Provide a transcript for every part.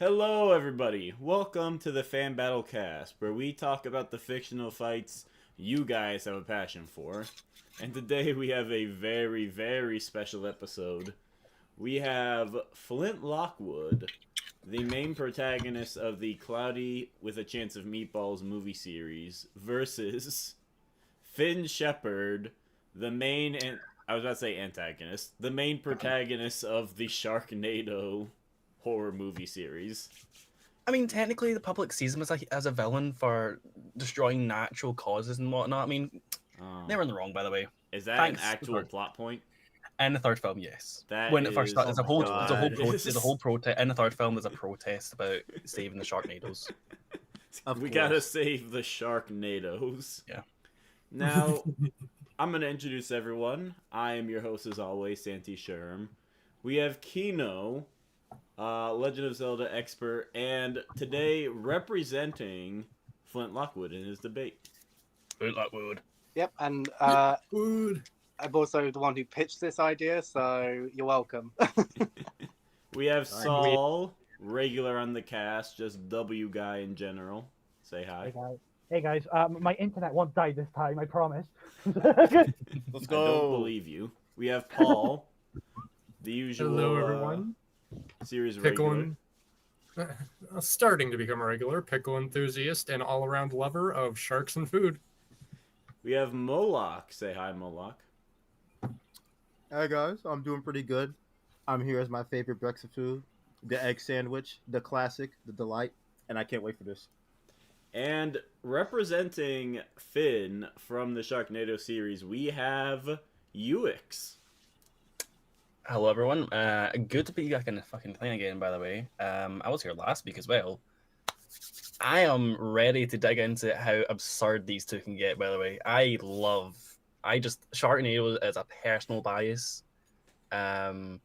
Hello, everybody. Welcome to the Fan Battle Cast, where we talk about the fictional fights you guys have a passion for. And today we have a very, very special episode. We have Flint Lockwood, the main protagonist of the Cloudy with a Chance of Meatballs movie series, versus Finn Shepard, the main I was about to say antagonist, the main protagonist of the Sharknado horror movie series. I mean, technically, the public sees him as a villain for destroying natural causes and whatnot. I mean, they were in the wrong, by the way. Is that an actual plot point? In the third film, yes. That when it first started, there's a whole protest. In the third film, there's a protest about saving the Sharknados. We gotta save the Sharknados. Yeah. Now, I'm gonna introduce everyone. I am your host, as always, Santi Sherm. We have Kino, Legend of Zelda expert, and today representing Flint Lockwood in his debate. Flint Lockwood. Yep, and I'm also the one who pitched this idea, so you're welcome. We have Saul, regular on the cast, just W guy in general. Say hi. Hey guys, my internet won't die this time, I promise. Let's go. I don't believe you. We have Paul, the usual. Hello, everyone. Series Pickle regular. Starting to become a regular pickle enthusiast and all-around lover of sharks and food. We have Moloch. Say hi, Moloch. Hey guys, I'm doing pretty good. I'm here as my favorite breakfast food, the egg sandwich, the classic, the delight, and I can't wait for this. And representing Finn from the Sharknado series, we have Uix. Hello, everyone. Good to be back in the fucking thing again, by the way. I was here last week as well. I am ready to dig into how absurd these two can get, by the way. Sharknado is a personal bias. I'm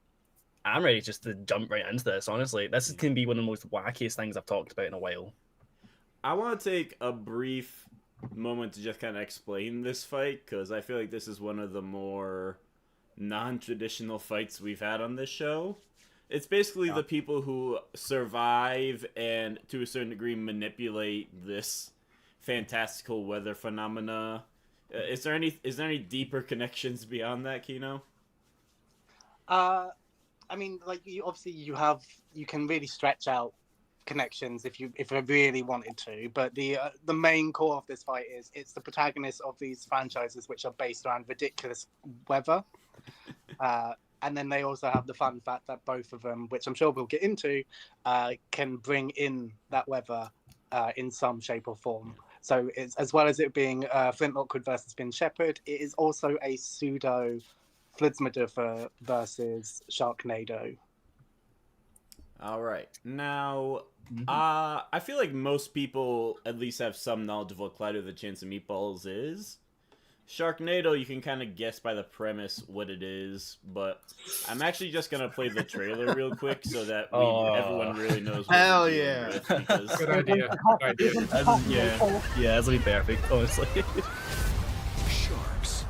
ready just to jump right into this, honestly. This can be one of the most wackiest things I've talked about in a while. I want to take a brief moment to just kind of explain this fight, because I feel like this is one of the more non-traditional fights we've had on this show. It's basically the people who survive and, to a certain degree, manipulate this fantastical weather phenomena. Is there any deeper connections beyond that, Kino? I mean, like you can really stretch out connections if you really wanted to, but the main core of this fight is it's the protagonists of these franchises which are based around ridiculous weather. And then they also have the fun fact that both of them, which I'm sure we'll get into, can bring in that weather in some shape or form. So it's, as well as it being Flint Lockwood versus Finn Shepard, it is also a pseudo Flidsmiduffer versus Sharknado. All right. Now, I feel like most people at least have some knowledge of what Cloudy with a Chance of Meatballs is. Sharknado, you can kind of guess by the premise what it is, but I'm actually just going to play the trailer real quick so that everyone really knows what Hell yeah. Because... Good idea. That'll be perfect, honestly. Sharks.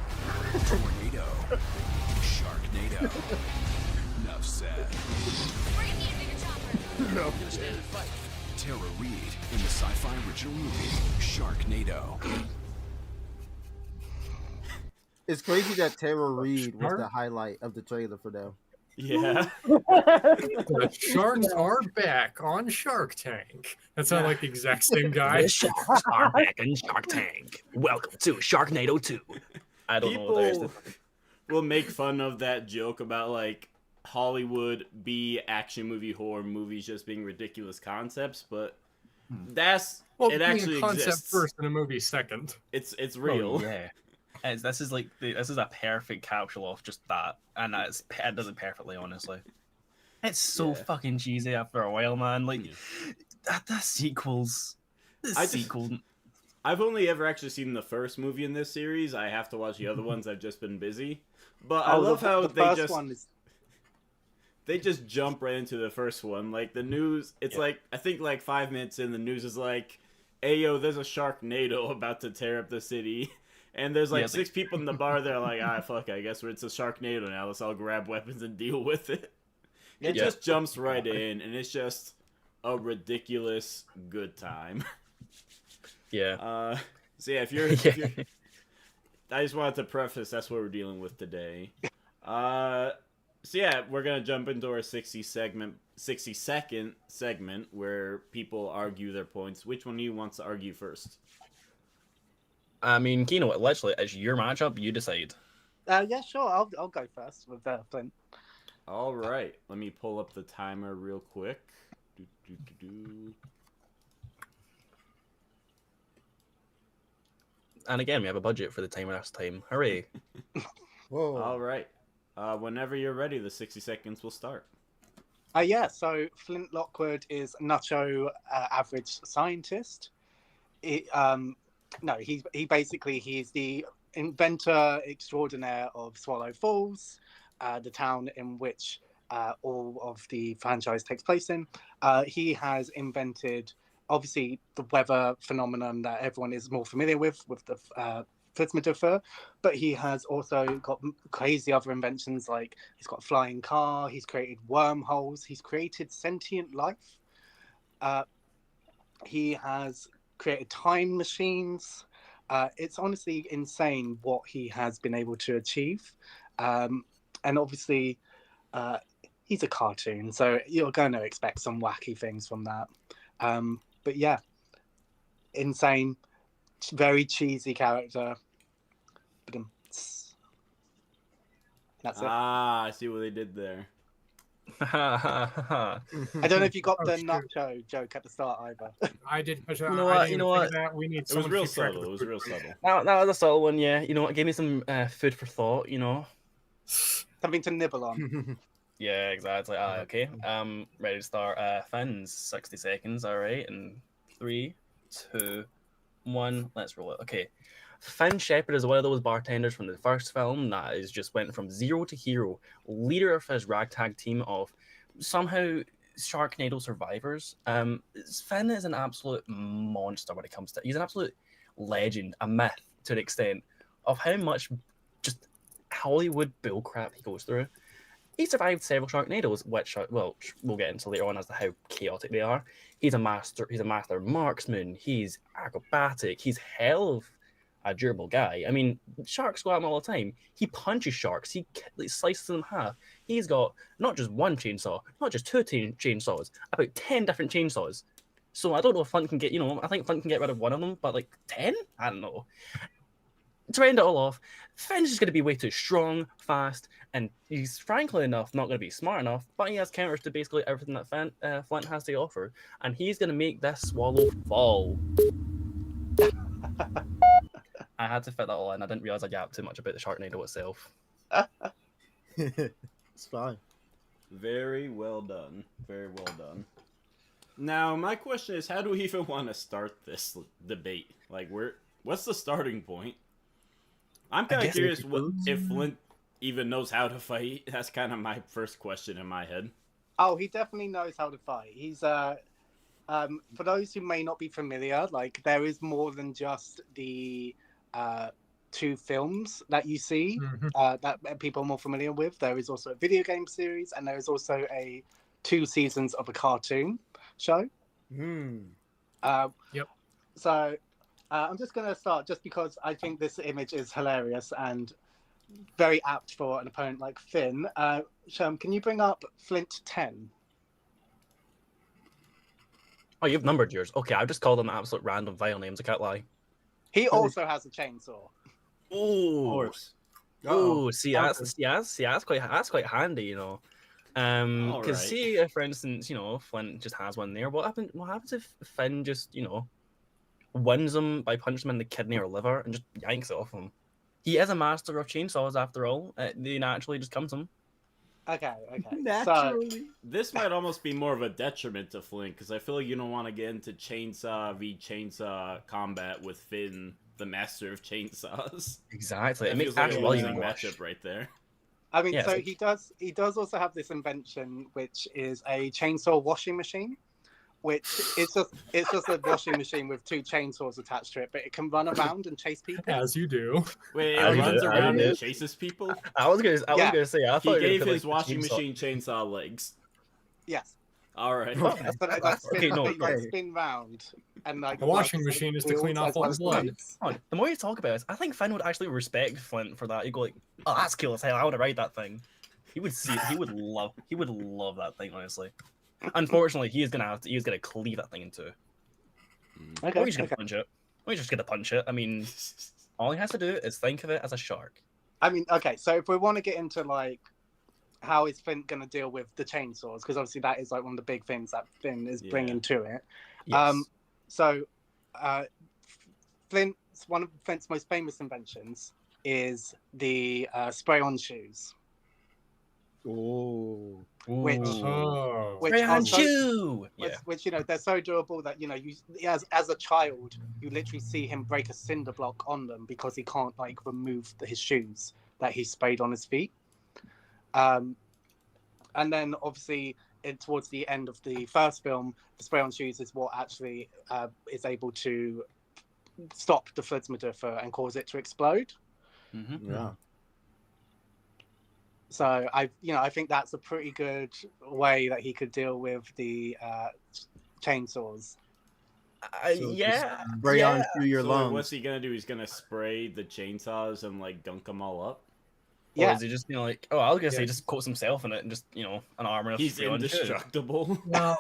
Tornado. Sharknado. Enough said. No. Tara Reid in the sci-fi original movie Sharknado. It's crazy that Tara Reid was the highlight of the trailer for them. Yeah. The sharks are back on Shark Tank. That sounds like the exact same guy. The sharks are back in Shark Tank. Welcome to Sharknado 2. I don't know what there is to... will make fun of that joke about, like, Hollywood B action movie horror movies just being ridiculous concepts, but it actually a concept exists. first and a movie second. It's real. Oh, yeah. This is a perfect capsule of just that, and it does it perfectly, honestly. It's so fucking cheesy after a while, man. Like the sequels. I've only ever actually seen the first movie in this series. I have to watch the other ones. I've just been busy. But I love how they just jump right into the first one. Like the news, it's like I think like 5 minutes in, the news is like, "Hey yo, there's a Sharknado about to tear up the city." And there's like six people in the bar. They're like, fuck, I guess it's a Sharknado now. Let's all grab weapons and deal with it. It just jumps right in, and it's just a ridiculous good time. Yeah. So yeah, if you're, I just wanted to preface that's what we're dealing with today. So yeah, we're gonna jump into our 60-second segment where people argue their points. Which one of you wants to argue first? I mean, you know what? Literally, it's your matchup. You decide. Yeah, sure. I'll go first with Flint. All right, let me pull up the timer real quick. And again, we have a budget for the timer last time. Hooray! Whoa. All right, whenever you're ready, the 60 seconds will start. Yeah, so Flint Lockwood is Nacho average scientist. He's the inventor extraordinaire of Swallow Falls, the town in which all of the franchise takes place in. He has invented, obviously, the weather phenomenon that everyone is more familiar with the plasma fur, but he has also got crazy other inventions, like he's got a flying car, he's created wormholes, he's created sentient life. He has created time machines. It's honestly insane what he has been able to achieve. And obviously, he's a cartoon, so you're going to expect some wacky things from that. But yeah, insane, very cheesy character. That's it. I see what they did there. I don't know if you got the nacho joke at the start either. I did. You know what? You know what? We need It was real to keep track of subtle. the It was food real group. subtle. That was a subtle one, yeah. You know what? Give me some food for thought. You know. Something to nibble on. Yeah, exactly. Okay. Ready to start. Fins. 60 seconds. All right. And 3, 2, 1. Let's roll it. Okay. Finn Shepard is one of those bartenders from the first film that is just went from zero to hero, leader of his ragtag team of somehow Sharknado survivors. Finn is an absolute monster when it comes to. He's an absolute legend, a myth to an extent of how much just Hollywood bullcrap he goes through. He survived several Sharknadoes, which we'll get into later on as to how chaotic they are. He's a master marksman. He's acrobatic. He's hell of a durable guy. I mean, sharks go at him all the time. He punches sharks. He slices them in half. He's got not just one chainsaw, not just two chainsaws, about 10 different chainsaws. So I don't know if Flint can get, I think Flint can get rid of one of them, but like 10? I don't know. To end it all off, Finn's just going to be way too strong, fast, and he's frankly enough not going to be smart enough, but he has counters to basically everything that Flint has to offer, and he's going to make this swallow fall. I had to fit that all in. I didn't realize I yapped too much about the Sharknado itself. It's fine. Very well done. Very well done. Now, my question is, how do we even want to start this debate? Like, what's the starting point? I'm kind of curious if Flint even knows how to fight. That's kind of my first question in my head. Oh, he definitely knows how to fight. He's for those who may not be familiar, like there is more than just the 2 films that you see that people are more familiar with. There is also a video game series, and there is also 2 seasons of a cartoon show. Yep. So I'm just going to start just because I think this image is hilarious and very apt for an opponent like Finn. Sherm, can you bring up Flint 10? Oh, you've numbered yours. Okay, I've just called them absolute random vile names. I can't lie. He also has a chainsaw. Oh, oh, see, that's quite handy, Because see, if, for instance, Flint just has one there. What happens if Finn just, wins him by punching him in the kidney or liver and just yanks it off him? He is a master of chainsaws, after all. They naturally just come to him. Okay. Naturally. So, This might almost be more of a detriment to Flint, because I feel like you don't want to get into chainsaw v chainsaw combat with Finn, the master of chainsaws. Exactly. That it makes feels like Ash a Williams losing blush. matchup right there. I mean, Yeah, so it's he does also have this invention, which is a chainsaw washing machine, which it's just a washing machine with 2 chainsaws attached to it, but it can run around and chase people. As you do. Wait, it I did runs it, I around did and it. chases people? I was gonna say. I He thought you were gave gonna put, his like, washing chainsaw- machine chainsaw legs. Yes. All right. Oh, So like okay, no, spin round and like The washing machine is to clean off all the blood. The more you talk about it, I think Finn would actually respect Flint for that. He'd go like, "Oh, that's cool as hell. I want to ride that thing." He would see. He would love that thing. Honestly, unfortunately, he's gonna cleave that thing in two. Okay. Or he's gonna punch it. Or he's just gonna punch it. I mean, all he has to do is think of it as a shark. I mean, okay. So if we want to get into like how is Flint going to deal with the chainsaws, because obviously that is like one of the big things that Finn is bringing to it. Yes. So one of Flint's most famous inventions is the spray-on shoes. Oh. Which Oh. Spray on so, shoe. which you know they're so durable that you as a child you literally see him break a cinder block on them because he can't like remove his shoes that he sprayed on his feet. And then obviously towards the end of the first film, the spray-on shoes is what actually is able to stop the Flitsmodiffer and cause it to explode. Mm-hmm. Yeah. So I think that's a pretty good way that he could deal with the chainsaws. Yeah. Spray on through your So lungs. what's he gonna do? He's gonna spray the chainsaws and like gunk them all up. Or Yeah, is he just like, oh, I was gonna say just coats himself in it and just an armor. He's spray on shoe. indestructible. Well,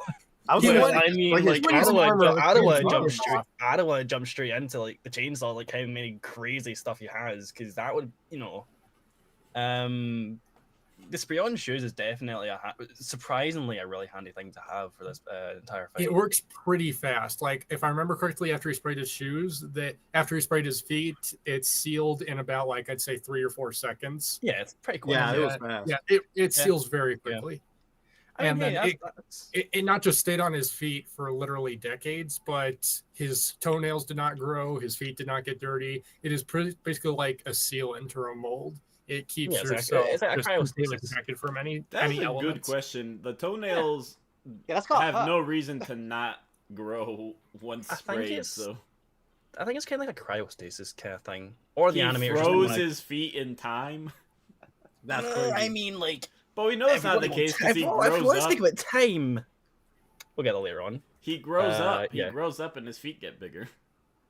I was You gonna know say, I mean, but his like, I don't armor want to looks jump good. straight. I don't want to jump straight into like the chainsaw, like how many crazy stuff he has, because that would, the spray on shoes is definitely surprisingly a really handy thing to have for this entire fight. it works pretty fast. Like if I remember correctly, after he sprayed his shoes, after he sprayed his feet, it's sealed in about like I'd say 3 or 4 seconds. Yeah, it's pretty quick. yeah, it was fast. Yeah, it seals very quickly. I mean, And then hey, that's- It not just stayed on his feet for literally decades, but his toenails did not grow, his feet did not get dirty. It is basically like a seal into a mold. It keeps Yeah, yourself it's like a just completely cryostasis. protected from any That's a good elements. question. The toenails yeah, that's kind have of no reason to not grow once I think sprayed. it's- So I think it's kind of like a cryostasis kind of thing, or the he animators froze his feet in time. That's No, crazy. I mean, like, But we know it's not the case because he grows let's up. think about time. We'll get that later on. He grows up. He yeah. grows up and his feet get bigger.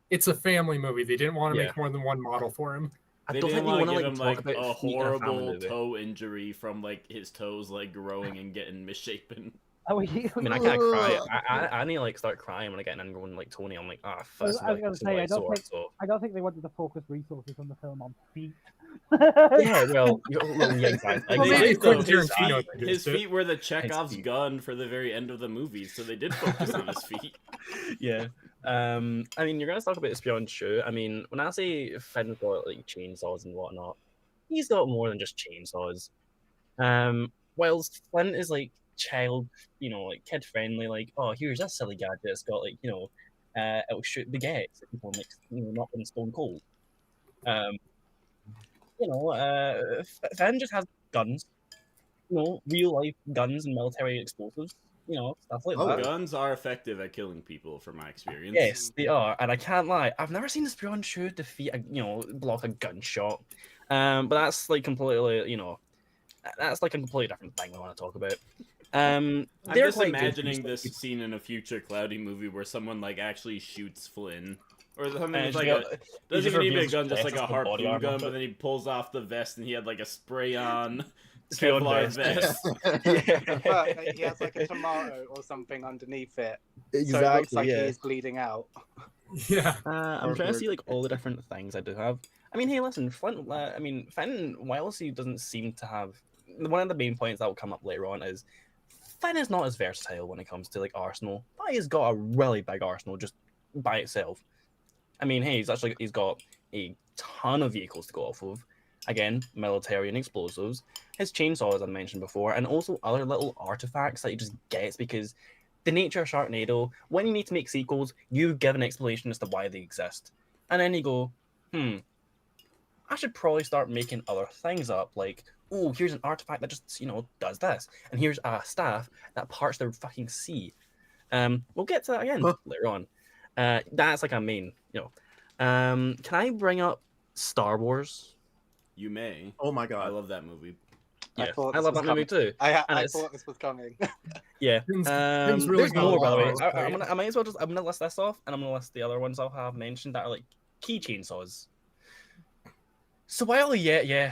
It's a family movie. They didn't want to Yeah. make more than one model for him. I They don't didn't think they want to want give to him talk like about a feet in a family horrible movie. toe injury from like his toes like growing and getting misshapen. Oh, I mean, I can't cry. I need to like start crying when I get an ingrown like Tony. I'm like, ah, I was fuck. gonna say, I don't think they wanted to focus resources on the film on feet. Yeah, well, yeah, exactly. Well, They maybe did, Quentin though. His Tarantino feet, did his it. feet were the Chekhov's feet. gun for the very end of the movie, so they did focus on his feet. Yeah. I mean, you're gonna talk about this beyond shoe. I mean, when I say Finn's got like chainsaws and whatnot, he's got more than just chainsaws. Whilst Flint is like child, like kid friendly, like, oh, here's this silly gadget. It's got like, it'll shoot baguettes if people like, not been stone cold. Finn just has guns, real life guns and military explosives, stuff like that. Guns are effective at killing people, from my experience. Yes, they are, and I can't lie. I've never seen a spray-on shoe defeat block a gunshot. But that's like completely, that's like a completely different thing I want to talk about. I'm they're just quite good imagining for this stuff. scene in a future Cloudy movie where someone like actually shoots Flynn, or something And with, it's like got- a he doesn't just even need to be a reveals gun, just his like a chest with body harpoon armor gun, on but it. then he pulls off the vest and he had like a spray-on Spray-on Kevlar vest. vest. But he has like a tomato or something underneath it, so it looks like he is bleeding out. Yeah. I'm trying to see like all the different things I do have. I mean, hey, listen, Flint. Finn. Whilst he doesn't seem to have one of the main points that will come up later on is Finn is not as versatile when it comes to like arsenal. But he's got a really big arsenal just by itself. I mean, hey, he's got a ton of vehicles to go off of. Again, military and explosives. His chainsaw, as I mentioned before, and also other little artifacts that he just gets because the nature of Sharknado, when you need to make sequels, you give an explanation as to why they exist. And then you go, I should probably start making other things up, like, oh, here's an artifact that just, does this. And here's a staff that parts the fucking sea. We'll get to that again later on. That's like a main, Can I bring up Star Wars? You may. Oh my I god. love that movie. Yeah, thought I this love was that movie too. I And it's- thought this was coming. Yeah. Finn's really There's got a more, by the lot way. on his plate. I might as well I'm gonna list this off, and I'm gonna list the other ones I'll have mentioned that are like key chainsaws. So while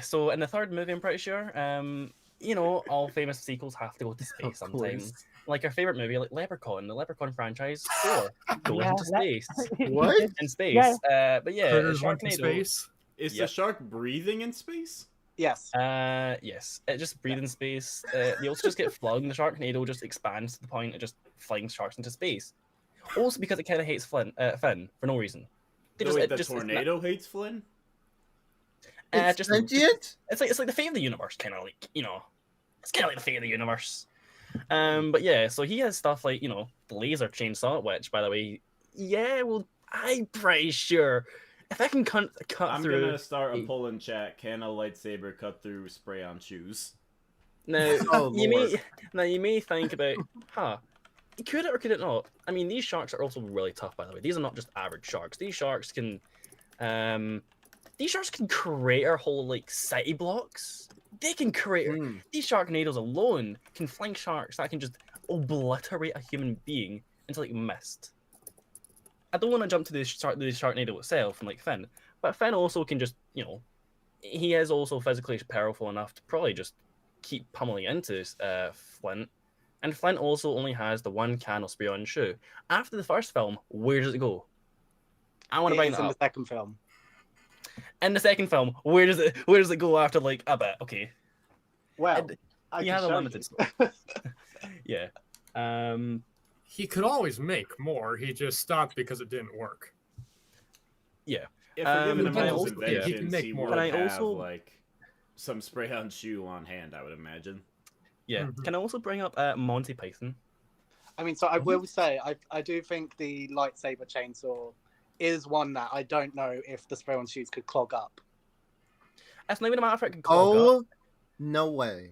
so in the third movie, I'm pretty sure, all famous sequels have to go to space Of course. sometime. Like our favorite movie, like Leprechaun, the Leprechaun franchise 4 goes Yeah, into space. What? In space. Yeah. But yeah, Critters went to Sharknado. space. Is the Yep. shark breathing in space? Yes. Yes, it just breathes in space. They also just get flung. The Sharknado just expands to the point it just flings sharks into space. Also because it kind of hates Finn for no reason. So wait, the tornado hates Flynn? It's sentient? It's like the fate of the universe, kind of like it's kind of like the fate of the universe. But yeah, so he has stuff like the laser chainsaw, which by the way, I'm pretty sure if I can cut I'm through. gonna start a poll in chat. Can a lightsaber cut through spray on shoes? Now, Oh, you Lord. may think about, could it or could it not? I mean, these sharks are also really tough, by the way. These are not just average sharks. These sharks can create whole like city blocks. They can create these Sharknadoes alone can fling sharks that can just obliterate a human being into like mist. I don't want to jump to the Sharknado itself and like Finn, but Finn also can just he is also physically powerful enough to probably just keep pummeling into Flint. And Flint also only has the one can of spray on shoe. After the first film, where does it go? I want to bring that in up. the second film. In the second film, where does it go after like a bit? Okay. Well, He has a limited stuff. Yeah. He could always make more. He just stopped because it didn't work. Yeah. If we're giving him can I those also- yeah. He can inventions, make he more. would Can I have also- like some spray on shoe on hand, I would imagine. Yeah. Mhm. Can I also bring up Monty Python? I mean, so I will say, I do think the lightsaber chainsaw is one that I don't know if the spray on shoes could clog up. That's not even a matter of fact. It can clog up. Oh, no way.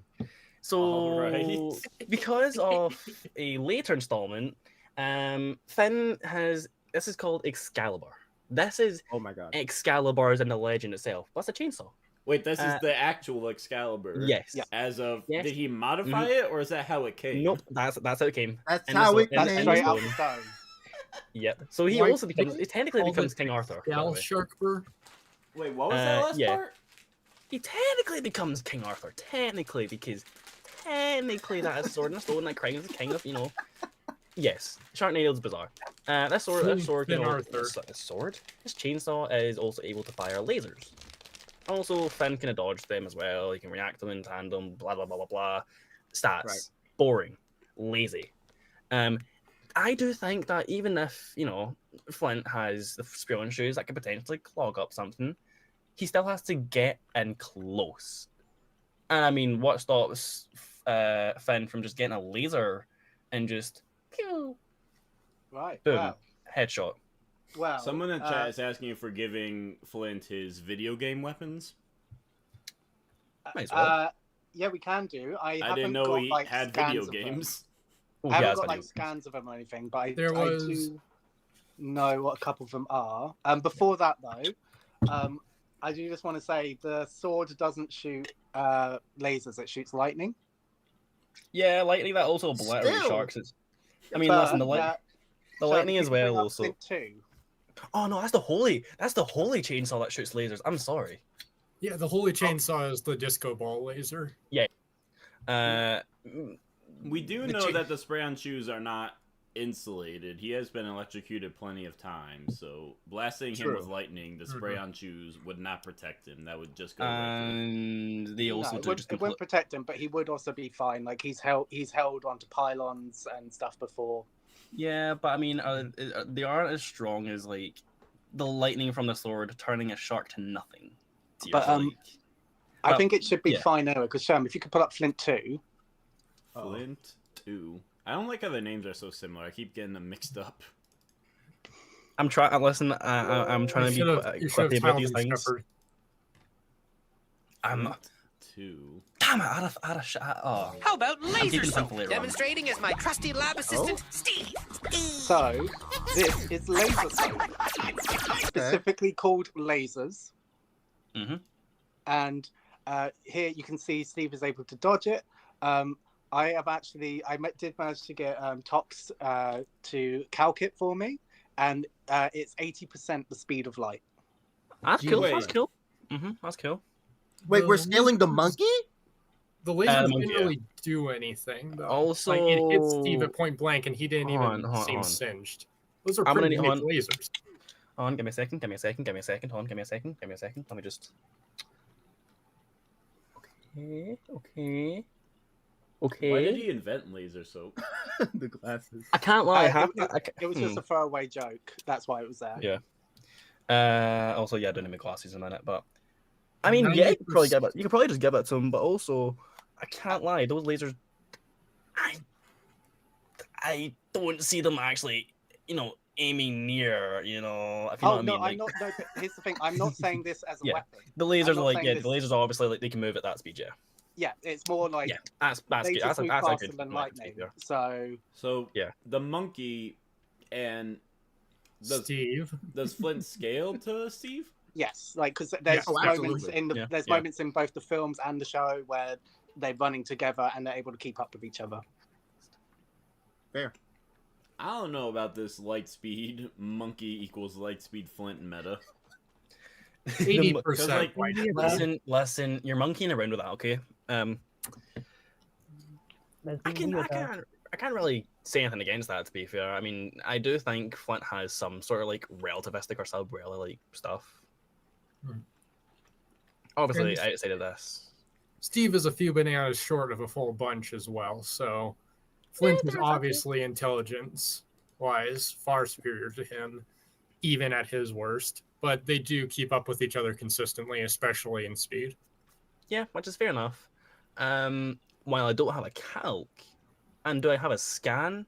So, Alright. because of a later installment, Finn has this is called Excalibur. This is Oh my god. Excalibur's in the legend itself. What's a chainsaw? Wait, this is the actual Excalibur. Yes. Yeah. As of, Yes. did he modify it, or is that how it came? Nope. That's how it came. That's And how so- it and- That's and came. straight so- up the stone. Yep. So he Why also becomes. He technically All becomes the King Arthur. by the Gal way. Sharkbur. Wait, what was that last yeah. part? He technically becomes King Arthur. Technically, because technically that is sword and stone that crowns the king of Yes, Sharknado's bizarre. This sword, King Arthur. this chainsaw is also able to fire lasers. Also, Finn can dodge them as well. He can react to them in tandem. Blah blah blah blah blah. Stats, Right. boring, lazy. I do think that even if Flint has the spray on shoes that could potentially clog up something, he still has to get in close. And I mean, what stops Finn from just getting a laser and just pew, Right. boom, Wow. headshot? Wow. Someone in chat is asking if we're giving Flint his video game weapons. Might as well. Yeah, we can do. I I haven't didn't know got, he like, had scans video of them. games. Oh, I haven't yeah, got that's like scans of them or anything, but I was- I do know what a couple of them are. Before that though, I do just want to say the sword doesn't shoot lasers; it shoots lightning. Yeah, lightning that also obliterates Still. sharks. I mean, But, listen, the Sean, lightning you as can bring well up also. Flint too. Oh no, that's the holy chainsaw that shoots lasers. I'm sorry. Yeah, the holy chainsaw is the disco ball laser. Uh, We do The know chain- that the spray-on shoes are not insulated. He has been electrocuted plenty of times, so blasting him True. with lightning, the Mhm. spray-on shoes would not protect him. That would just go right and they No, also it, do would, just it wouldn't protect him, but he would also be fine. Like he's held onto pylons and stuff before. Yeah, but I mean, they aren't as strong as like the lightning from the sword turning a shark to nothing. So But, you're I Well, think it should be yeah. fine anyway. Because Shem, if you could put up Flint 2. through. Flint 2. I don't like how the names are so similar. I keep getting them mixed up. I'm trying. Listen, I'm trying to be You should quippy have about found these these, things. Shepard. I'm Flint 2. damn it, out of shot. Oh, How about I'm laser keeping some soap? for later on. Demonstrating as my trusty lab assistant, Steve. So this is laser soap, specifically called lasers. Mhm. And Here you can see Steve is able to dodge it. Did manage to get Tox to calc it for me, and it's 80% the speed of light. That's cool. Wait. That's cool. That's cool. Wait, we're scaling the monkey? The lasers monkey, didn't really do anything. Though. Also- like, it hit Steve at point blank, and he didn't Hold even on, seem hold on. singed. Those are I'm gonna pretty need- big hold on. lasers. Hold on, give me a second. Hold on, give me a second. Let me just. Okay. Why did he invent laser soap? The glasses. I can't lie. It was just a throwaway joke. That's why it was there. Yeah. Also, yeah, I don't have my glasses in a minute, but I mean, yeah, you could probably give it. You could probably just give it to him, but also, I can't lie. Those lasers, I don't see them actually, aiming near. If you know what I mean. I'm not. No, but here's the thing. I'm not saying this as a Yeah. weapon. The lasers are not like, saying the this- lasers are obviously like they can move at that speed. Yeah. Yeah, it's more like Yeah. That's good. lasers That's move a faster good than like, lightning. yeah. So So Yeah. the monkey and Steve. does Flint scale to Steve? yes, like because there's Oh, moments absolutely. there's moments in both the films and the show where they're running together and they're able to keep up with each other. Fair. I don't know about this light speed monkey equals light speed Flint meta. 80%. Listen, you're monkeying around with that, okay? There's I been weird, can't really say anything against that. To be fair, I mean, I do think Flint has some sort of like relativistic or sub-rel like stuff. Hmm. Obviously, And- outside of this, Steve is a few bananas short of a full bunch as well. So Flint is obviously intelligence-wise far superior to him, even at his worst. But they do keep up with each other consistently, especially in speed. yeah, which is fair enough. While I don't have a calc, and do I have a scan?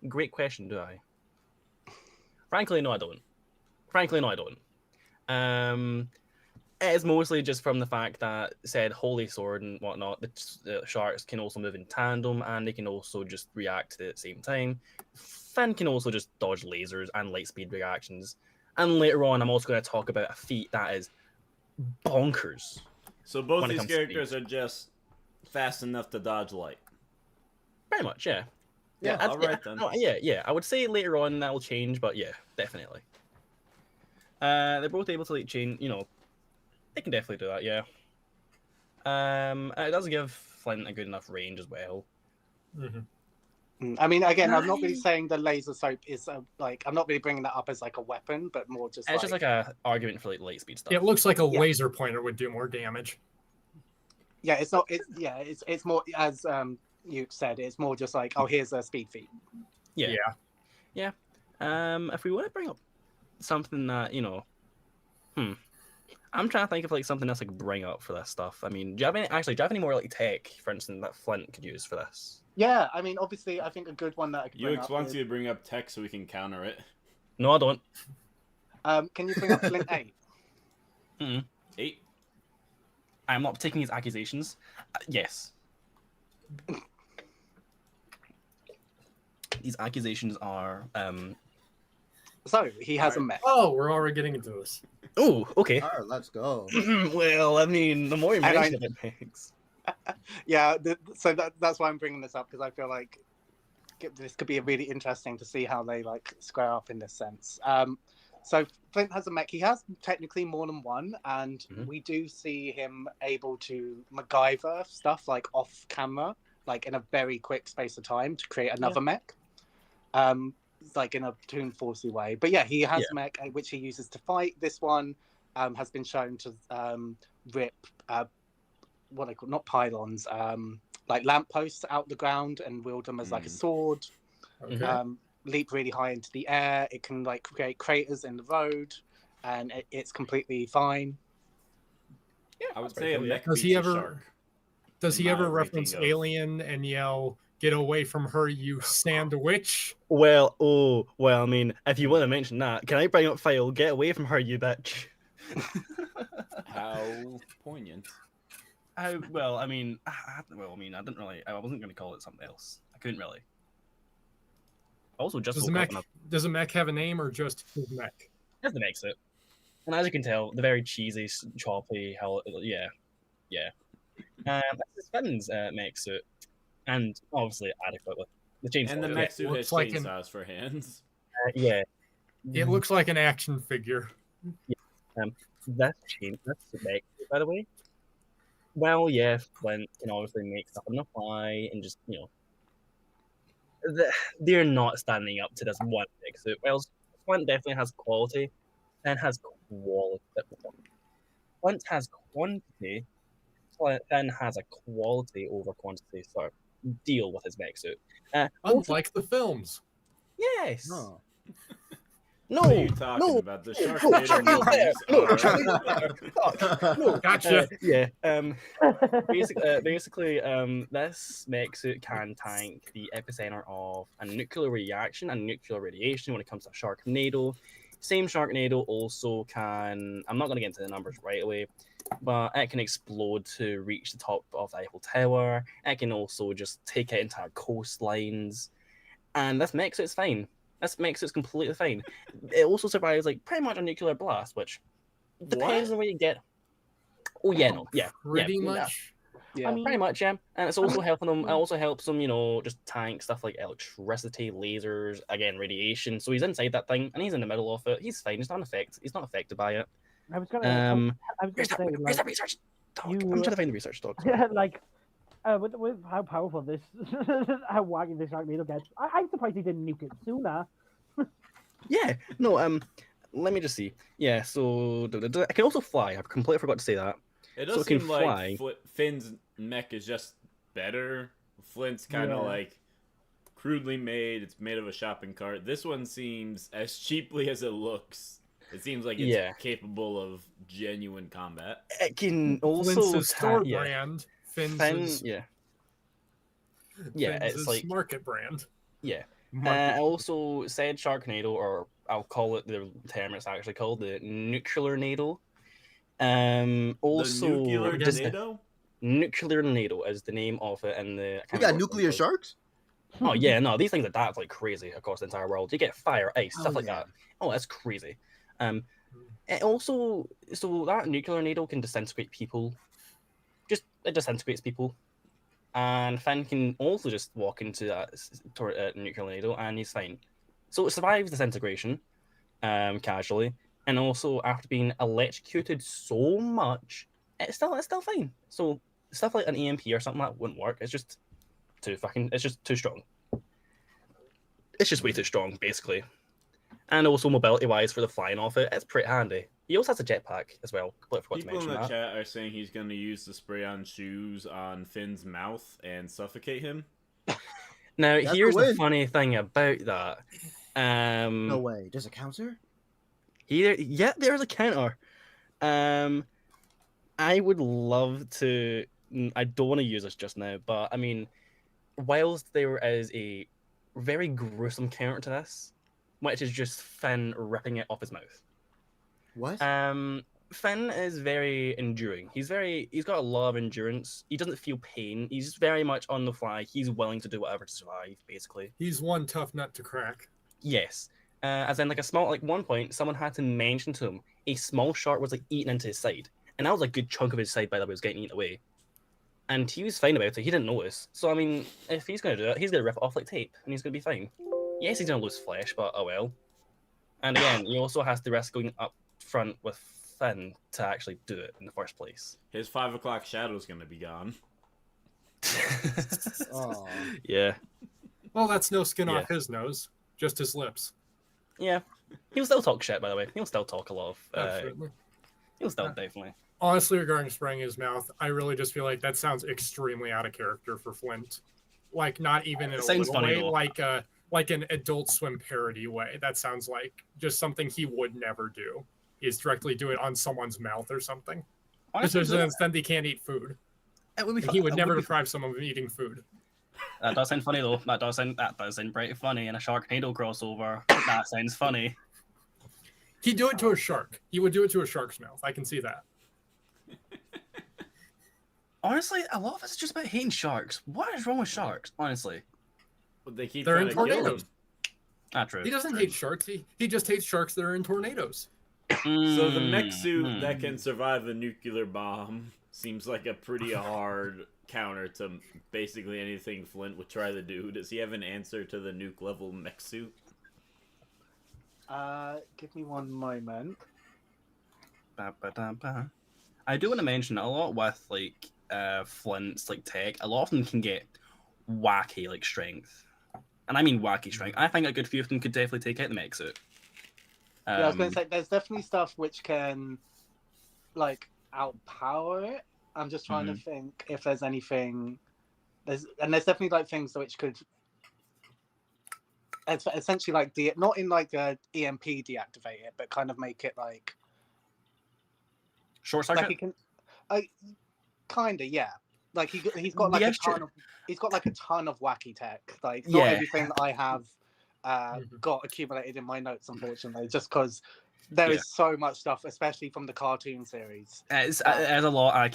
Great question. Do I? Frankly, no, I don't. It is mostly just from the fact that said holy sword and whatnot. The sharks can also move in tandem, and they can also just react at the same time. Finn can also just dodge lasers and light speed reactions. And later on, I'm also going to talk about a feat that is bonkers. So both When it these comes to characters are just fast enough to dodge light. Pretty much, yeah. Yeah, I'd- all right then. Yeah. I would say later on that will change, but yeah, definitely. They're both able to like change. They can definitely do that. Yeah. It does give Flint a good enough range as well. I mean, again, I'm not really saying the laser soap is I'm not really bringing that up as like a weapon, but more just It's just like a argument for like light speed stuff. It looks like a Yeah. laser pointer would do more damage. yeah, it's not. It's more as you said. It's more just like, oh, here's a speed feat. Yeah. If we want to bring up something that I'm trying to think of like something else I could bring up for this stuff. I mean, do you have any more like tech, for instance, that Flint could use for this? Yeah, I mean, obviously, I think a good one that I could bring UX up wants is, you to bring up tech so we can counter it. No, I don't. can you bring up Flint 8? 8. I'm not taking his accusations. Yes. These accusations are. So he has a mech. Oh, we're already getting into this. Oh, okay. All right, let's go. Well, I mean, the more you And I- mention it makes. Yeah, so that's why I'm bringing this up, because I feel like this could be really interesting to see how they like square up in this sense. So Flint has a mech. He has technically more than one, and we do see him able to MacGyver stuff like off camera, like in a very quick space of time to create another mech. Like in a Toon Forcey way. But yeah, he has mech which he uses to fight. This one has been shown to rip what they call, not pylons, like lampposts out the ground and wield them as like a sword. Okay. Leap really high into the air. It can like create craters in the road, and it's completely fine. Yeah, I would say a mech Does beats he a ever- shark. Does he My ever rating reference of- Alien and yell, "Get away from her, you sandwich"? Well, I mean, if you want to mention that, can I bring up File? Get away from her, you bitch. How poignant. Well, I mean, I didn't really. I wasn't going to call it something else. I couldn't really. Also, just Does the mech have a name or just his mech? That's the next it. And as you can tell, the very cheesy, choppy, that's his Finn's mech suit, and obviously adequate with the chainsaw. And the mech suit has looks like chainsaws for hands. Yeah. It looks like an action figure. That's mech suit, by the way. Well, yeah, Flint can obviously make stuff on the fly and just, they're not standing up to this one mech suit. Well, Flint definitely has quality and has quality. Flint has quantity. Flint has a quality over quantity sort of deal with his mech suit. Unlike the films. Yes. No. No. What are you talking about? The Sharknado movies are... Gotcha. Basically, this mech suit can tank the epicenter of a nuclear reaction and nuclear radiation when it comes to Sharknado. Same Sharknado also can, I'm not going to get into the numbers right away, but it can explode to reach the top of the Eiffel Tower. It can also just take out entire coastlines. And this mech suit's fine. This mech suit's completely fine. It also survives like pretty much a nuclear blast, which depends on where you get. Oh yeah, no, yeah, Pretty much. Yeah. pretty much, yeah. And it's also helping them. It also helps them, just tank stuff like electricity, lasers, again, radiation. So he's inside that thing, and he's in the middle of it. He's fine. He's not affected by it. I was gonna Where's say, that like, research dog? you- I'm trying to find the research dog. like, with how powerful this, how wacky this Sharknado gets, I'm surprised he didn't nuke it sooner. Yeah, no. Let me just see. Yeah, so I can also fly. I completely forgot to say that. It So does it can seem fly. like Finn's mech is just better. Flint's kind of Yeah. like crudely made. It's made of a shopping cart. This one seems as cheaply as it looks. It seems like it's capable of genuine combat. It can also Flint's store yeah. brand. Finn's Finn, is, yeah, Finn's it's is like market brand. yeah. I also said Sharknado, or I'll call it the term it's actually called, the nuclear nado. Also, the nuclear just- tornado? Nuclear nado is the name of it, and the We got nuclear sharks. Oh yeah, no, these things adapt like crazy across the entire world. You get fire, ice, stuff like yeah. that. Oh, that's crazy. It also, so that nuclear needle can disintegrate people. It disintegrates people, and Finn can also just walk into that nuclear needle, and he's fine. So it survives disintegration, casually, and also after being electrocuted so much, it's still fine. So stuff like an EMP or something that wouldn't work. It's just too strong. It's just way too strong, basically. And also mobility-wise for the flying off it, it's pretty handy. He also has a jetpack as well. Completely forgot to People in mention the that. chat are saying he's going to use the spray-on shoes on Finn's mouth and suffocate him. Now, That's here's the the win. funny thing about that. No way. There's a counter? There's a counter. I would love to. I don't want to use this just now, but I mean, whilst there is a very gruesome counter to this, which is just Finn ripping it off his mouth. What? Finn is very enduring. He's got a lot of endurance. He doesn't feel pain. He's very much on the fly. He's willing to do whatever to survive, basically. He's one tough nut to crack. Yes. As in, one point, someone had to mention to him a small shark was eaten into his side, and that was a good chunk of his side, by the way, was getting eaten away. And he was fine about it. He didn't notice. So I mean, if he's gonna do it, he's gonna rip it off like tape, and he's gonna be fine. Yes, he's gonna lose flesh, but oh well. And again, he also has to risk going up front with Finn to actually do it in the first place. His 5 o'clock shadow's going to be gone. Oh. Yeah. Well, that's no skin Yeah. off his nose, just his lips. Yeah. He'll still talk shit, by the way. He'll still talk a lot of. Absolutely. He'll still definitely. Honestly, regarding spraying his mouth, I really just feel like that sounds extremely out of character for Flint. Like, not even in a Sounds little funny, way, though. like an Adult Swim parody way. That sounds like just something he would never do, is directly do it on someone's mouth or something. Because Honestly, there's an instant he can't eat food. it would be And he would it never be- deprive someone of eating food. That does sound funny though. That does sound pretty funny in a Sharknado crossover. That sounds funny. He'd do it to a shark. He would do it to a shark's mouth. I can see that. Honestly, a lot of it's just about hating sharks. What is wrong with sharks? Honestly, But they keep They're trying in to kill him. tornadoes. not true. He doesn't True. hate sharks. He just hates sharks that are in tornadoes. So the mech suit that can survive a nuclear bomb seems like a pretty hard counter to basically anything Flint would try to do. Does he have an answer to the nuke level mech suit? Give me one moment. I do want to mention a lot with like Flint's like tech. A lot of them can get wacky like strength, and I mean wacky strength. I think a good few of them could definitely take out the mech suit. Yeah, I was going to say there's definitely stuff which can like outpower it. I'm just trying to think if there's anything. There's definitely like things which could essentially like not in like a EMP deactivate it, but kind of make it like short circuit. Like he can, kinda, yeah. Like he's got like he's got like a ton of wacky tech. Like not everything that I have got accumulated in my notes, unfortunately, just because there is so much stuff, especially from the cartoon series. It's a lot. I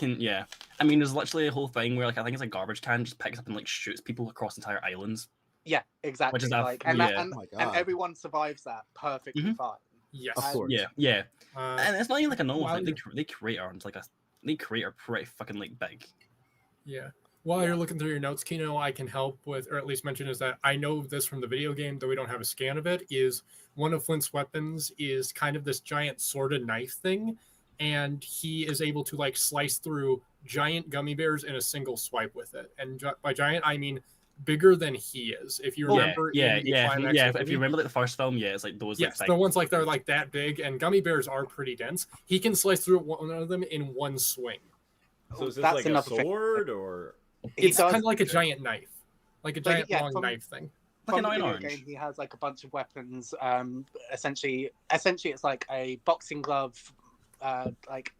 mean, there's literally a whole thing where like I think it's a garbage can just picks up and like shoots people across entire islands. Yeah, exactly. Which is and everyone survives that perfectly fine. Yes, of course. Yeah. And it's not even like a normal thing. They create arms they create are pretty fucking like big. Yeah. While you're looking through your notes, Kino, I can help with, or at least mention, is that I know this from the video game, though we don't have a scan of it, is one of Flint's weapons is kind of this giant sworded knife thing, and he is able to like slice through giant gummy bears in a single swipe with it. And by giant, I mean bigger than he is. If you remember, if you remember like the first film, it's like those. Yes, like, the ones like they're like that big, and gummy bears are pretty dense. He can slice through one of them in one swing. So is this like a sword or? It's kind of like a giant knife, like a giant long knife thing. Like From an the orange. video game, he has like a bunch of weapons. Essentially, it's like a boxing glove, like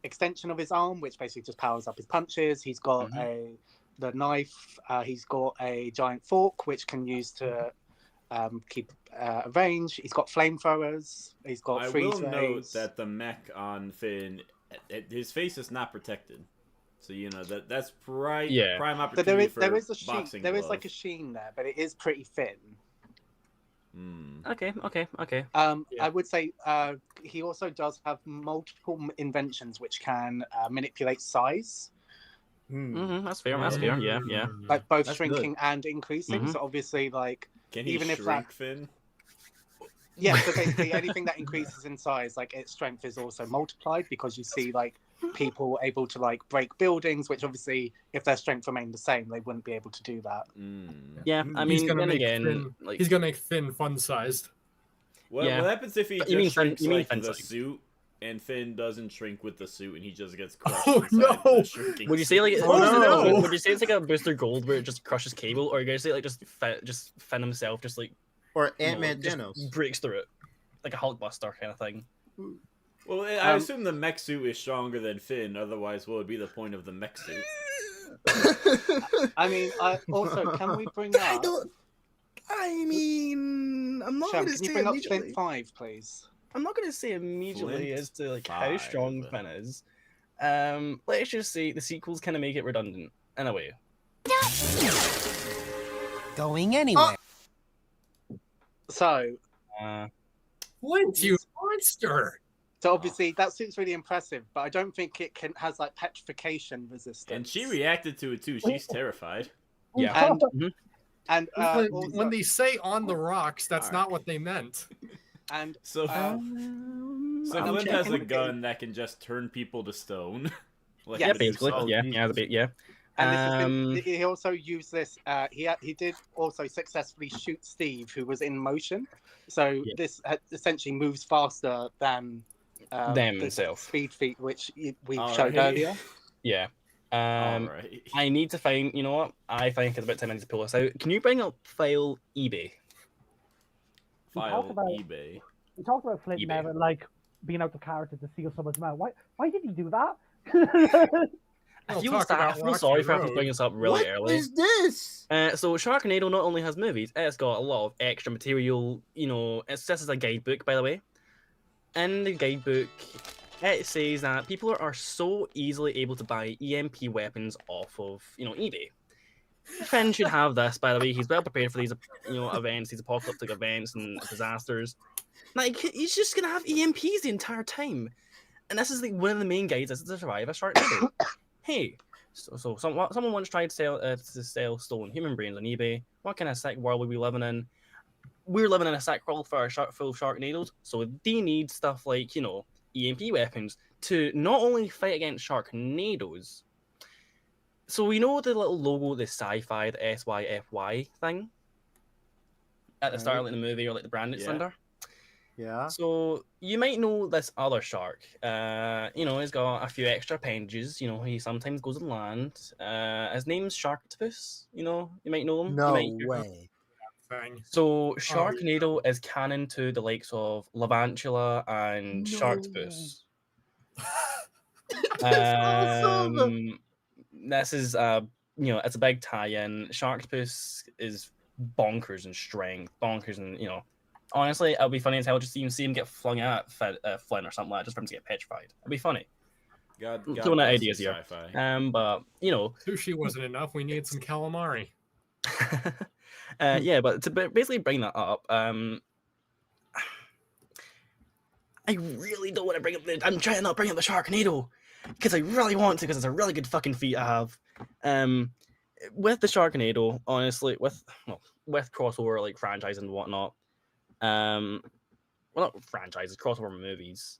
extension of his arm, which basically just powers up his punches. He's got the knife. He's got a giant fork, which can use to keep a range. He's got flamethrowers. He's got freeze rays. I will note that the mech on Finn, his face is not protected. So that's prime opportunity for there is a boxing sheen. There glove. is like a sheen there, but it is pretty thin. Okay. I would say he also does have multiple inventions which can manipulate size. That's fair. Yeah. Like both shrinking and increasing. So obviously, like can he even shrink Finn? Yeah. So basically, anything that increases in size, like its strength is also multiplied because you see like people able to like break buildings, which obviously, if their strength remained the same, they wouldn't be able to do that. Yeah, I mean, then again, like he's gonna make Finn fun-sized. What happens if he just shrinks the suit, and Finn doesn't shrink with the suit, and he just gets crushed? Would you say like? Would you say it's like a Booster Gold where it just crushes Cable, or are you gonna say like just Finn himself just like or Ant-Man Thanos breaks through it like a Hulkbuster kind of thing? Well, I assume the mech suit is stronger than Finn. Otherwise, what would be the point of the mech suit? I mean, also, can we bring up? I'm not going to say can you bring up immediately. Flint 5, please? I'm not going to say immediately Flint as to like 5. how strong Finn is. Let's just say the sequels kind of make it redundant in a way. Going anywhere. So, Flint, you monster! So obviously that suit's really impressive, but I don't think it has like petrification resistance. And she reacted to it too. She's terrified. Yeah. And when they say on the rocks, that's not what they meant. And so Flint has a gun that can just turn people to stone. Like yeah, basically. Yeah. And he also used this. He did also successfully shoot Steve, who was in motion. So this essentially moves faster than them himself. Speed feat, which we showed earlier. Yeah. I need to find. You know what? I think it's about time I need to pull this out. Can you bring up file eBay? eBay. We talked about Flint eBay. never like being out the character to seal someone's mouth. Why did he do that? I feel sorry for having to bring this up really early. What is this? So Sharknado not only has movies, it's got a lot of extra material. This is a guidebook, by the way. In the guidebook, it says that people are so easily able to buy EMP weapons off of eBay. Finn should have this, by the way. He's well prepared for these events, these apocalyptic events and disasters. Like, he's just gonna have EMPs the entire time. And this is like one of the main guides is to survive a Sharknado. Hey, so someone once tried to sell stolen human brains on eBay. What kind of sick world are we living in? We're living in a sick world full of Sharknadoes, so they need stuff like, you know, EMP weapons to not only fight against Sharknadoes. So we know the little logo, the sci-fi, the SYFY thing at the start of like, the movie, or like the brand it's under. Yeah. So you might know this other shark. You know, he's got a few extra appendages. You know, he sometimes goes on land. His name's Sharktopus. You know, you might know him. No way. Thing. So Sharknado is canon to the likes of Levantula and Sharktopus. Awesome. This is you know, it's a big tie-in. Sharktopus is bonkers in strength, bonkers and, you know, honestly, it'll be funny as hell just to even see him get flung at Flint or something like that, just for him to get petrified. It'll be funny. God throwing out ideas here. But you know, sushi wasn't enough. We need some calamari. Yeah, but to basically bring that up, I really don't want to bring up. I'm trying to not bring up the Sharknado because I really want to, because it's a really good fucking feat I have. With the Sharknado, honestly, with crossover like franchise and whatnot, well, not franchises, crossover movies.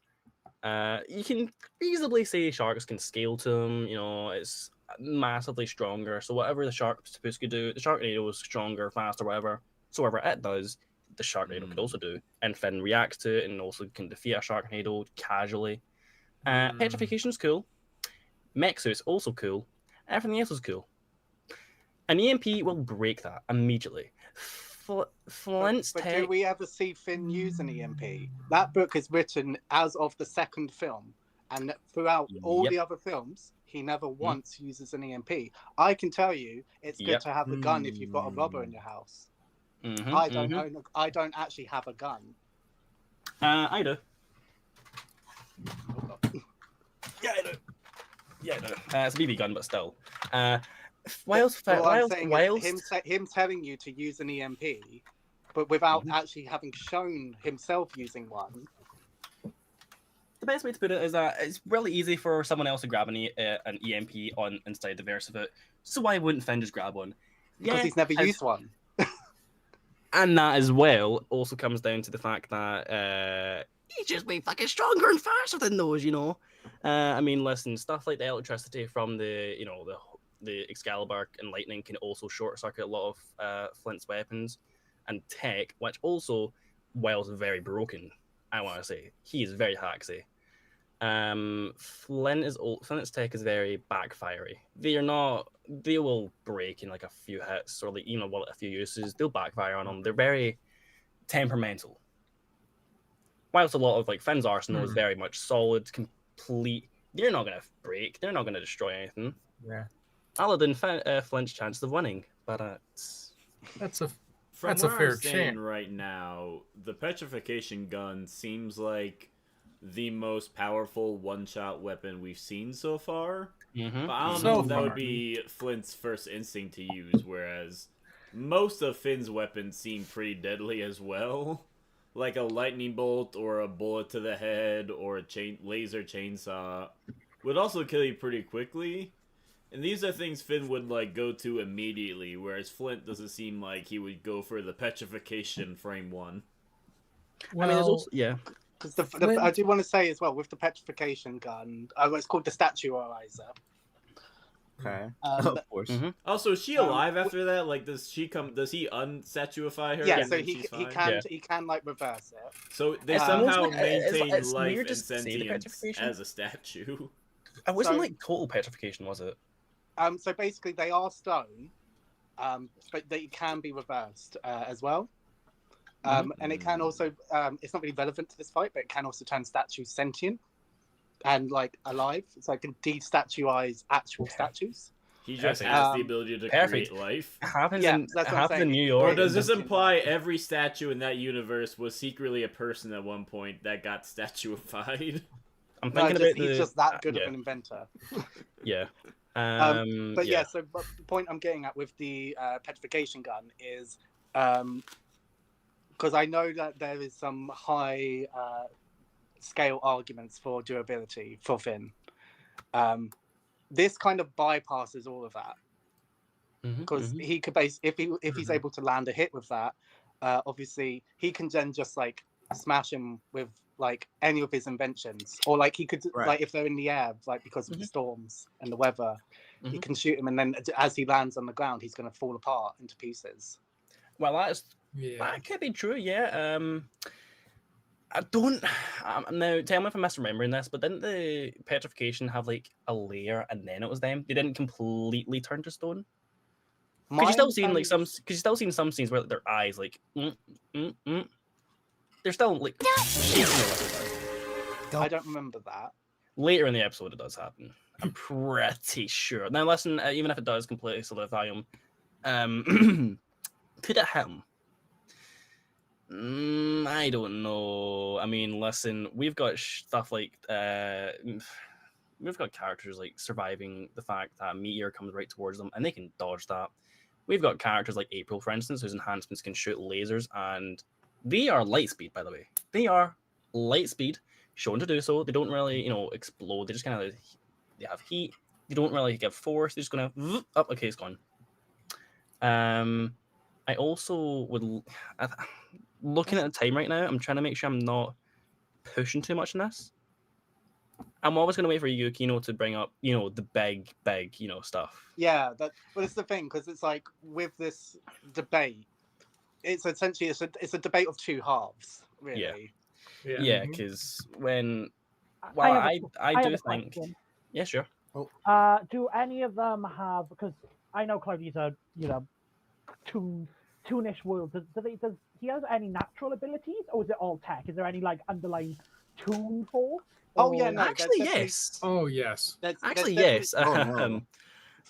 You can feasibly say sharks can scale to them. You know, it's massively stronger. So whatever the Sharktopus could do, the Sharknado is stronger, faster, whatever. So whatever it does, the Sharknado could also do. And Finn reacts to it and also can defeat a Sharknado casually. Petrification's cool. Mech suit's also cool. Everything else is cool. An EMP will break that immediately. Flint's but do we ever see Finn use an EMP? That book is written as of the second film, and throughout all the other films, he never once uses an EMP. I can tell you, it's good to have a gun if you've got a robber in your house. I don't actually have a gun. I do. Yeah, I do. It's a BB gun, but still. Him telling you to use an EMP, but without actually having shown himself using one. The best way to put it is that it's really easy for someone else to grab an EMP on inside the verse of it. So why wouldn't Finn just grab one? Because he's never used one. And that as well also comes down to the fact that he's just way fucking stronger and faster than those, you know. I mean, listen, stuff like the electricity from the Excalibur and lightning can also short circuit a lot of Flint's weapons and tech, which also, whilst very broken, I want to say he is very hacksy. Flint's tech is very backfiery. They will break in like a few hits or like even a few uses. They'll backfire on them. They're very temperamental. Whilst a lot of like Finn's arsenal is very much solid, complete. They're not gonna break. They're not gonna destroy anything. Yeah. Other than Flint's chances of winning, but that's a From where where I'm I'm standing right now, the petrification gun seems like the most powerful one-shot weapon we've seen so far. But I don't know if that would be Flint's first instinct to use, whereas most of Finn's weapons seem pretty deadly as well. Like a lightning bolt or a bullet to the head or a laser chainsaw would also kill you pretty quickly. And these are things Finn would like go to immediately, whereas Flint doesn't seem like he would go for the petrification frame one. Well, I mean, there's also, because I do want to say as well with the petrification gun, it's called the statuarizer. Okay. of course. Also, is she alive after that? Like, does he unstatuify her? Yeah, and so then he she's fine? can like reverse it. So they somehow maintain it's life weird and just to say the sentience petrification. as a statue. It wasn't like total petrification, was it? So basically, they are stone, but they can be reversed as well. And it can also, it's not really relevant to this fight, but it can also turn statues sentient and like alive. So it can destatuize actual statues. He just has the ability to create life. Happens in New York. Or does this imply every statue in that universe was secretly a person at one point that got statuified? I'm thinking he's just that good of an inventor. Yeah. So the point I'm getting at with the petrification gun is because I know that there is some high scale arguments for durability for Finn. This kind of bypasses all of that because he could if he's able to land a hit with that, obviously he can then just like smash him with like any of his inventions, or like he could like if they're in the air, like because of the storms and the weather, he can shoot him, and then as he lands on the ground, he's going to fall apart into pieces. Well, that could be true. Yeah. I don't. Now, tell me if I'm misremembering this, but didn't the petrification have like a layer and then it was them? They didn't completely turn to stone. Because you still seeing like some. Because you still seeing some scenes where like, their eyes like. They're still like. I don't remember that. Later in the episode, it does happen. I'm pretty sure. Now, listen. Even if it does completely solidify him, could it hit him? I don't know. I mean, listen, we've got stuff like we've got characters like surviving the fact that a meteor comes right towards them and they can dodge that. We've got characters like April, for instance, whose enhancements can shoot lasers, and they are light speed, by the way. They are light speed, shown to do so. They don't really, explode. They just kind of they have heat. They don't really give force. They're just gonna up. Okay, it's gone. I also would. Looking at the time right now, I'm trying to make sure I'm not pushing too much in this. I'm always going to wait for Yuki, to bring up, the big, stuff. Yeah, it's the thing, because it's like with this debate, it's essentially it's a debate of two halves, really. Yeah, because when I do think, yeah, sure. Do any of them have? Because I know Cloudy's a toonish world. Does he have any natural abilities, or is it all tech? Is there any like underlying toon force? Oh yeah, no, actually yes. Oh yes. Actually yes.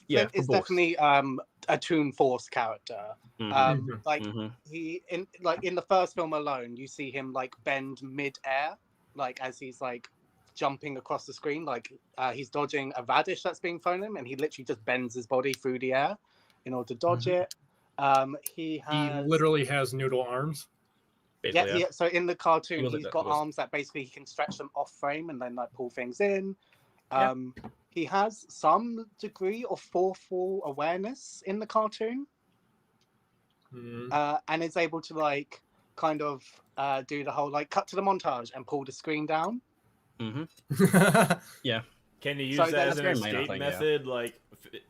Yeah, it's definitely a toon force character. He in the first film alone, you see him like bend mid-air, like as he's like jumping across the screen, like he's dodging a radish that's being thrown at him, and he literally just bends his body through the air in order to dodge it. He literally has noodle arms. Yeah. So in the cartoon, he's got arms that basically he can stretch them off frame and then like pull things in. He has some degree of forefall awareness in the cartoon, and is able to like kind of do the whole like cut to the montage and pull the screen down. Yeah. Can you use that as an escape method? Yeah. Like,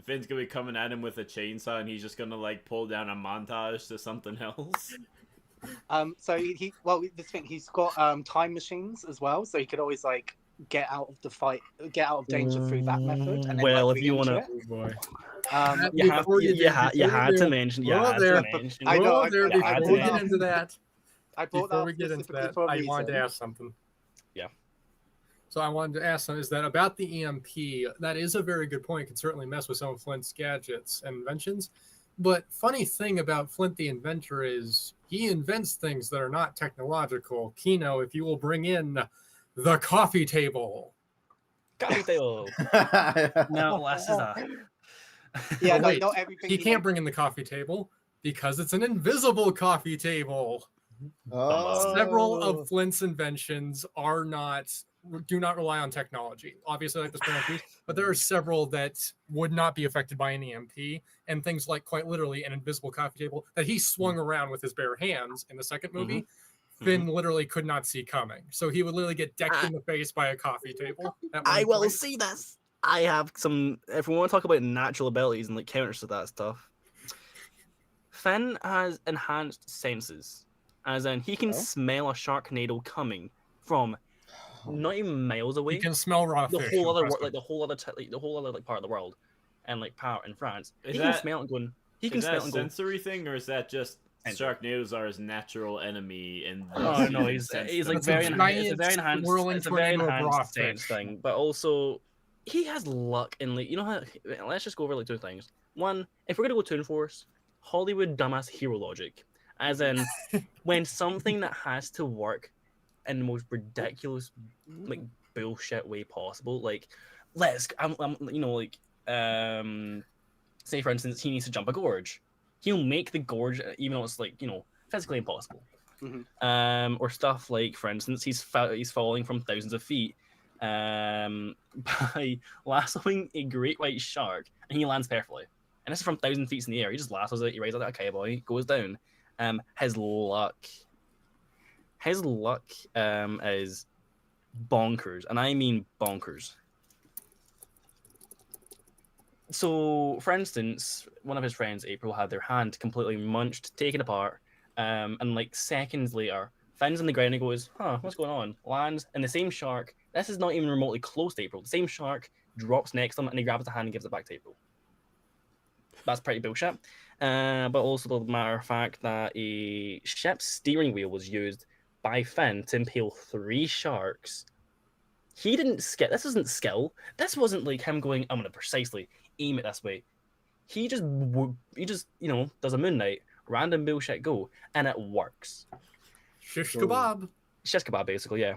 Finn's gonna be coming at him with a chainsaw, and he's just gonna like pull down a montage to something else. So he's got time machines as well, so he could always like get out of the fight, get out of danger through that method. And then, if you want to, you had to mention. I know. Before we get into that, I wanted to ask something. Yeah. So I wanted to ask is that about the EMP, that is a very good point. It can certainly mess with some of Flint's gadgets and inventions. But funny thing about Flint the inventor is he invents things that are not technological. Kino, if you will bring in the coffee table. Coffee table. No, less is that. Yeah, no, not everything. He can't bring in the coffee table because it's an invisible coffee table. Several of Flint's inventions do not rely on technology. Obviously, like the spinal piece, but there are several that would not be affected by an EMP, and things like quite literally an invisible coffee table that he swung around with his bare hands in the second movie. Finn literally could not see coming, so he would literally get decked in the face by a coffee table. I will see this. I have some. If we want to talk about natural abilities and like counters to that stuff, Finn has enhanced senses, as in he can smell a Sharknado coming from not even miles away. You can smell raw fish. The whole other part of the world, and like power in France. He can smell it going. He can smell it going. Is that a sensory thing, or is that just Sharknadoes are his natural enemy? And no, he's like very enhanced. It's a very enhanced sense thing, but also he has luck in like let's just go over like two things. One, if we're gonna go Toon Force, Hollywood dumbass hero logic, as in when something that has to work in the most ridiculous, like bullshit way possible. Like, say for instance, he needs to jump a gorge. He'll make the gorge, even though it's like physically impossible. Mhm. Or stuff like, for instance, he's falling from thousands of feet by lassoing a great white shark, and he lands perfectly. And this is from 1,000 feet in the air. He just lassos it, he rides like a cowboy, goes down. His luck is bonkers, and I mean bonkers. So, for instance, one of his friends, April, had their hand completely munched, taken apart, and like seconds later, Finn's on the ground and goes, "Huh, what's going on?" Lands, and the same shark. This is not even remotely close to April. The same shark drops next to him, and he grabs the hand and gives it back to April. That's pretty bullshit. But also the matter of fact that a ship's steering wheel was used by Finn to impale 3 sharks. He didn't skill. This isn't skill. This wasn't like him going, "I'm gonna precisely aim it this way." He just does a Moon Knight, random bullshit go, and it works. Shish kebab. Shish kebab, basically, yeah.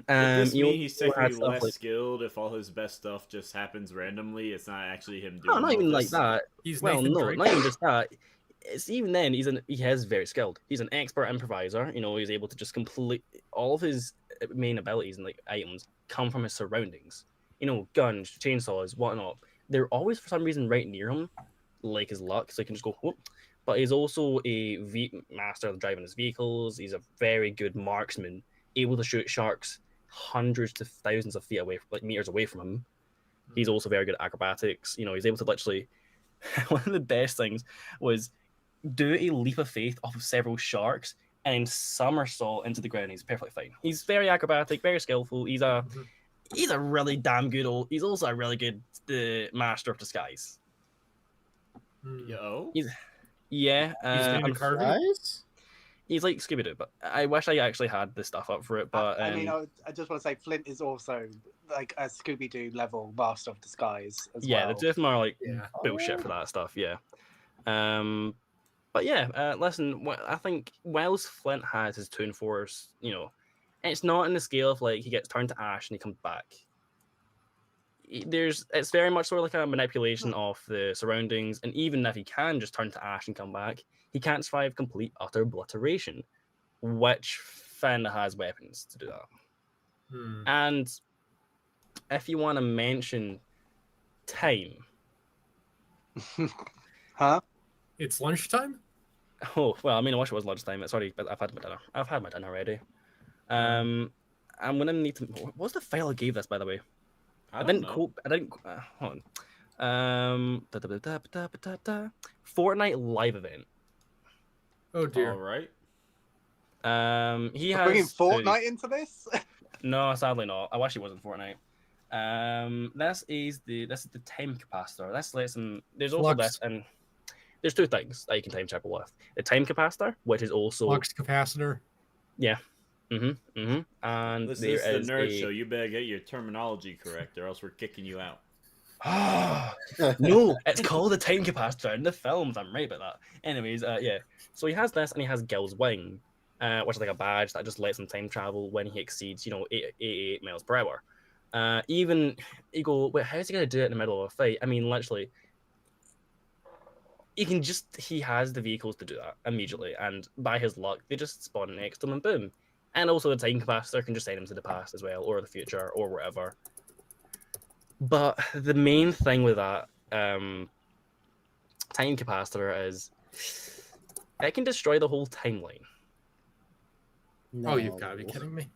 Does this you mean he's also had technically stuff less like- skilled if all his best stuff just happens randomly? It's not actually him doing No, not all even like this? that. He's Well, Nathan no, Drake. not even just that. It's even then he is very skilled. He's an expert improviser. He's able to just complete all of his main abilities and like items come from his surroundings. Guns, chainsaws, whatnot. They're always for some reason right near him, like his luck, so he can just go whoop. But he's also a master of driving his vehicles. He's a very good marksman, able to shoot sharks hundreds to thousands of feet away, like meters away from him. He's also very good at acrobatics. He's able to literally. One of the best things was do a leap of faith off of several sharks and somersault into the ground. He's perfectly fine. He's very acrobatic, very skillful. He's a really damn good He's also a really good master of disguise. Yo. Yeah, He's good at carving. Guys? he's like Scooby Doo, but I wish I actually had the stuff up for it. But I mean, I just want to say Flint is also like a Scooby Doo level master of disguise as yeah, well. the two of them are like Yeah. bullshit for that stuff. Yeah. But yeah, listen, I think whilst Flint has his Toon Force, it's not in the scale of like he gets turned to ash and he comes back. It's very much sort of like a manipulation of the surroundings, and even if he can just turn to ash and come back, he can't survive complete utter obliteration, which Finn has weapons to do that. And if you want to mention time, Huh? It's lunchtime? oh well, I mean, I wish it was lunchtime. It's already, but I've had my dinner. I've had my dinner already. I'm gonna need to. What's the file I gave this, by the way? I didn't quote. I didn't. Hold on. Fortnite live event. Oh dear. All right. He We're bringing has Fortnite into this? No, sadly not. I wish it wasn't Fortnite. This is the time capacitor. This lets him. There's also Flux. this, and there's two things that you can time travel with: the time capacitor, which is also Flux capacitor. yeah, and This there is is the nerd show. You better get your terminology correct, or else we're kicking you out. No, it's called the time capacitor in the films. I'm right about that. Anyways, yeah. So he has this, and he has Gil's wing, which is like a badge that just lets him time travel when he exceeds, 88 miles per hour. Even you go, wait, how's he gonna do it in the middle of a fight? I mean, literally, he has the vehicles to do that immediately, and by his luck, they just spawn next to him, and boom. And also, the time capacitor can just send him to the past as well, or the future, or whatever. But the main thing with that time capacitor is it can destroy the whole timeline. Oh, you've got to be kidding me.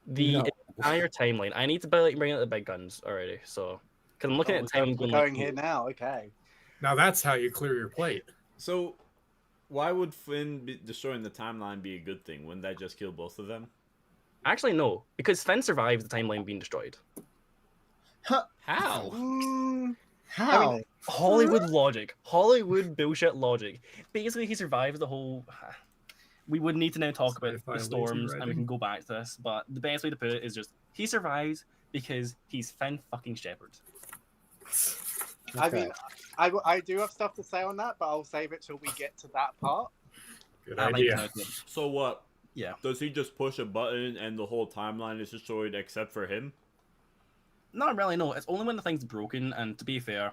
The No. entire timeline. I need to bring out the big guns already. So, because I'm looking at time We're going here now. Okay. Now that's how you clear your plate. So, why would Flynn destroying the timeline be a good thing? Wouldn't that just kill both of them? Actually, no, because Finn survives the timeline being destroyed. How? How? I mean, Hollywood logic, Hollywood bullshit logic. Basically, he survives the whole. We would need to now talk about Sci-fi the lazy storms, and we writing. can go back to this. But the best way to put it is just he survives because he's Finn fucking Shepard. I mean, I do have stuff to say on that, but I'll save it till we get to that part. Good I like idea. that. So what? Yeah. Does he just push a button and the whole timeline is destroyed except for him? Not really, no. It's only when the thing's broken, and to be fair,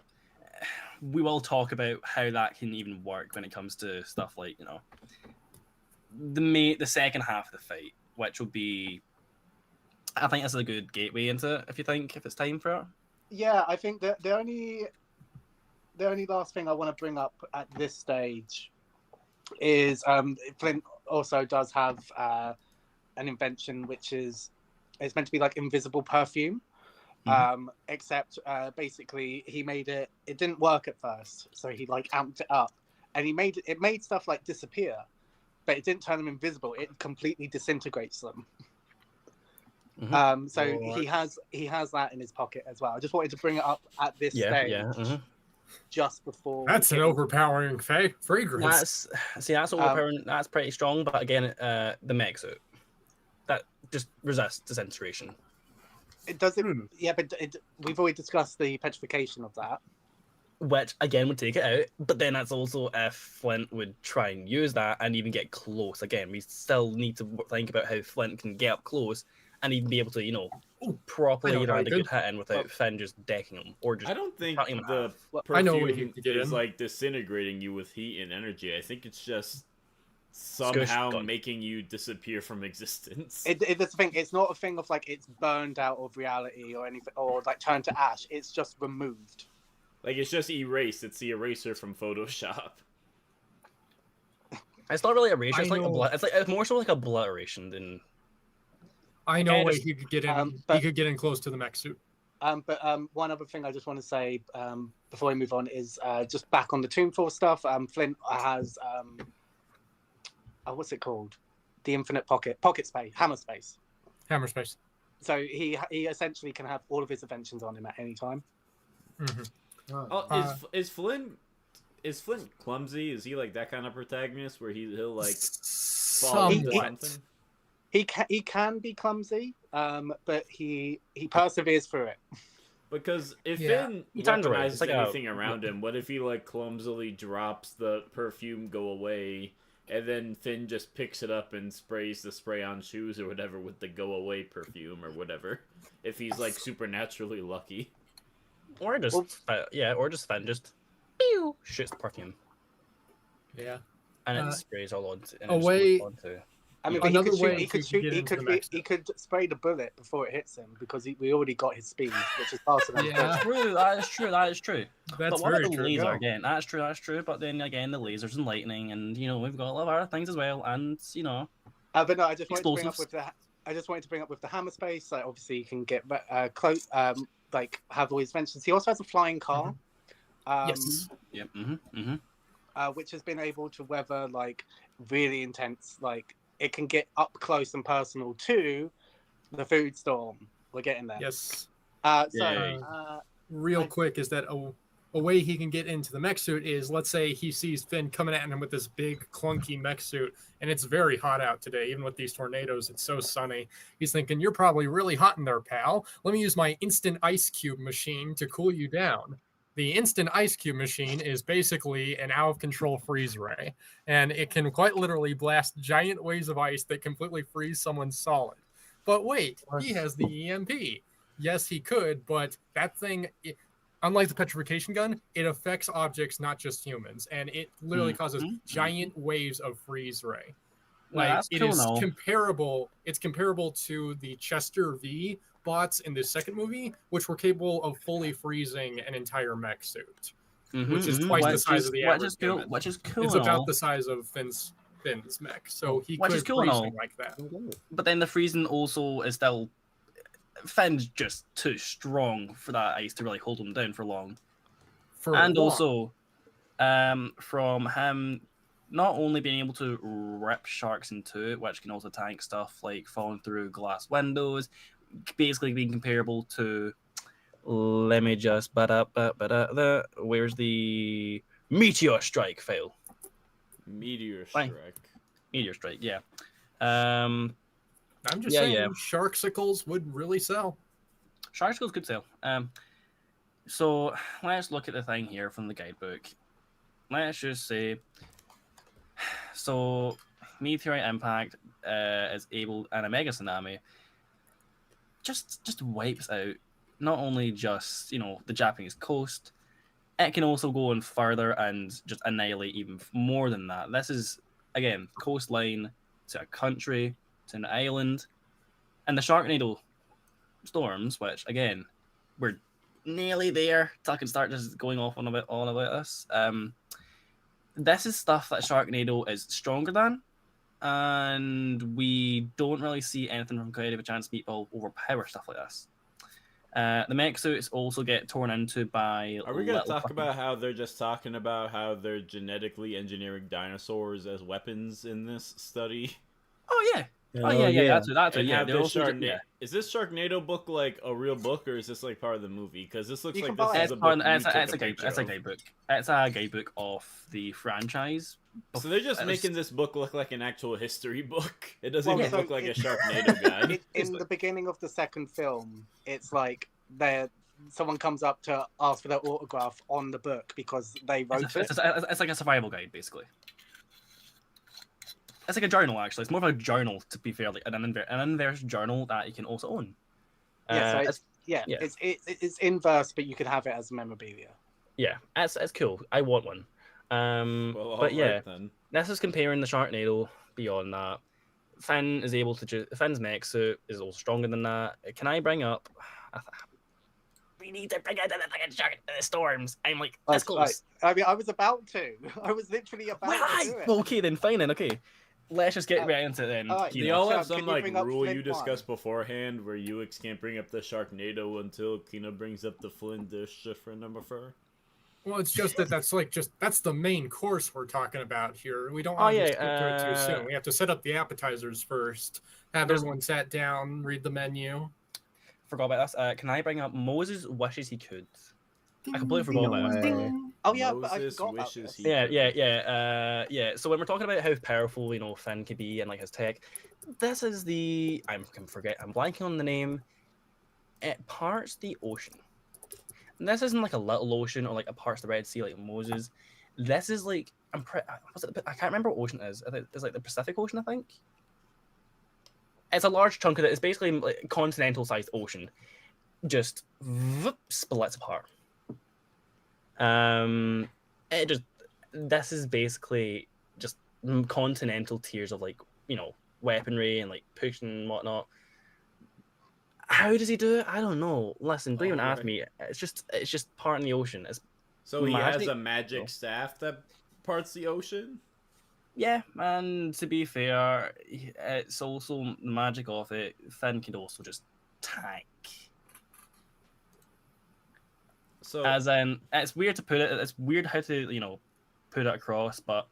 we will talk about how that can even work when it comes to stuff like, the second half of the fight, which will be, I think this is a good gateway into it. If it's time for it. Yeah, I think that the only last thing I want to bring up at this stage is Flint also does have an invention which is it's meant to be like invisible perfume. Except basically he made it didn't work at first, so he like amped it up and it made stuff like disappear, but it didn't turn them invisible. It completely disintegrates them. So he has that in his pocket as well. I just wanted to bring it up at this stage, just before. That's an overpowering fragrance. That's overpowering. That's pretty strong, but again, the mech suit that just resists disintegration. It doesn't. Yeah, but we've already discussed the petrification of that, which again would take it out. But then that's also if Flint would try and use that and even get close. Again, we still need to think about how Flint can get up close and even be able to, properly land a good hit in without Finn just decking him or just. I don't think the I know perfume is like disintegrating you with heat and energy. I think it's just somehow making you disappear from existence. It's the thing. It's not a thing of like it's burned out of reality or anything, or like turned to ash. It's just removed. Like it's just erased. It's the eraser from Photoshop. It's not really erasure. It's like it's more so like obliteration than. I know way he could get in. He could get in close to the mech suit. But one other thing I just want to say before we move on is just back on the Tomb Force stuff. Flint has what's it called? The infinite pocket space, hammer space. Hammer space. So he essentially can have all of his inventions on him at any time. Is Flint clumsy? Is he like that kind of protagonist where he'll like fall into something? He can be clumsy, but he perseveres through it. Because if Finn weaponizes anything around him, what if he like clumsily drops the perfume, go away, and then Finn just picks it up and sprays the spray-on shoes or whatever with the go-away perfume or whatever? If he's like supernaturally lucky, or just Finn just pew shoots the perfume. Yeah, and it sprays all onto. I mean, he could spray the bullet before it hits him because we already got his speed, which is faster than That is true. That's but what very about the true. laser again? That's true. But then again, the lasers and lightning, and we've got a lot of other things as well, and But no, I just wanted to bring up with the hammer space. Like obviously, you can get close, like have all his inventions. He also has a flying car. Yes. Yep. Which has been able to weather like really intense like. It can get up close and personal to the food storm. We're getting there. Yes. Real quick is that a way he can get into the mech suit is, let's say he sees Finn coming at him with this big clunky mech suit, and it's very hot out today. Even with these tornadoes, it's so sunny. He's thinking, you're probably really hot in there, pal. Let me use my instant ice cube machine to cool you down. The instant ice cube machine is basically an out-of-control freeze ray, and it can quite literally blast giant waves of ice that completely freeze someone solid. But wait, he has the EMP. Yes, he could, but that thing, unlike the petrification gun, it affects objects, not just humans, and it literally causes giant waves of freeze ray. Like it is comparable. It's comparable to the Chester V bots in the second movie, which were capable of fully freezing an entire mech suit, which is twice the size of the average. Which is cool. It's about the size of Finn's mech, so he could freeze him like that. But then the freezing also is still Finn's just too strong for that ice to really hold him down for long. Also, from him not only being able to rip sharks in two, which can also tank stuff like falling through glass windows, basically being comparable to, let me just, where's the Meteor Strike file? Meteor Strike, yeah. I'm just saying, Sharksicles would really sell. Sharksicles could sell. So let's look at the thing here from the guidebook. Let's just say, so meteorite impact is able, and a mega tsunami just wipes out not only just the Japanese coast, it can also go on further and just annihilate even more than that. This is again coastline to a country, to an island, and the Sharknado storms, which again, we're nearly there. I can start just going off on a bit all about this. This is stuff that Sharknado is stronger than, and we don't really see anything from Creative Chance Meatball overpower stuff like this. The mech suits also get torn into by. Are we gonna talk about how they're just talking about how they're genetically engineering dinosaurs as weapons in this study? Oh yeah. Oh yeah. That's And yeah. have They're this also yeah. Is this Sharknado book like a real book, or is this like part of the movie? Because this looks You like can this buy is it. a book. It's a It's guidebook. It's a guidebook of the franchise. So they're just making this book look like an actual history book. It doesn't Well, even so look like a it- Sharknado guide. In the beginning of the second film, it's like someone comes up to ask for their autograph on the book because they wrote it. It's like a survival guide, basically. It's like a journal, actually. It's more of a journal, to be fair, like an inverse journal that you can also own. Yeah, so it's inverse, but you could have it as memorabilia. Yeah, it's cool. I want one. Well, but yeah, right, then. this is comparing the Sharknado beyond that. Finn is able to Finn's mech suit is also stronger than that. Can I bring up? We need to bring out the fucking shark the storms. I'm like, let's go. I mean, I was about to. I was literally about to do it. Okay, then fine then. Okay, let's just get right into it then. alright. Do Kino. y'all Sean, have some can you like bring up rule Flint you discussed beforehand where UX can't bring up the Sharknado until Kino brings up the Flint dish for number 4? Well, it's just that's the main course we're talking about here. We don't Oh, want to yeah, skip to it too soon. We have to set up the appetizers first. Have everyone sat down, read the menu. Forgot about this. Can I bring up Moses wishes he could? I completely forgot about it. Oh yeah, but I Moses forgot about wishes this. he- Yeah. So when we're talking about how powerful Finn could be and like his tech, this is the I'm blanking on the name. It parts the ocean. And this isn't like a little ocean or like a parts the Red Sea like Moses. This is like I can't remember what ocean it is. It's like the Pacific Ocean, I think. It's a large chunk of it. It's basically like continental-sized ocean, just splits apart. This is basically just continental tiers of like weaponry and like pushing and whatnot. How does he do it? I don't know. Listen, don't even ask me. It's just part in the ocean. So he has a magic staff that parts the ocean? Yeah, and to be fair, it's also the magic of it. Finn can also just tank. So As in, it's weird to put it. It's weird how to put it across, but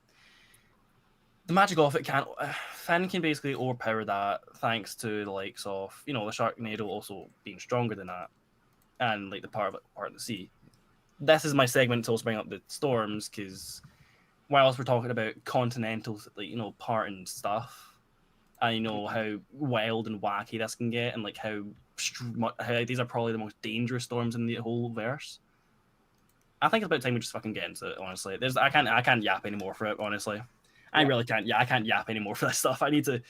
the magic of it can't. Finn can basically overpower that thanks to the likes of the Sharknado also being stronger than that, and like the part of the sea. This is my segment to also bring up the storms because whilst we're talking about continental part and stuff, I know how wild and wacky this can get, and like how these are probably the most dangerous storms in the whole verse. I think it's about time we just fucking get into it. Honestly, I can't yap anymore for it. Honestly, I really can't. Yeah, I can't yap anymore for that stuff. I need to.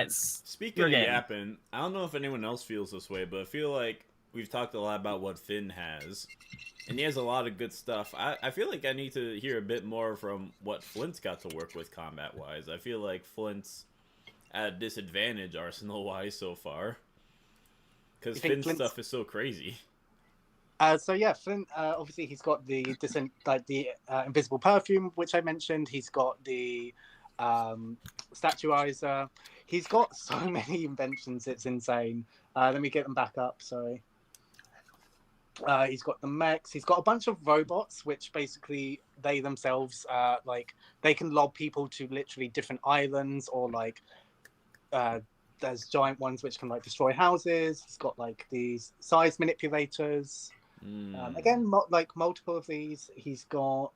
Speaking of yapping, I don't know if anyone else feels this way, but I feel like we've talked a lot about what Finn has, and he has a lot of good stuff. I feel like I need to hear a bit more from what Flint's got to work with combat-wise. I feel like Flint's at a disadvantage arsenal-wise so far, because Finn's stuff is so crazy. So yeah, Flint. Obviously, he's got the invisible perfume, which I mentioned. He's got the statuizer. He's got so many inventions; it's insane. Let me get them back up. Sorry. He's got the mechs. He's got a bunch of robots, which basically they themselves they can lob people to literally different islands, or there's giant ones which can destroy houses. He's got these size manipulators. Again, multiple of these. He's got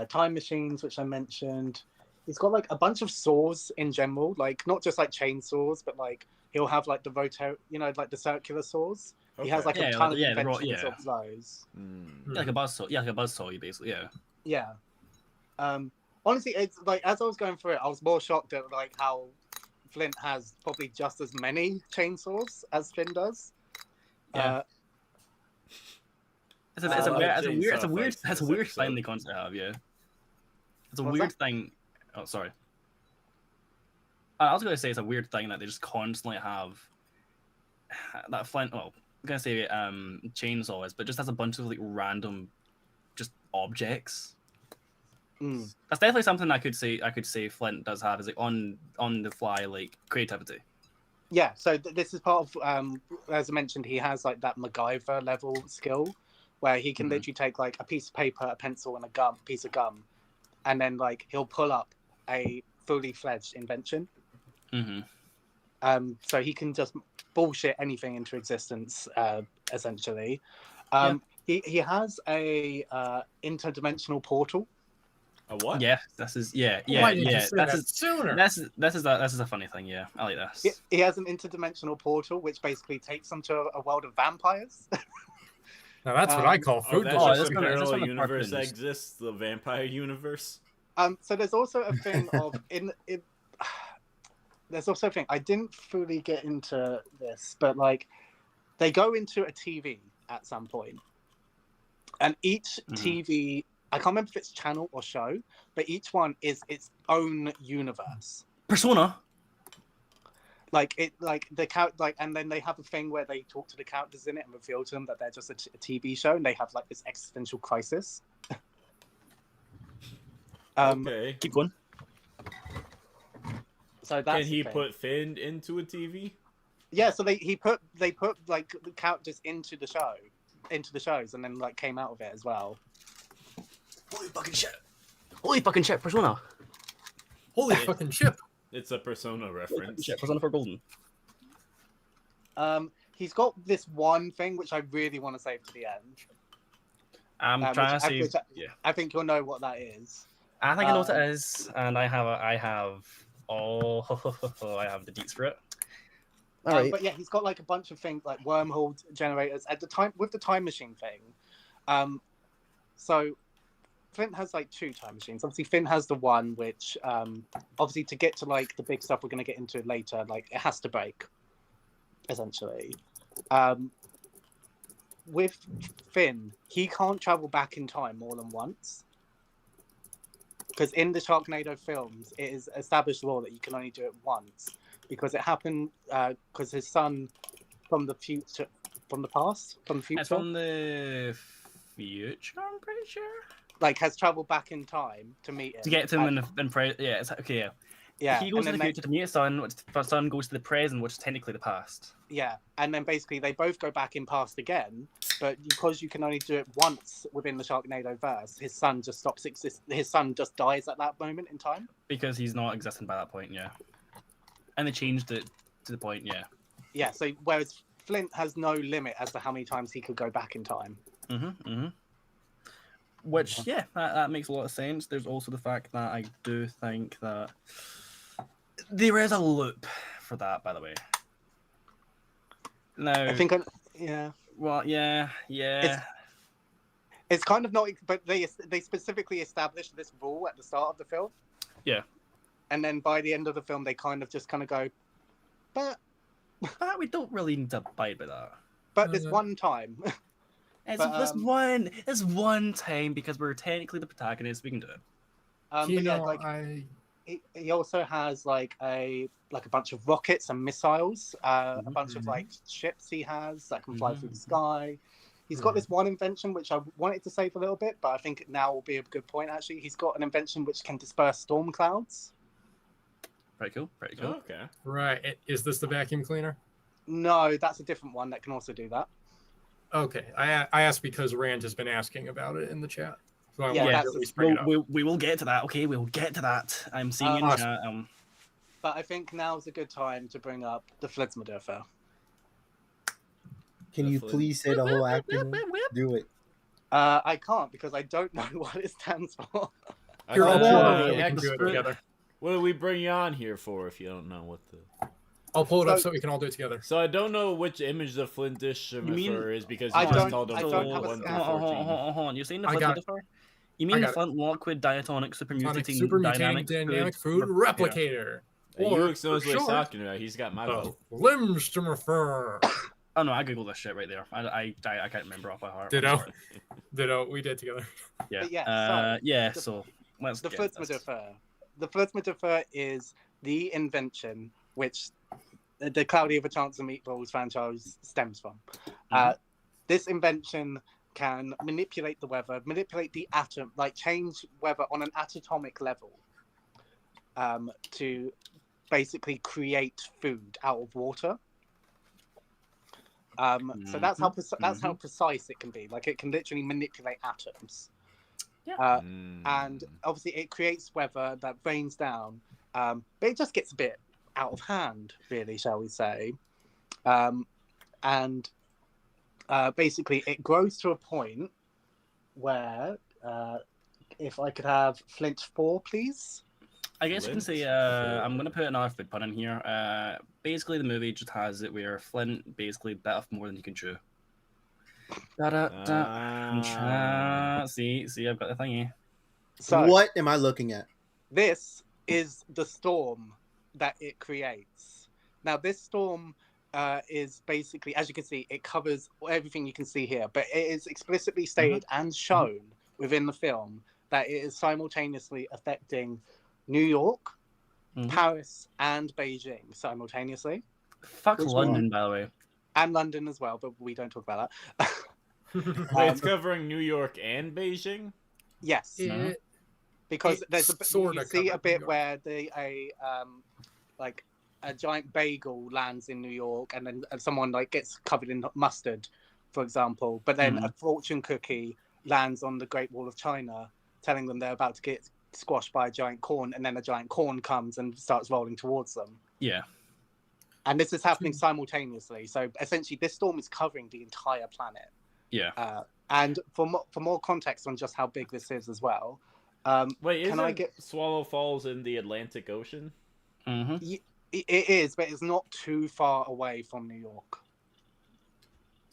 time machines, which I mentioned. He's got a bunch of saws in general, not just chainsaws, but he'll have the the circular saws. Okay. He has a ton of inventions of those. Like a buzzsaw, like a buzzsaw, basically. Yeah. Honestly, it's as I was going through it, I was more shocked at how Flint has probably just as many chainsaws as Finn does. Yeah. It's a weird thing they constantly have. Yeah, it's a What's weird that? thing. Oh, sorry. I was going to say it's a weird thing that they just constantly have that Flint. Well, I'm gonna say chainsaw is, but just has a bunch of like random, just objects. Mm. That's definitely something I could say Flint does have is like on the fly like creativity. Yeah, so this is part of, as I mentioned, he has like that MacGyver level skill where he can literally take like a piece of paper, a pencil, and a piece of gum, and then like he'll pull up a fully fledged invention. Mm-hmm. So he can just bullshit anything into existence, essentially. He has a interdimensional portal. A what? Yeah, this is Why didn't you say that That's sooner? this is a funny thing. Yeah, I like this. He has an interdimensional portal, which basically takes him to a world of vampires. Now that's what I call Oh, food. that's Oh, just this a one- this parallel one the universe that cartoons. exists, the vampire universe. So there's also a thing of there's also a thing I didn't fully get into this, but like they go into a TV at some point, and each TV, I can't remember if it's channel or show, but each one is its own universe. Persona. Like and then they have a thing where they talk to the characters in it and reveal to them that they're just a TV show, and they have like this existential crisis. Okay. Keep going. So that's Can he the thing. put Finn into a TV? Yeah, so they put like the characters into the shows, and then like came out of it as well. Holy fucking shit! Persona. Holy fucking chip! It's a Persona reference. Shit, Persona for Golden. He's got this one thing which I really want to save to the end. I'm trying to see. I think you'll know what that is. I think I know what it is, and I have I have the deets for it. All right. But yeah, he's got like a bunch of things like wormhole generators at the time with the time machine thing. So Flint has like 2 time machines. Obviously, Finn has the one which, obviously, to get to like the big stuff we're going to get into later, like it has to break, essentially. With Finn, he can't travel back in time more than once. Because in the Sharknado films, it is established law that you can only do it once. Because it happened, because his son from the future, from the future, It's from the future, I'm pretty sure. like has traveled back in time to meet him. To get to him and pray. Yeah, it's okay. Yeah. Yeah, He goes to and the then future to meet his son, which the son goes to the present, which is technically the past. yeah, and then basically they both go back in past again, but because you can only do it once within the Sharknado verse, his son just stops his son just dies at that moment in time. Because he's not existing by that point, yeah. And they changed it to the point, yeah. Yeah, so whereas Flint has no limit as to how many times he could go back in time. Which, yeah, that makes a lot of sense. There's also the fact that I do think that there is a loop for that, by the way. Now, I think, yeah. well, yeah. It's kind of not, but they specifically established this rule at the start of the film. Yeah. And then by the end of the film, they kind of go, but we don't really need to abide by that. this one time. It's this one time because we're technically the protagonists, we can do it. But yeah, like he also has like a bunch of rockets and missiles, a bunch of like ships he has that can fly through the sky. He's got this one invention which I wanted to save a little bit, but I think now will be a good point actually. He's got an invention which can disperse storm clouds. Pretty cool. Okay. Right. Is this the vacuum cleaner? No, that's a different one that can also do that. Okay. I asked because Rand has been asking about it in the chat. So I Yeah, wanted that's to at least bring it up. We will get to that. Okay, we'll get to that. I'm seeing in chat. But I think now's a good time to bring up the Flitsmodurfer. Can you please say the whole acronym? Do it. I can't because I don't know what it stands for. You're all Uh, we can do it expert. together. What do we bring you on here for if you don't know what the... I'll pull it up so we can all do it together. So I don't know which image the Flint Disher is because I you just don't- called him I full don't have a 1 through scan. 14. Hold on. You're saying the I Flint got it. Disher? You mean I the got it. Flint Lockwood diatonic supermutating Super mutating dynamic food replicator. You Or, look so for short, talking about. He's got my vote. Limstimorpher. Oh no, I googled this shit right there. I can't remember off by heart. I'm Ditto. sorry. Ditto. We did together. Yeah. But yeah, So let's the get this. Flintmodiffer. The Flintmodiffer is the invention which the Cloudy with a Chance of Meatballs franchise stems from. This invention can manipulate the weather, manipulate the atom, like change weather on an atomic level, to basically create food out of water. So that's how precise it can be. Like it can literally manipulate atoms. Yeah. And obviously it creates weather that rains down, but it just gets a bit out of hand, really, shall we say? And basically it grows to a point where, if I could have Flint 4, please. I guess you can say, I'm going to put another food pun in here. Basically, the movie just has it where Flint basically bit off more than he can chew. See, I've got the thingy. So, what am I looking at? This is the storm that it creates. Now, this storm is basically, as you can see, it covers everything you can see here, but it is explicitly stated and shown within the film that it is simultaneously affecting New York, Paris, and Beijing simultaneously. Fuck London, by the way. And London as well, but we don't talk about that. Wait, it's covering New York and Beijing? Yes. Because there's you see a bit where a giant bagel lands in New York, and then someone like gets covered in mustard, for example. But then a fortune cookie lands on the Great Wall of China, telling them they're about to get squashed by a giant corn, and then a giant corn comes and starts rolling towards them. Yeah. And this is happening simultaneously. So essentially, this storm is covering the entire planet. Yeah. And for more context on just how big this is as well. Wait, isn't Swallow Falls in the Atlantic Ocean? It is, but it's not too far away from New York.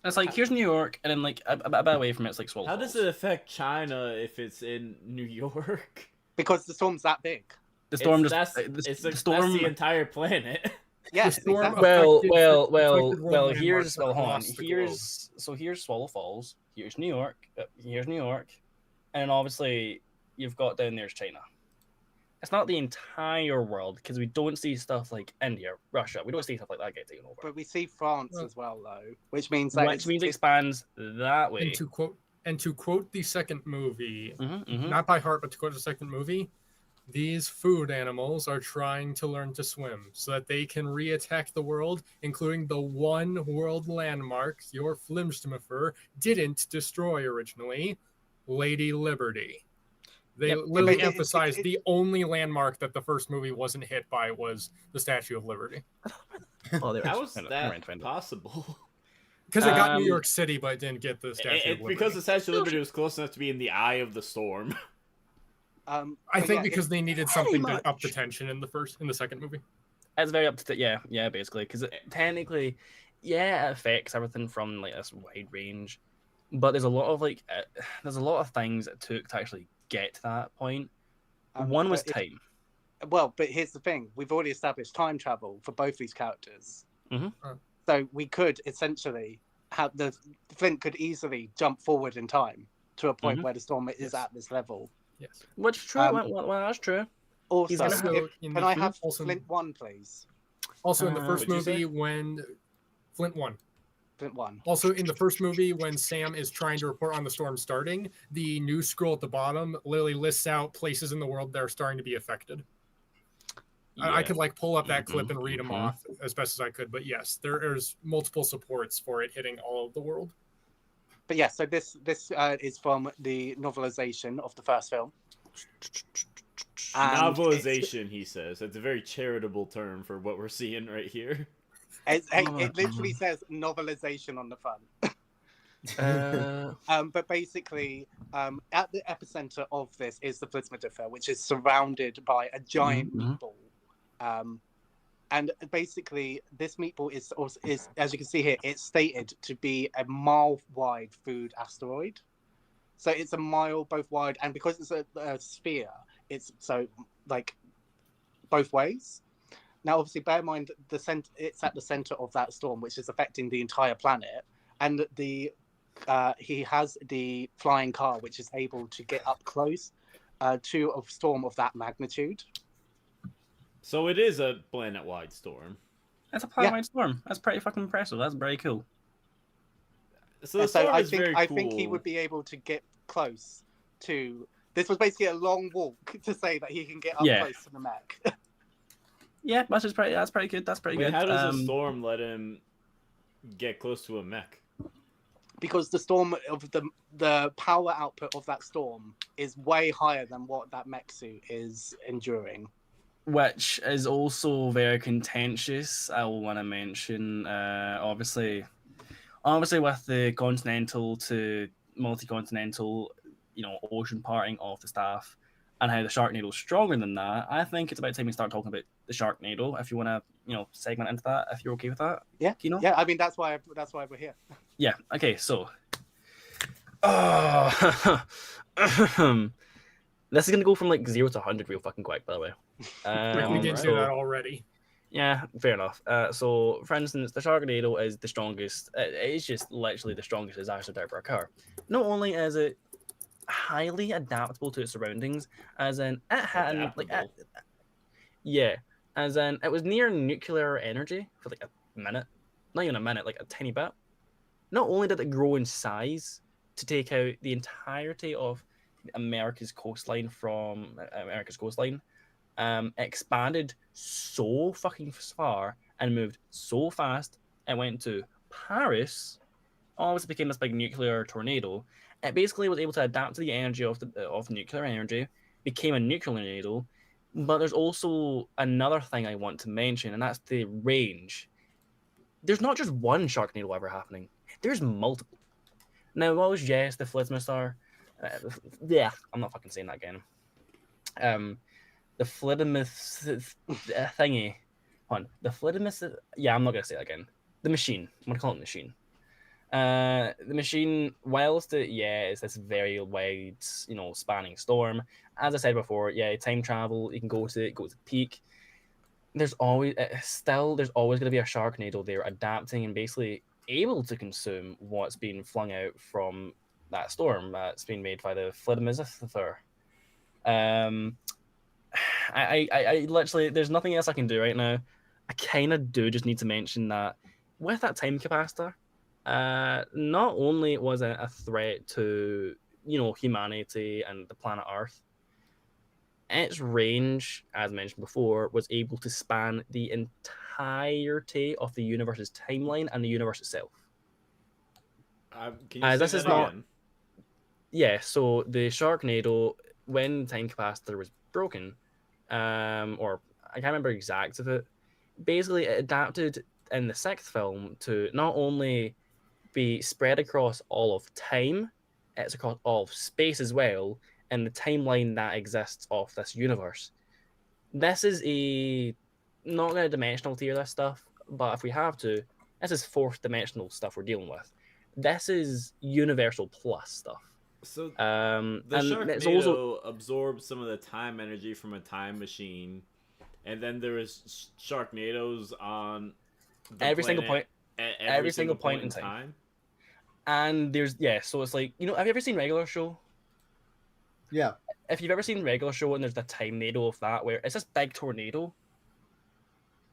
It's like, here's New York, and then like a bit away from it's like Swallow Falls. How does it affect China if it's in New York? Because the storm's that big. The storm that's the entire planet. Yes. Exactly. Well. Here's Swallow Falls. Here's New York. And obviously you've got down there's China. It's not the entire world because we don't see stuff like India, Russia. We don't see stuff like that get taken over. But we see France as well, though, which means it expands that way. And to quote the second movie, not by heart, but to quote the second movie, these food animals are trying to learn to swim so that they can re-attack the world, including the one world landmark your Flimstimfer didn't destroy originally, Lady Liberty. They literally emphasized the only landmark that the first movie wasn't hit by was the Statue of Liberty. How was that possible? Because it got New York City, but it didn't get the Statue of Liberty. Because the Statue of Liberty was close enough to be in the eye of the storm. I think because they needed something to up the tension in the second movie. It's very up to yeah, basically, because technically, it affects everything from like this wide range, but there's a lot of things it took to actually get to that point. One was time. Well, but here's the thing: we've already established time travel for both these characters, so we could essentially have Flint could easily jump forward in time to a point where the storm is at this level. Yes, which is true. Well, that's true. Also, can I have Flint 1, please? Also, in the first movie, when Flint 1. Flint 1. Also, in the first movie, when Sam is trying to report on the storm starting, the news scroll at the bottom literally lists out places in the world that are starting to be affected. Yeah. I could pull up that clip and read them off as best as I could, but yes, there's multiple supports for it hitting all of the world. But yeah, so this is from the novelization of the first film. Novelization, he says. It's a very charitable term for what we're seeing right here. It literally says novelization on the front. But basically, at the epicenter of this is the Flintmodiffer, which is surrounded by a giant meatball. And basically, this meatball is, as you can see here, it's stated to be a mile-wide food asteroid. So it's a mile both wide, and because it's a sphere, it's so both ways. Now, obviously, bear in mind it's at the center of that storm, which is affecting the entire planet, and he has the flying car, which is able to get up close to a storm of that magnitude. So it is a planet-wide storm. That's a planet-wide storm. That's pretty fucking impressive. That's very cool. So the storm is very cool. I think he would be able to get close to. This was basically a long walk to say that he can get up close to the mech. Yeah, that's pretty good. That's pretty good. How does a storm let him get close to a mech? Because the storm of the power output of that storm is way higher than what that mech suit is enduring. Which is also very contentious. I will want to mention, obviously with the continental to multi-continental, ocean parting of the staff, and how the Sharknado is stronger than that. I think it's about time we start talking about the Sharknado. If you want to, segment into that, if you're okay with that. Yeah. Kino? Yeah. I mean, that's why we're here. Yeah. Okay. So, this is gonna go from like 0 to 100 real fucking quick. By the way, we did do that already. Yeah, fair enough. So, for instance, the Sharknado is the strongest. It's just literally the strongest disaster diver car. Not only is it highly adaptable to its surroundings, as in it had as in it was near nuclear energy for like a minute, not even a minute, like a tiny bit. Not only did it grow in size to take out the entirety of America's coastline, expanded so fucking far and moved so fast. It went to Paris, obviously became this big nuclear tornado. It basically was able to adapt to the energy of nuclear energy, became a nuclear tornado. But there's also another thing I want to mention, and that's the range. There's not just one Sharknado ever happening. There's multiple. Now, what was the Flidmisar? I'm not fucking saying that again. The Flidimith thingy. The Flidimith. Yeah, I'm not gonna say that again. The machine. I'm gonna call it the machine. The machine, whilst it's this very wide, spanning storm. As I said before, time travel. You can go to peak. There's always going to be a Sharknado there adapting and basically able to consume what's being flung out from that storm that's being made by the Flidimizither. I literally, there's nothing else I can do right now. I kind of do just need to mention that with that time capacitor, not only was it a threat to humanity and the planet Earth, its range, as mentioned before, was able to span the entirety of the universe's timeline and the universe itself. Can you say that again? Yeah, so the Sharknado, when the time capacitor was broken, or I can't remember exact of it, basically it adapted in the sixth film to not only be spread across all of time, it's across all of space as well, and the timeline that exists of this universe. This is not going to dimensional tier this stuff, but if we have to, this is fourth dimensional stuff we're dealing with. This is universal plus stuff. So the Sharknado absorbs some of the time energy from a time machine, and then there is Sharknadoes on every single point in time. And there's so it's like, have you ever seen Regular Show? Yeah. If you've ever seen Regular Show and there's the Time-nado of that, where it's this big tornado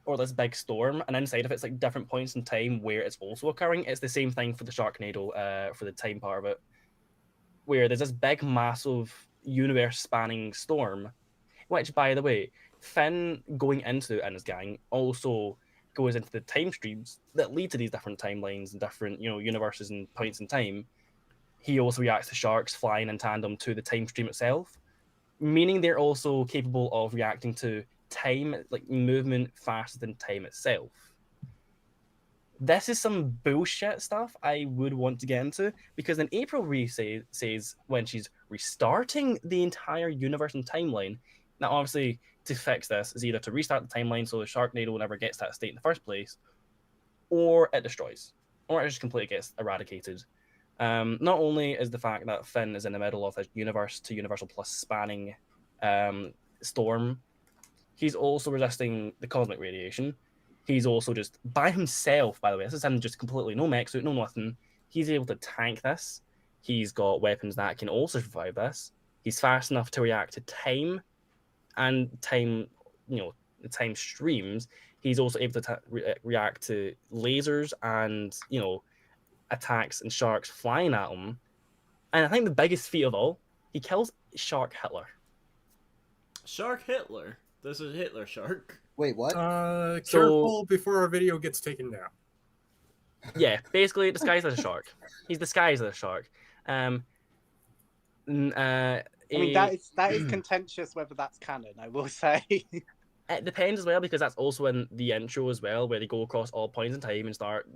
or this big storm, and inside of it's like different points in time where it's also occurring. It's the same thing for the Sharknado, for the time part of it, where there's this big, massive, universe-spanning storm, which, by the way, Finn going into and his gang also goes into the time streams that lead to these different timelines and different, universes and points in time. He also reacts to sharks flying in tandem to the time stream itself, meaning they're also capable of reacting to time, like movement faster than time itself. This is some bullshit stuff I would want to get into, because then April says when she's restarting the entire universe and timeline, now obviously to fix this is either to restart the timeline so the Sharknado never gets to that state in the first place, or it destroys, or it just completely gets eradicated. Not only is the fact that Finn is in the middle of a universe to universal plus spanning storm He's also resisting the cosmic radiation. He's also just by himself, by the way. This is him just completely no mech suit, no nothing. He's able to tank this. He's got weapons that can also survive this. He's fast enough to react to time and time, time streams. He's also able to react to lasers and, attacks and sharks flying at him. And I think the biggest feat of all, he kills Shark Hitler. Shark Hitler? This is Hitler Shark. Wait, what? Careful before our video gets taken down. Yeah, basically disguised as a shark. He's disguised as a shark. I mean, that is contentious whether that's canon, I will say. It depends as well, because that's also in the intro as well, where they go across all points in time and start,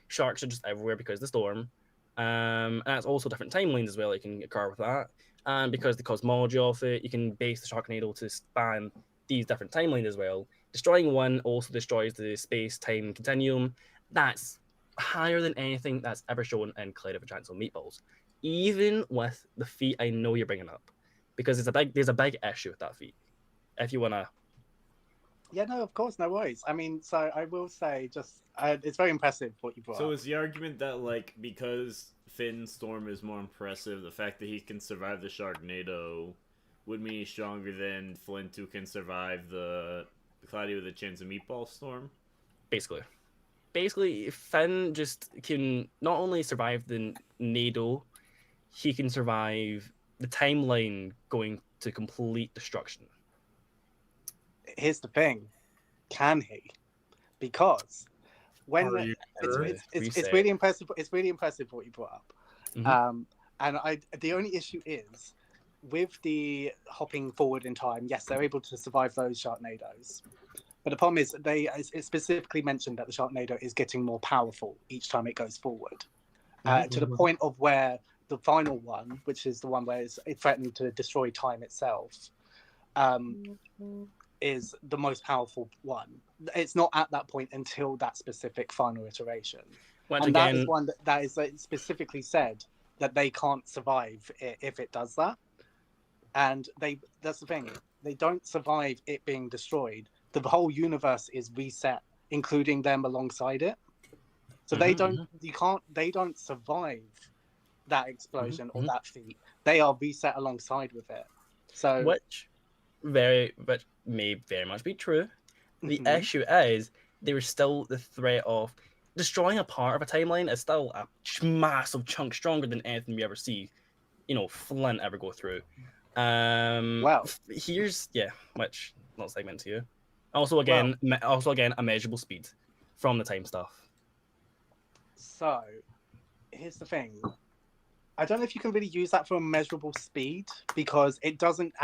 sharks are just everywhere because of the storm. And that's also different timelines as well that can occur with that. And because the cosmology of it, you can base the Sharknado to span these different timelines as well. Destroying one also destroys the space-time continuum. That's higher than anything that's ever shown in Clarification and Meatballs. Even with the feat I know you're bringing up. Because there's a big issue with that feat. If you want to... Yeah, no, of course, no worries. I mean, so I will say, it's very impressive what you brought up. So is the argument that, because Finn's storm is more impressive, the fact that he can survive the Sharknado would mean he's stronger than Flint, who can survive the Cloudy with a Chance of Meatball storm? Basically, Finn just can not only survive the Nado, he can survive the timeline going to complete destruction. Here's the thing, can he? Because when it's really impressive. It's really impressive what you brought up. Mm-hmm. And the only issue is with the hopping forward in time. Yes, they're able to survive those Sharknadoes, but the problem is it specifically mentioned that the Sharknado is getting more powerful each time it goes forward, to the point of where the final one, which is the one where it's threatening to destroy time itself, is the most powerful one. It's not at that point until that specific final iteration. That is one that is specifically said that they can't survive if it does that. And that's the thing. They don't survive it being destroyed. The whole universe is reset, including them alongside it. So they don't survive that explosion or that feat. They are reset alongside with it. So which may very much be true. The issue is there is still the threat of destroying a part of a timeline is still a massive chunk stronger than anything we ever see, Flint ever go through. Here's which not segment to you. Also again, a measurable speed from the time stuff. So here's the thing. I don't know if you can really use that for a measurable speed, because it hasn't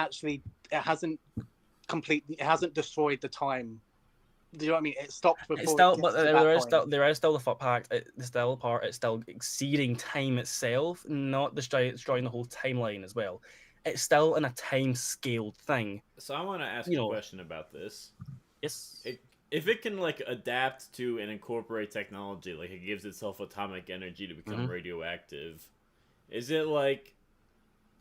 destroyed the time. Do you know what I mean? It stopped before. It's still, but there is still the foot pack. It's still exceeding time itself, not destroying the whole timeline as well. It's still in a time scaled thing. So I want to ask a question about this. Yes. If it can adapt to and incorporate technology, it gives itself atomic energy to become radioactive, is it what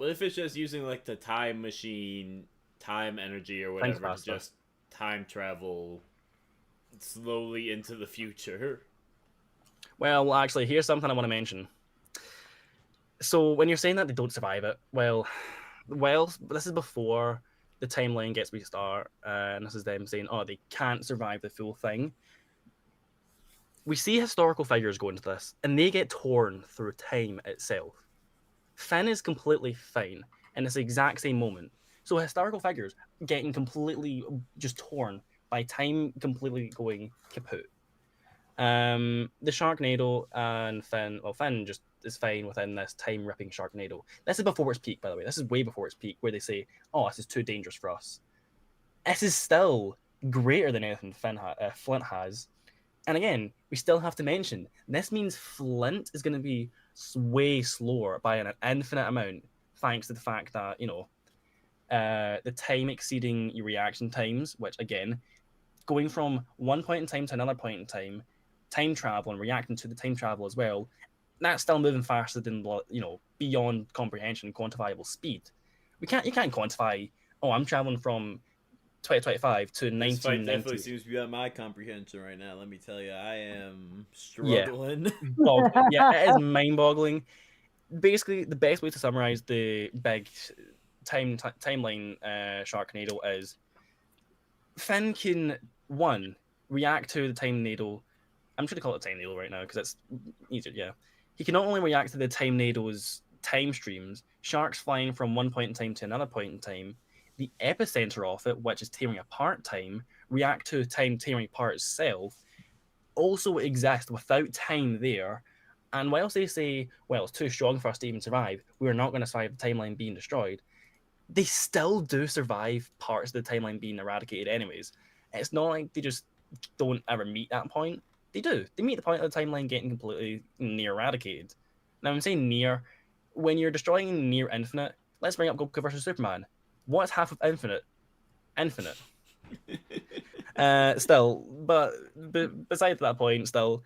if it's just using the time machine, time energy or whatever to just time travel slowly into the future? Well, actually, here's something I want to mention. So when you're saying that they don't survive it, well, this is before the timeline gets restart, and this is them saying, they can't survive the full thing. We see historical figures go into this, and they get torn through time itself. Finn is completely fine in this exact same moment. So historical figures getting completely just torn by time completely going kaput. The Sharknado and Finn just is fine within this time-ripping Sharknado. This is before its peak, by the way. This is way before its peak, where they say, this is too dangerous for us. This is still greater than anything Flint has. And again, we still have to mention, this means Flint is going to be way slower by an infinite amount, thanks to the fact that, the time exceeding your reaction times, which again, going from one point in time to another point in time travel and reacting to the time travel as well, that's still moving faster than beyond comprehension, quantifiable speed. You can't quantify. I'm traveling from 2025 to This fight 1990. definitely seems to be beyond my comprehension right now. Let me tell you, I am struggling. Yeah, it is mind-boggling. Basically, the best way to summarize the big timeline Sharknado is Finn can react to the time needle. I'm just gonna call it a time needle right now because it's easier. Yeah, he can not only react to the time needle's time streams, sharks flying from one point in time to another point in time, the epicenter of it, which is tearing apart time, react to time tearing apart itself, also exist without time there. And whilst they say, well, it's too strong for us to even survive, we're not going to survive the timeline being destroyed, they still do survive parts of the timeline being eradicated anyways. It's not like they just don't ever meet that point. They do. They meet the point of the timeline getting completely near eradicated. Now, I'm saying near. When you're destroying near infinite, let's bring up Goku versus Superman. What's half of infinite? Infinite. Still, but besides that point, still,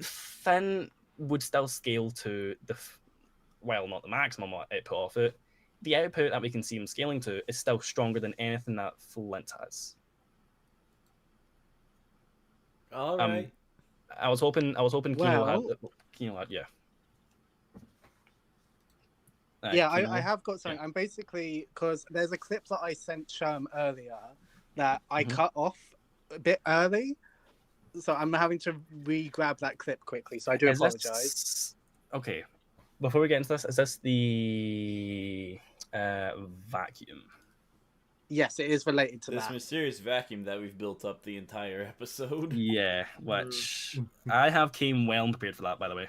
Finn would still scale to not the maximum output of it. The output that we can see him scaling to is still stronger than anything that Flint has. All right. I was hoping Kino had. Yeah. Yeah, Kino? I have got something. I'm basically, because there's a clip that I sent Sherm earlier that I cut off a bit early, so I'm having to re-grab that clip quickly. So I do apologize. Okay, before we get into this, is this the vacuum? Yes, it is related to This that. mysterious vacuum that we've built up the entire episode. Yeah, which I have came well prepared for that, by the way.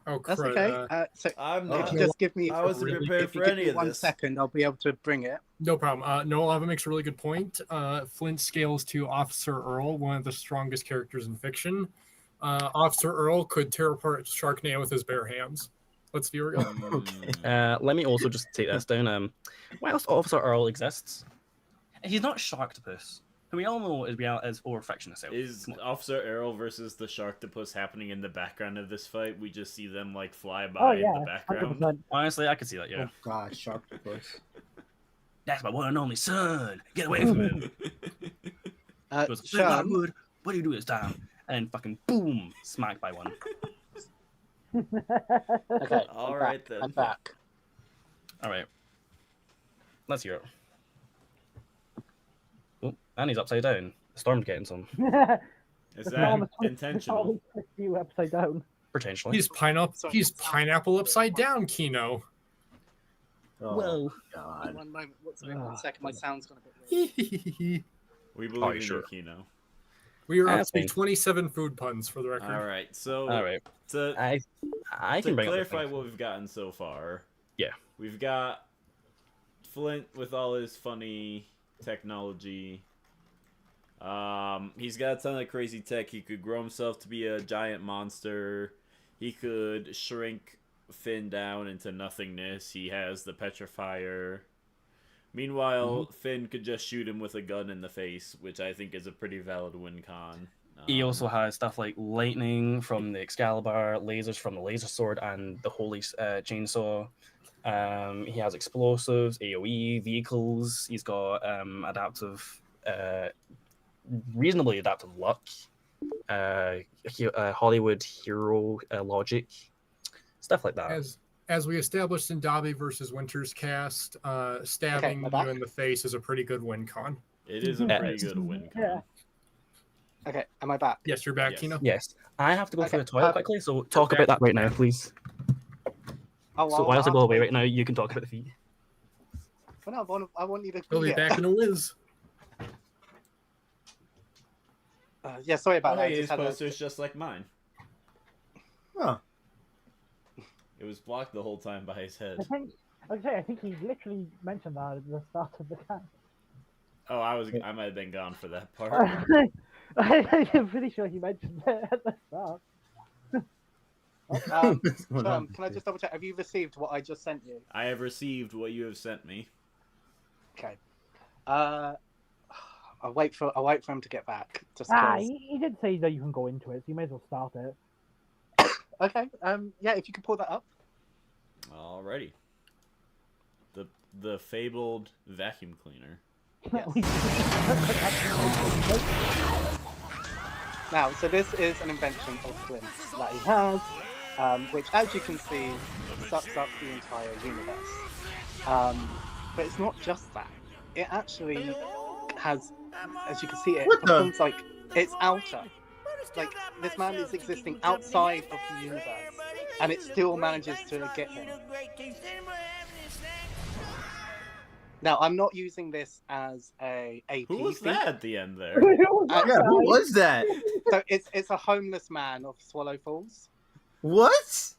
Oh, That's crud. okay. So I'm if not. you just give me, I wasn't prepared if you for give any me of 1 this. second, I'll be able to bring it. No problem. Noel Ava makes a really good point. Flint scales to Officer Earl, one of the strongest characters in fiction. Officer Earl could tear apart Sharknado with his bare hands. Let's be real. Let me also just take this down. Whilst Officer Earl exists, he's not Sharktopus, who we all know is over fiction itself. Is Officer Errol versus the Sharktopus happening in the background of this fight? We just see them like fly by in the background. 100%. Honestly, I could see that. Yeah. Oh God, Sharktopus. That's my one and only son. Get away from him. Goes, Sherm, Lockwood, what do you do this time? And fucking boom, smacked by one. okay, All I'm right, back. then. I'm back. All right. Let's hear it. Oh, and he's upside down. The storm's getting some. Is that intentional? You upside down. Potentially. He's pineapple upside down, Kino. Oh, Whoa. God. One moment. One second. My sound's gonna be weird. We believe in sure. you, Kino. We are up That's to fine. 27 food puns for the record. All right, so All right. to I to can bring clarify up the what we've gotten so far. Yeah. We've got Flint with all his funny technology. He's got a ton of crazy tech. He could grow himself to be a giant monster. He could shrink Finn down into nothingness. He has the petrifier. Meanwhile, Finn could just shoot him with a gun in the face, which I think is a pretty valid win con. He also has stuff like lightning from the Excalibur, lasers from the laser sword, and the holy chainsaw. He has explosives, AoE, vehicles. He's got reasonably adaptive luck. Hollywood hero logic, stuff like that. As we established in Dobby versus Winter's cast, stabbing you in the face is a pretty good win con. It is a pretty good win con. Yeah. Okay, am I back? Yes, you're back, Yes. Kino. Yes, I have to go Okay, through the toilet quickly, so talk about that right now, please. Oh, So whilst I go away right now, you can talk about the feed. Well, no, I want you to. He'll be back in a whiz. Yeah, sorry about that. I His just had a- poster's just like mine. Huh. It was blocked the whole time by his head. I think he literally mentioned that at the start of the cast. Oh, I might have been gone for that part. I'm pretty sure he mentioned it at the start. Sherm, can I just double check? Have you received what I just sent you? I have received what you have sent me. Okay. I'll wait for him to get back. Just 'cause. He did say that you can go into it, so you may as well start it. Okay. Yeah, if you could pull that up. Alrighty. The fabled vacuum cleaner. Now, so this is an invention of Flint's that he has, which, as you can see, sucks up the entire universe. But it's not just that. It actually has, as you can see, it What the? becomes like it's outer. Like this man is existing outside of the universe, and it still manages to get him. Now, I'm not using this as a AP. Who was feat. that at the end there? Yeah, who was that? So it's a homeless man of Swallow Falls. What?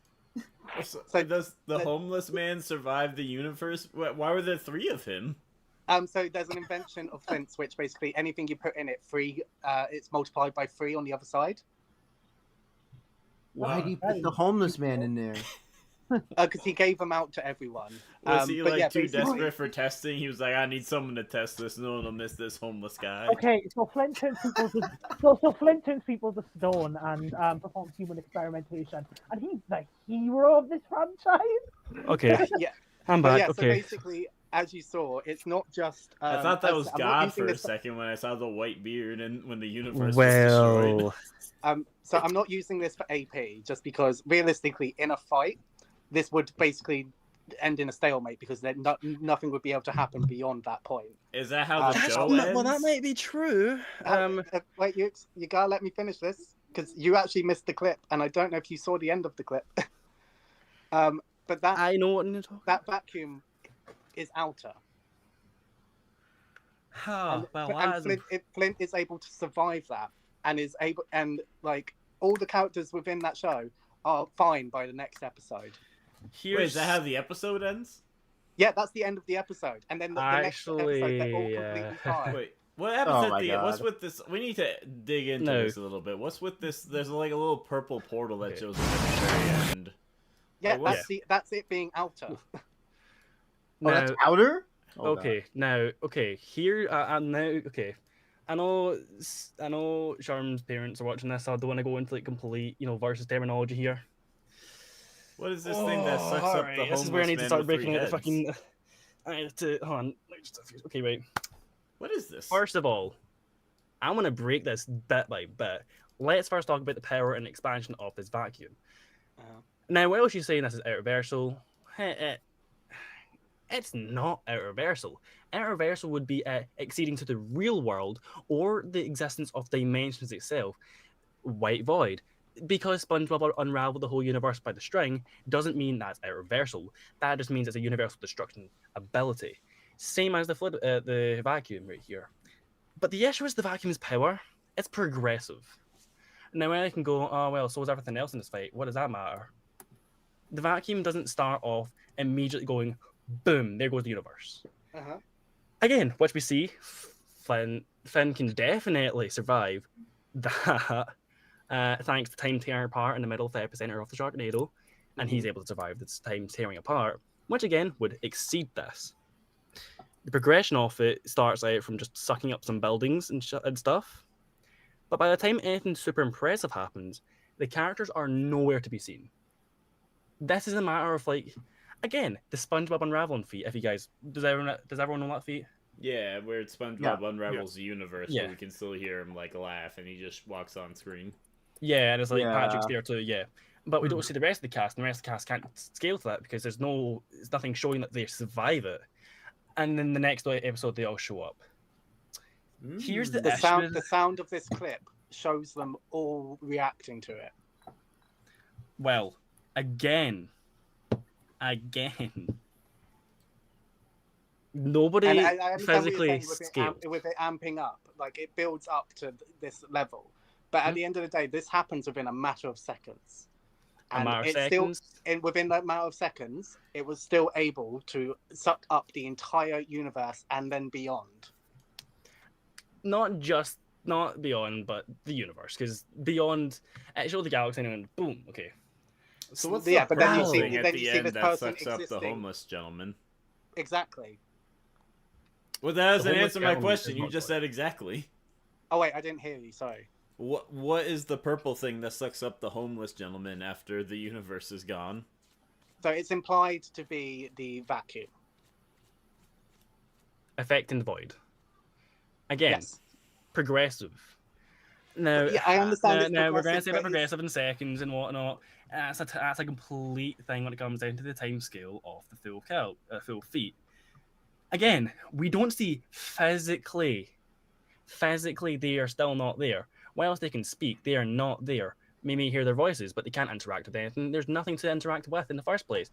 So does the homeless man survive the universe? Why were there 3 of him? So there's an invention of Flint's, which basically anything you put in it, it's multiplied by 3 on the other side. Why did he put the homeless man in there? Because he gave them out to everyone. Was he but like yeah, too basically- desperate for testing? He was like, I need someone to test this. No one will miss this homeless guy. Okay, so Flint turns people to Flint turns people to stone and performs human experimentation, and he's the hero of this franchise. Okay, Yeah. I'm But back. yeah, so Okay. basically, as you saw, it's not just. I thought that was I'm not God using for a this second when I saw the white beard and when the universe was destroyed. Well, So I'm not using this for AP, just because realistically, in a fight, this would basically end in a stalemate because nothing would be able to happen beyond that point. Is that how the That's show not- ends? well, that might be true. Wait, you gotta let me finish this because you actually missed the clip, and I don't know if you saw the end of the clip. But that I know what you're talking. that vacuum is outer. Oh, And Flint is able to survive that, and like all the characters within that show are fine by the next episode. Wait, is that how the episode ends? Yeah, that's the end of the episode, and then the next episode they're all Actually, completely fine. Wait, what happens Oh at my the God. what's with this? We need to dig into No. this a little bit. What's with this? There's like a little purple portal that Okay. shows up at the very end. Yeah, what- that's it being outer. Oh, Now, that's outer? Oh, okay, now, okay, here, I'm now, okay. I know Sharm's parents are watching this, so I don't want to go into like complete, versus terminology here. What is this thing that sucks up the Alright, homeless this is where I need to man start with 3 breaking out the heads? fucking. I need to hold on. Okay, wait. What is this? First of all, I'm gonna break this bit by bit. Let's first talk about the power and expansion of this vacuum. Now, while she's saying this is outerversal, it's not outerversal. Outerversal would be exceeding to the real world or the existence of dimensions itself. White void. Because SpongeBob unraveled the whole universe by the string doesn't mean that's outerversal. That just means it's a universal destruction ability. Same as the vacuum right here. But the issue is the vacuum's power. It's progressive. Now I can go, oh well, so is everything else in this fight. What does that matter? The vacuum doesn't start off immediately going, boom, there goes the universe. Uh-huh. Again, which we see, Finn can definitely survive that. Thanks to time tearing apart in the middle of the epicenter of the Sharknado, and he's able to survive this time tearing apart, which again would exceed this. The progression of it starts out from just sucking up some buildings and stuff, but by the time anything super impressive happens, the characters are nowhere to be seen. This is a matter of like, again, the SpongeBob unraveling feat. If you guys, does everyone know that feat? Yeah, where SpongeBob unravels the universe, Yeah. but we can still hear him like laugh, and he just walks on screen. Yeah, and it's like Yeah. Patrick's there too. Yeah, but we don't see the rest of the cast, and the rest of the cast can't scale to that because there's nothing showing that they survive it. And then the next episode, they all show up. Here's the The issue. the sound of this clip shows them all reacting to it. Well, again, nobody And I understand what physically you're saying scaled. with it amping up, like it builds up to this level. But at the end of the day, this happens within a matter of seconds. A matter of it's seconds. Still, within that matter of seconds, it was still able to suck up the entire universe and then beyond. Not beyond, but the universe, because beyond, it showed the galaxy and went boom. Okay, So what's Yeah, the but then you purple see- thing at then the you see end this that person sucks up the existing. homeless gentleman? Exactly. Well, that doesn't The homeless answer my gentleman question. is You not just good. said exactly. Oh wait, I didn't hear you. Sorry. What is the purple thing that sucks up the homeless gentleman after the universe is gone? So it's implied to be the vacuum. affecting the void. Again, Yes. progressive. Now, Yeah, I understand it's now we're going to progressive, say but about progressive in seconds and whatnot. That's a complete thing when it comes down to the time scale of the full feat. Again, we don't see physically they are still not there. Whilst they can speak, they are not there. We may hear their voices, but they can't interact with anything. There's nothing to interact with in the first place.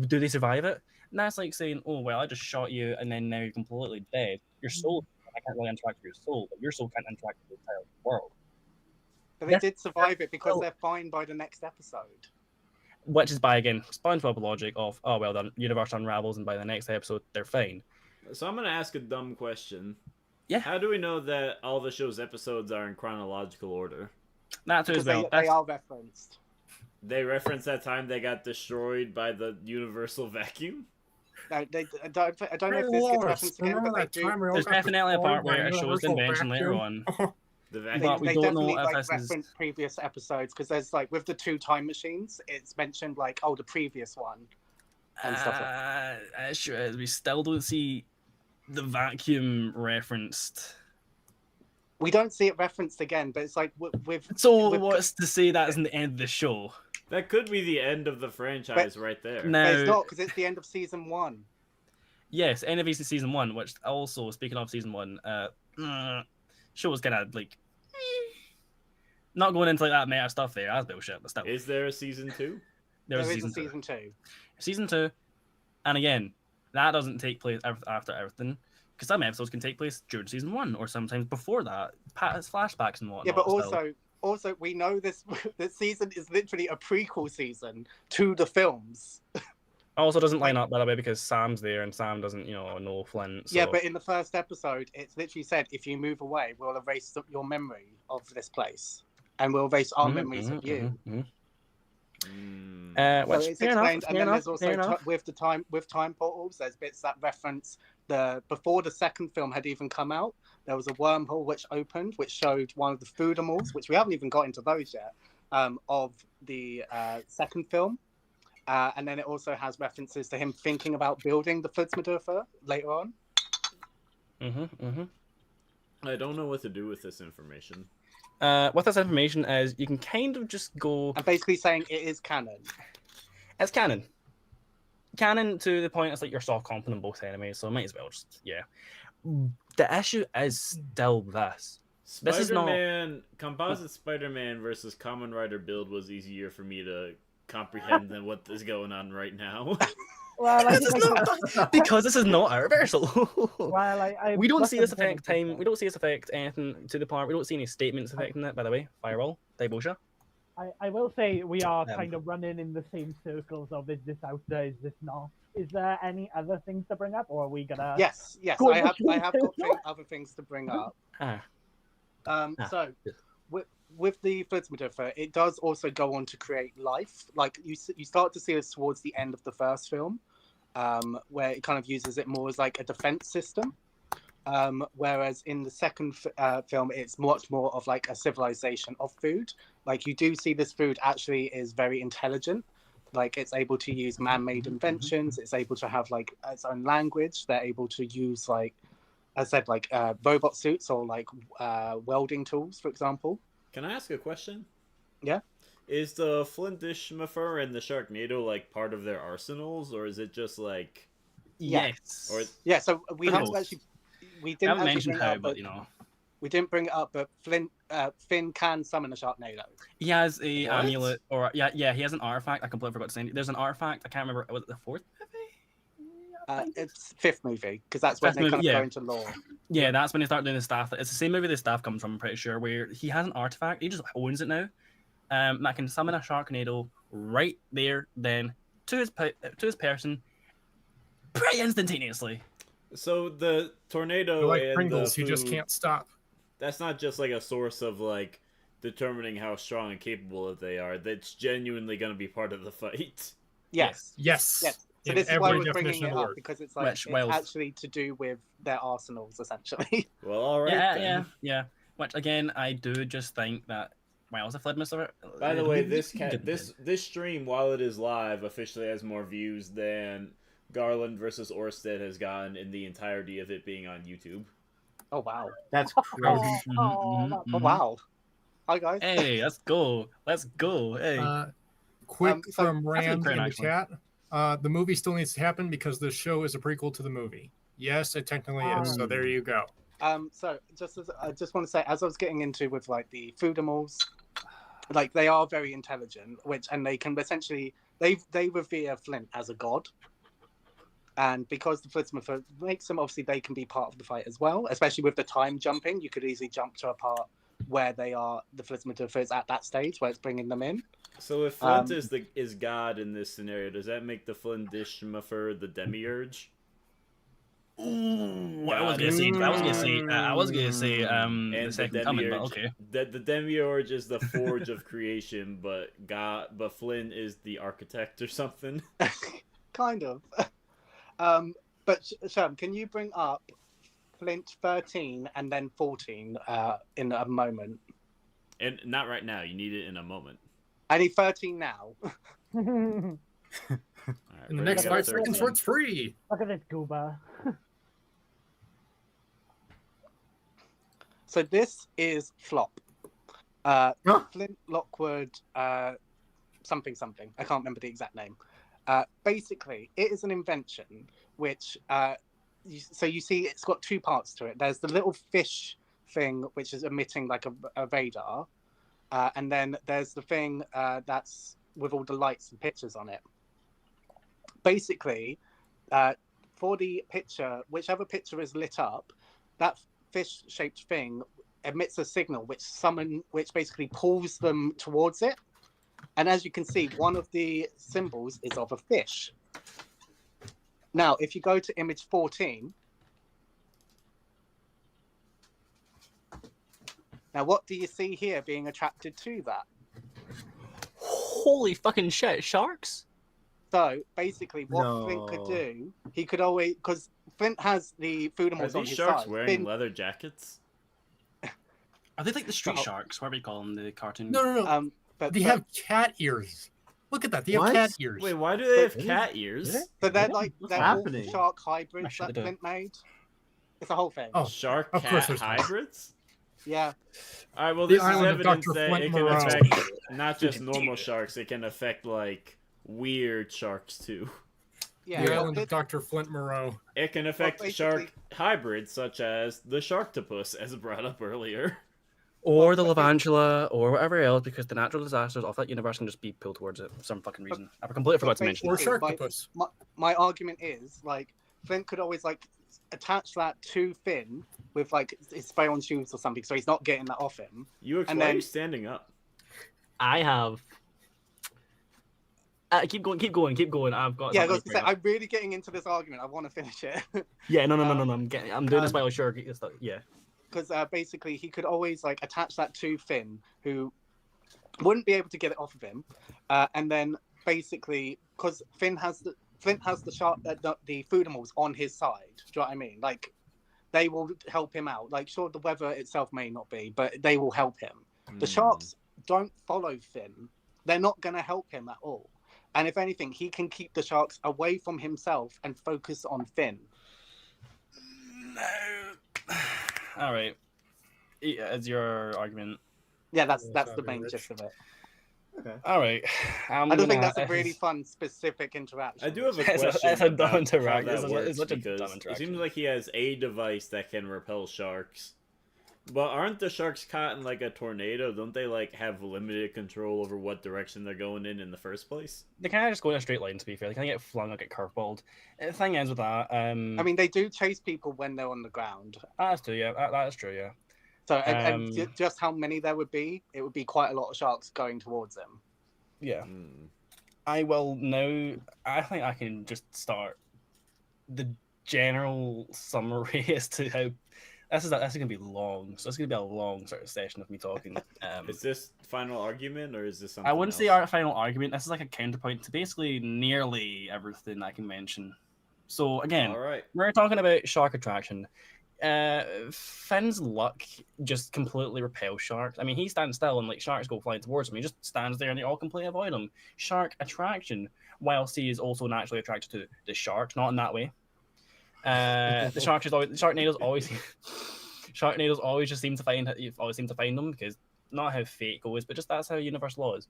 Do they survive it? And that's like saying, oh, well, I just shot you and then now you're completely dead. Your soul, I can't really interact with your soul, but your soul can't interact with the entire world. But they did survive it because they're fine by the next episode. Which is by, again, SpongeBob logic of, oh, well, the universe unravels and by the next episode, they're fine. So I'm going to ask a dumb question. Yeah. How do we know that all the show's episodes are in chronological order? That too as Because well. they are referenced. They reference that time they got destroyed by the universal vacuum? No, I don't know if this gets referenced again, but they do. There's definitely a part where it shows the invention later on. The They, vacuum? But we they don't definitely know if this is- reference previous episodes because there's like with the 2 time machines, it's mentioned like the previous one and stuff like that. Sure, we still don't see the vacuum referenced. We don't see it referenced again, but it's like with So with- what's to say that isn't the end of the show? That could be the end of the franchise right there. but Now, it's not because it's the end of season 1. yes, end of season 1, which also, speaking of season 1, show was kind of like not going into like that meta stuff there. That's bullshit, but still. Is there a season 2? There There was is a season 2. season 2. Season 2, and again, that doesn't take place after everything, because some episodes can take place during season 1 or sometimes before that. Flashbacks and whatnot. Yeah, but still. also we know this season is literally a prequel season to the films. Also doesn't line up, by the way, because Sam's there and Sam doesn't, know Flint. So. Yeah, but in the first episode, it's literally said, if you move away, we'll erase your memory of this place, and we'll erase our memories of you. So Which, it's fair explained, enough, and then fair there's enough, also fair enough. with time portals. There's bits that reference before the second film had even come out. There was a wormhole which opened, which showed one of the foodimals, which we haven't even got into those yet, of the second film. And then it also has references to him thinking about building the Flitsmedurfer later on. I don't know what to do with this information. What this information is, you can kind of just go. And basically saying it is canon. It's canon. Canon to the point it's like you're soft competent in both enemies, so might as well just The issue is still this. This is not Spider-Man, composite Spider-Man versus Kamen Rider build was easier for me to comprehend than what is going on right now. Well, this is not, because this is not universal. well, we don't see this listened to affect time. We don't see this affect anything to the part. We don't see any statements affecting it. By the way, Firewall, Daibosha. I will say we are Um, kind of running in the same circles of is this out there, is this not? Is there any other things to bring up, or are we gonna? Yes, Go I have on. got other things to bring up. So with the Flitsmedurfer, it does also go on to create life. Like you start to see this towards the end of the first film, where it kind of uses it more as like a defense system. Whereas in the second film, it's much more of like a civilization of food. Like you do see this food actually is very intelligent. Like it's able to use man-made inventions. It's able to have like its own language. They're able to use like, as I said, like robot suits or like welding tools, for example. Can I ask a question? Yeah. Is the Flintishmurfer and the Sharknado like part of their arsenals, or is it just like? Yes. Or Yeah. So we Who haven't knows? actually. We I didn't haven't actually mentioned bring it how, up, but you know, we didn't bring it up. But Finn can summon a Sharknado. he has a What? amulet, or yeah, he has an artifact. I completely forgot to say. There's an artifact. I can't remember. Was it the fourth movie? It's fifth movie because that's when Fifth they movie, kind of yeah. go into lore. Yeah, that's when they start doing the staff. It's the same movie the staff comes from, I'm pretty sure, where he has an artifact. He just owns it now. That can summon a Sharknado right there, then to his person, pretty instantaneously. So the tornado They're like and Pringles, the you just food, can't stop. That's not just like a source of like determining how strong and capable they are. That's genuinely going to be part of the fight. Yes. Yes. Yes. So In this is why every we're bringing definition it of the up word. because it's like Which, it's well- actually to do with their arsenals essentially. Well, all right. then. Yeah. Which again, I do just think that. Well, it's a fled mister. By the way, this stream, while it is live, officially has more views than Garland versus Orsted has gotten in the entirety of it being on YouTube. Oh wow. That's Oh, crazy. that's Oh wow. Hi guys. Hey, let's go. Let's go. Hey. Quick so from Rand pretty in the nice one. chat. The movie still needs to happen because the show is a prequel to the movie. Yes, it technically is. So there you go. So I just want to say, as I was getting into with like the Foodimals, like they are very intelligent, and they can essentially they revere Flint as a god. And because the Flitsmouth makes them, obviously they can be part of the fight as well, especially with the time jumping. You could easily jump to a part where they are the Flitsmouth at that stage where it's bringing them in. So if Flint is God in this scenario, does that make the Flintishmuffer the demiurge? Ooh, I was gonna say. And The second coming, but okay. The demiurge is the forge of creation, but Flint is the architect or something. Kind of. But Shem, can you bring up Flint 13 and then 14 in a moment? And not right now. You need it in a moment. I need 13 now. All right, In the ready next to go, 5 seconds, 13? it's free. Look at this goober. So this is Flop. Flint, Lockwood, something. I can't remember the exact name. Basically, it is an invention which, you see it's got two parts to it. There's the little fish thing, which is emitting like a radar. And then there's the thing that's with all the lights and pictures on it. Basically, for the picture, whichever picture is lit up, that fish-shaped thing emits a signal which basically pulls them towards it. And as you can see, one of the symbols is of a fish. Now, if you go to image 14, now what do you see here being attracted to that? Holy fucking shit! Sharks. So basically, what Flint could do, he could always, because Flint has the food Are animals on these his sharks side. wearing Flint, leather jackets? Are they like the street Oh. sharks? What do we call them? The cartoon. No. but They have cat ears. Look at that. They have What? cat ears. Wait, why do they have cat ears? so they're What's they're happening? wolf shark hybrids Actually, that they do. Flint made. It's a whole thing. Oh, Shark Of course cat there's not. hybrids? Yeah. All right, well, The this is island of evidence Dr. that Flint it can Moreau. affect not just normal sharks, it can affect, like, weird sharks, too. Yeah. The well, island of Dr. Flint Moreau. It can affect basically- shark hybrids, such as the Sharktopus, as brought up earlier. Or the Levantula, or whatever else, because the natural disasters of that universe can just be pulled towards it for some fucking reason. I completely forgot to mention Or basically, that. Sharktopus. my argument is, like, Flint could always, like, attach that to Finn with, like, his spray on shoes or something, so he's not getting that off him. Why And are then- you standing up? I have. Keep going. I've got. Yeah, I something was to gonna say, bring up. I'm really getting into this argument. I want to finish it. Yeah, no. I'm doing this while sure. Yeah. Because basically he could always like attach that to Finn, who wouldn't be able to get it off of him, and then basically because Flint has the shark, the food animals on his side. Do you know what I mean? Like they will help him out. Like sure, the weather itself may not be, but they will help him. The sharks don't follow Finn. They're not going to help him at all. And if anything, he can keep the sharks away from himself and focus on Finn. No. All right. As your argument. Yeah, that's Yeah, the that'd be main rich. gist of it. Okay. All right. I don't think that's a really fun, specific interaction. I do have a It's question. a dumb about how interaction. that It's works, such a because dumb it interaction. seems like he has a device that can repel sharks. But aren't the sharks caught in like a tornado? Don't they like have limited control over what direction they're going in the first place? They kind of just go in a straight line, to be fair. They kind of get flung, like get curveballed. The thing is with that, I mean, they do chase people when they're on the ground. that's true, yeah. That is true, yeah. So, and just how many there would be, it would be quite a lot of sharks going towards them. Yeah. Hmm. I will now. I think I can just start the general summary as to how this is going to be long. So it's going to be a long sort of session of me talking. Is this final argument or is this something I wouldn't say else? our final argument. This is like a counterpoint to basically nearly everything I can mention. So again, All right. we're talking about shark attraction. Finn's luck just completely repels sharks. I mean, he stands still and like sharks go flying towards him. He just stands there and they all completely avoid him. Shark attraction, whilst he is also naturally attracted to the shark, not in that way. The Sharknado's always Sharknadoes always just seem to find you always seem to find them because not how fate goes, but just that's how universe law is.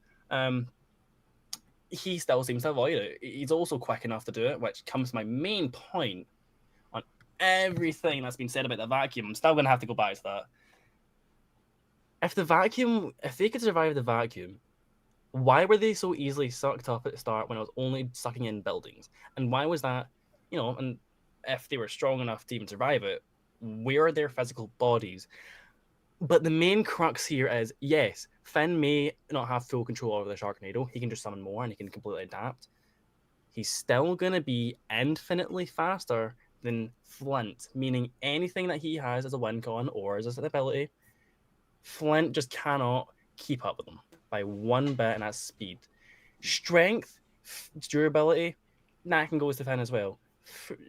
He still seems to avoid it. He's also quick enough to do it, which comes to my main point on everything that's been said about the vacuum. I'm still gonna have to go back to that. If they could survive the vacuum, why were they so easily sucked up at the start when I was only sucking in buildings? And why was that? And if they were strong enough to even survive it, where are their physical bodies? But the main crux here is, yes, Finn may not have full control over the Sharknado. He can just summon more and he can completely adapt. He's still going to be infinitely faster than Flint, meaning anything that he has as a win con or as an ability, Flint just cannot keep up with him by one bit, and that's speed. Strength, durability, that can go to Finn as well.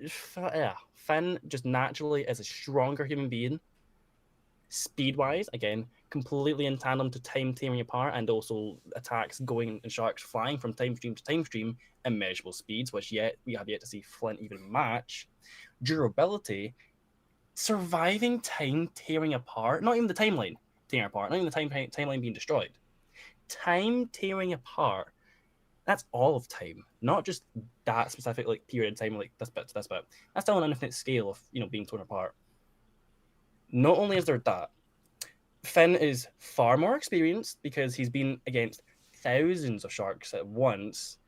Finn just naturally is a stronger human being. Speed-wise, again, completely in tandem to time tearing apart, and also attacks going and sharks flying from time stream to time stream, immeasurable speeds, which we have yet to see Flint even match. Durability, surviving time tearing apart, not even the timeline tearing apart, not even the timeline being destroyed. Time tearing apart, that's all of time, not just that specific period of time, like this bit to this bit. That's still an infinite scale of being torn apart. Not only is there that, Finn is far more experienced because he's been against thousands of sharks at once.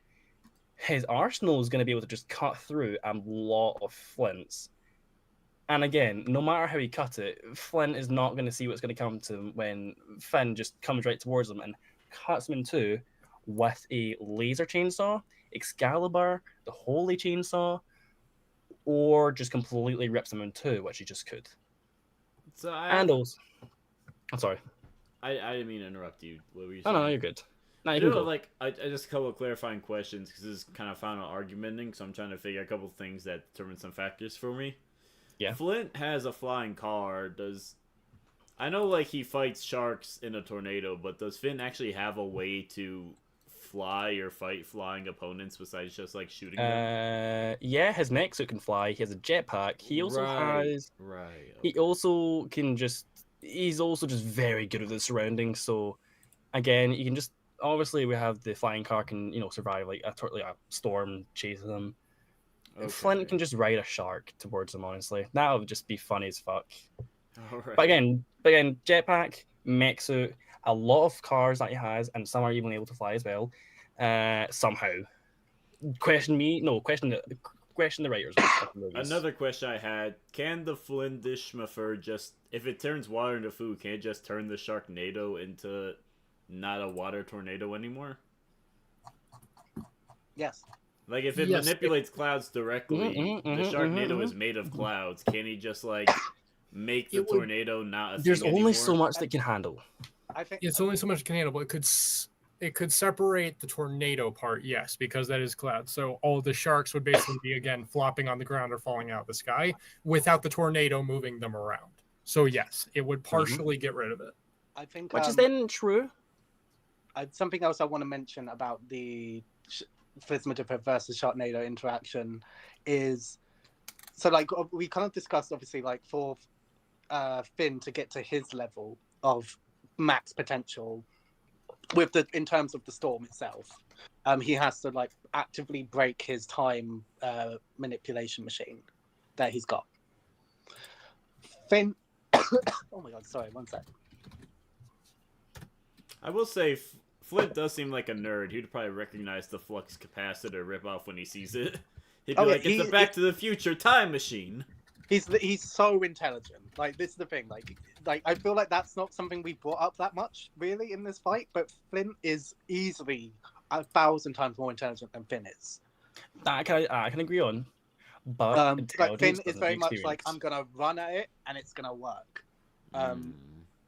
His arsenal is going to be able to just cut through a lot of Flints. And again, no matter how he cut it, Flint is not going to see what's going to come to him when Finn just comes right towards him and cuts him in two with a laser chainsaw, Excalibur, the Holy Chainsaw, or just completely rips him in two, which he just could. So I'm sorry. I didn't mean to interrupt you. What were you saying? No, you're good. No, you can go. I just a couple of clarifying questions because this is kind of final argumenting, so I'm trying to figure out a couple of things that determine some factors for me. Yeah. Flint has a flying car. I know he fights sharks in a tornado, but does Finn actually have a way to fly or fight flying opponents besides just shooting them? Yeah, his mech suit can fly. He has a jetpack. He also has. Right. Okay. He also can just. He's also just very good at the surroundings. So, again, you can just. Obviously, we have the flying car can survive a storm chases him. Okay. Flint can just ride a shark towards him. Honestly, that would just be funny as fuck. Right. But again, jetpack, mech suit, a lot of cars that he has, and some are even able to fly as well. Somehow, question the writers. Another question I had: can the Flindishmaffer just, if it turns water into food, can it just turn the Sharknado into not a water tornado anymore? Yes. If it manipulates clouds directly, the Sharknado is made of clouds. Can he just make the tornado not a thing There's only anymore? so much that can handle. I think it's only so much it can handle, but it could separate the tornado part, yes, because that is cloud. So all the sharks would basically be again flopping on the ground or falling out of the sky without the tornado moving them around. So yes, it would partially get rid of it. I think which is then true. Something else I want to mention about the Phasmatiffer versus Sharknado interaction is, so we kind of discussed obviously for Finn to get to his level of max potential in terms of the storm itself, he has to actively break his time manipulation machine that he's got. Finn oh my god, sorry, one sec. I will say Flint does seem like a nerd. He'd probably recognize the flux capacitor ripoff when he sees it. He'd be it's a Back to the Future time machine. He's so intelligent. This is the thing. I feel like that's not something we brought up that much really in this fight. But Flint is easily 1,000 times more intelligent than Finn is. That I can agree on. But Finn is very much I'm gonna run at it and it's gonna work.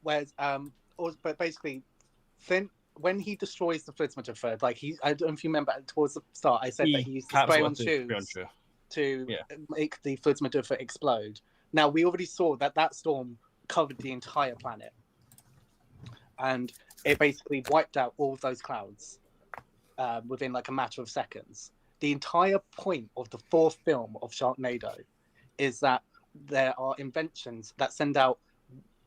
Whereas but basically, Flint, when he destroys the Phasmatiffer, I don't know if you remember towards the start, I said that he used to spray on shoes to make the Phasmatiffer explode. Now, we already saw that storm covered the entire planet. And it basically wiped out all of those clouds within a matter of seconds. The entire point of the fourth film of Sharknado is that there are inventions that send out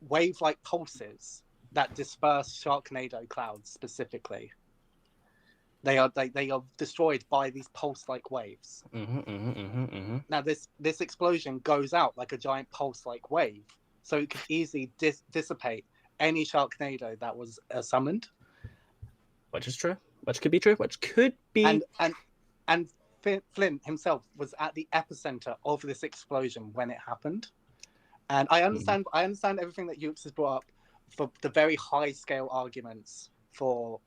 wave-like pulses that disperse Sharknado clouds specifically. They are destroyed by these pulse-like waves. Now this explosion goes out like a giant pulse-like wave, so it could easily dissipate any Sharknado that was summoned. Which is true. Which could be true. Which could be. And Flint himself was at the epicenter of this explosion when it happened. And I understand everything that Yux has brought up for the very high-scale arguments for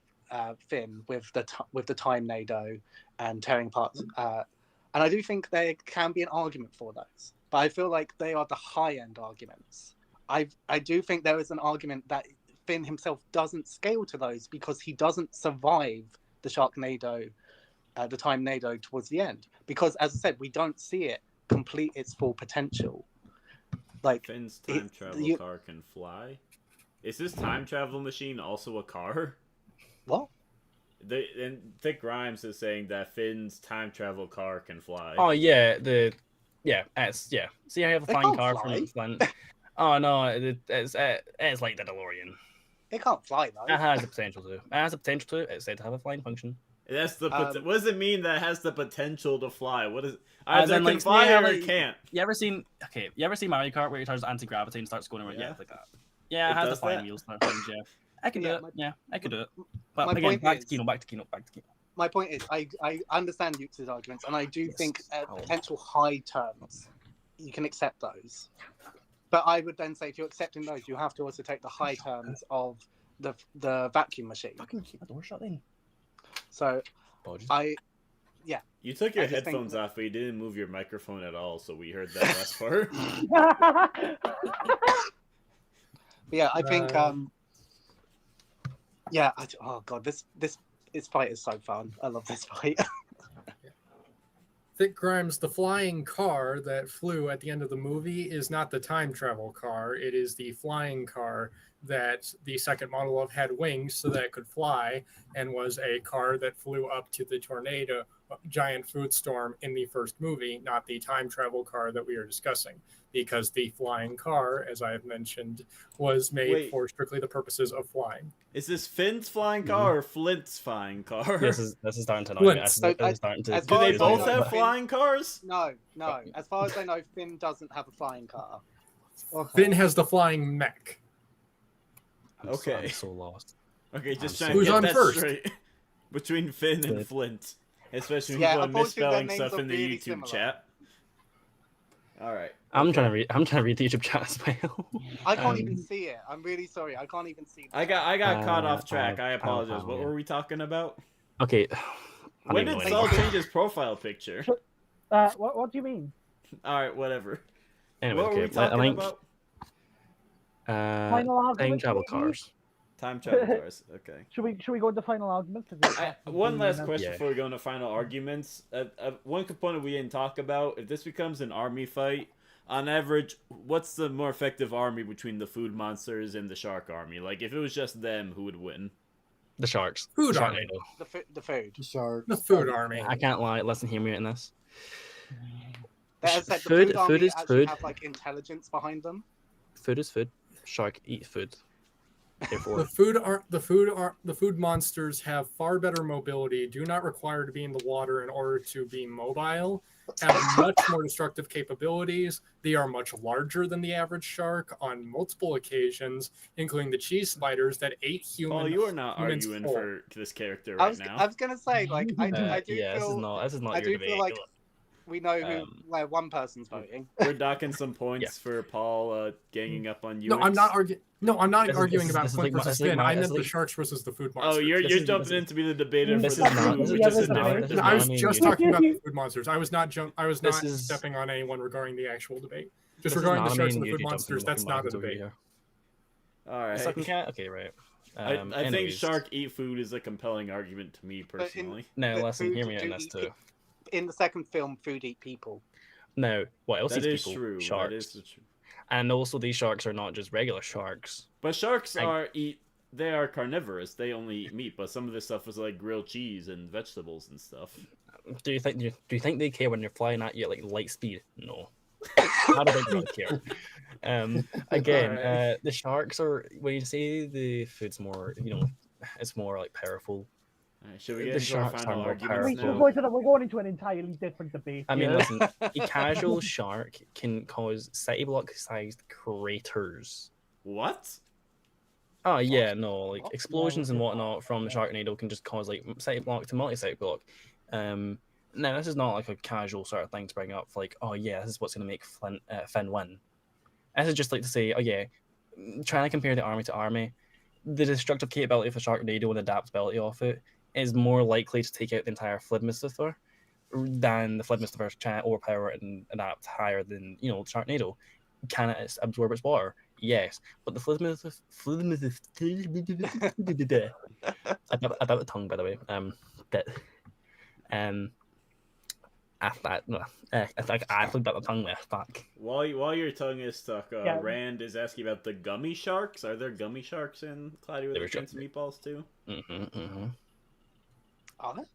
Finn with the time nado and tearing apart, and I do think there can be an argument for those, but I feel like they are the high-end arguments. I do think there is an argument that Finn himself doesn't scale to those because he doesn't survive the Sharknado, the time nado towards the end, because as I said, we don't see it complete its full potential. Like Finn's time travel car can fly. Is this time travel machine also a car? What? And Thick Grimes is saying that Finn's time travel car can fly. Oh yeah, See, I have a flying car from Flint. Oh no, it's like the DeLorean. It can't fly though. It has the potential to. It has the potential to. It's said to have a flying function. That's the. What does it mean that it has the potential to fly? What is? As Either in, can like, fly yeah, or like, it can't. You ever seen Mario Kart where you charge anti-gravity and starts going around? Yeah, like that. Yeah, it It has the does flying that? wheels. Yeah, I can do it. Yeah, I could do it. But my again, point back is- to Kino. My point is, I understand Yux's arguments, and I do think potential high terms, you can accept those. But I would then say, if you're accepting those, you have to also take the high terms of the vacuum machine. Fucking keep the door shut then. So Apologies. You took your I just think headphones that- off, but you didn't move your microphone at all, so we heard that last part. yeah, I think oh god, this fight is so fun. I love this fight. Thick Grimes, the flying car that flew at the end of the movie is not the time travel car. It is the flying car that the second model of had wings so that it could fly, and was a car that flew up to the tornado giant food storm in the first movie, not the time travel car that we are discussing. Because the flying car, as I have mentioned, was made for strictly the purposes of flying. Is this Finn's flying car or Flint's flying car? This is starting to annoy me. Flint's. This is starting to. Do they as both I know, have flying cars? No. As far as I know, Finn doesn't have a flying car. Finn has the flying mech. Okay. I'm so lost. Okay, just I'm trying so- to get Who's on that first? straight. Between Finn and Flint. Especially when Yeah, people are unfortunately, their misspelling names stuff are in the really YouTube similar. chat. Alright. I'm trying to read the YouTube chat as well. I can't even see it. I'm really sorry. I can't even see. I got caught off track. I apologize. What yeah. were we talking about? Okay. When did Saul change his profile picture? What do you mean? Alright, whatever. Anyway, What were we okay. I talking think about? Final time argument, travel maybe? cars. Time travel cars. Okay. Should we go into final arguments? 'Cause One last question Yeah. before we go into final arguments. One component we didn't talk about: if this becomes an army fight, on average, what's the more effective army between the food monsters and the shark army? Like, if it was just them, who would win? The sharks. Food The army. Sharknado. The food. Shark. The food army. I can't lie. Listen, hear me in this. As I said, the Food- food army food is actually food. have like intelligence behind them. Food is food. Shark eat food. Therefore, The food monsters have far better mobility, do not require to be in the water in order to be mobile, have much more destructive capabilities. They are much larger than the average shark on multiple occasions, including the cheese spiders that ate humans. Oh, you are not humans arguing whole. for this character I right was now. gonna say, like, I do yeah, feel this is not I your do debate. feel like we know who where one person's Hmm. voting. We're docking some points for Paul ganging up on you. No, I'm not arguing. No, I'm not This is- arguing this is- about this is Flint like my- versus this is like Finn. my- I this meant is the like- sharks versus the food Oh, monsters. you're This is- jumping this in is- to be the debater for this the is not- food, this is- which this is a is not- different. this is I was not- just this talking about the food monsters. I was not This is- stepping on anyone regarding the actual debate. Just This is regarding the not a sharks main and the food YouTube monsters, jumping that's not a over debate. here. All right. Sucking cat? Okay, right. I think anyways. shark eat food is a compelling argument to me But in- personally. No, But listen, food hear me do on this eat too. In the second film, food eat people. No, what else That eats is people? true. Sharks. That is true. And also, these sharks are not just regular sharks. But sharks I- they are carnivorous. They only eat meat, but some of this stuff is like grilled cheese and vegetables and stuff. Do you think they care when they're flying at you at like light speed? No. I don't really care. Again, Alright. the sharks are when you say the food's more, it's more like powerful. Alright, should we The get into our sharks are final more arguments Wait, powerful. now? we're going into an entirely different debate. I mean, here. listen, a casual shark can cause city block-sized craters. What? Oh yeah, no, like What? explosions and No, whatnot from the Sharknado can just cause like city block to multi-city block. Now this is not like a casual sort of thing to bring up. Like, oh yeah, this is what's going to make Finn win. This is just like to say, oh yeah, trying to compare the army to army, the destructive capability of the Sharknado and adaptability of it is more likely to take out the entire Flintmisther than the Flintmisther trying to overpower and adapt higher than the Sharknado. Can it absorb its water? Yes, but the Flintmisther about the tongue, by the way. That I flipped out the tongue there. Fuck. While your tongue is stuck, Yeah. Rand is asking about the gummy sharks. Are there gummy sharks in Cloudy with There a was Chance of Meatballs too? Are there?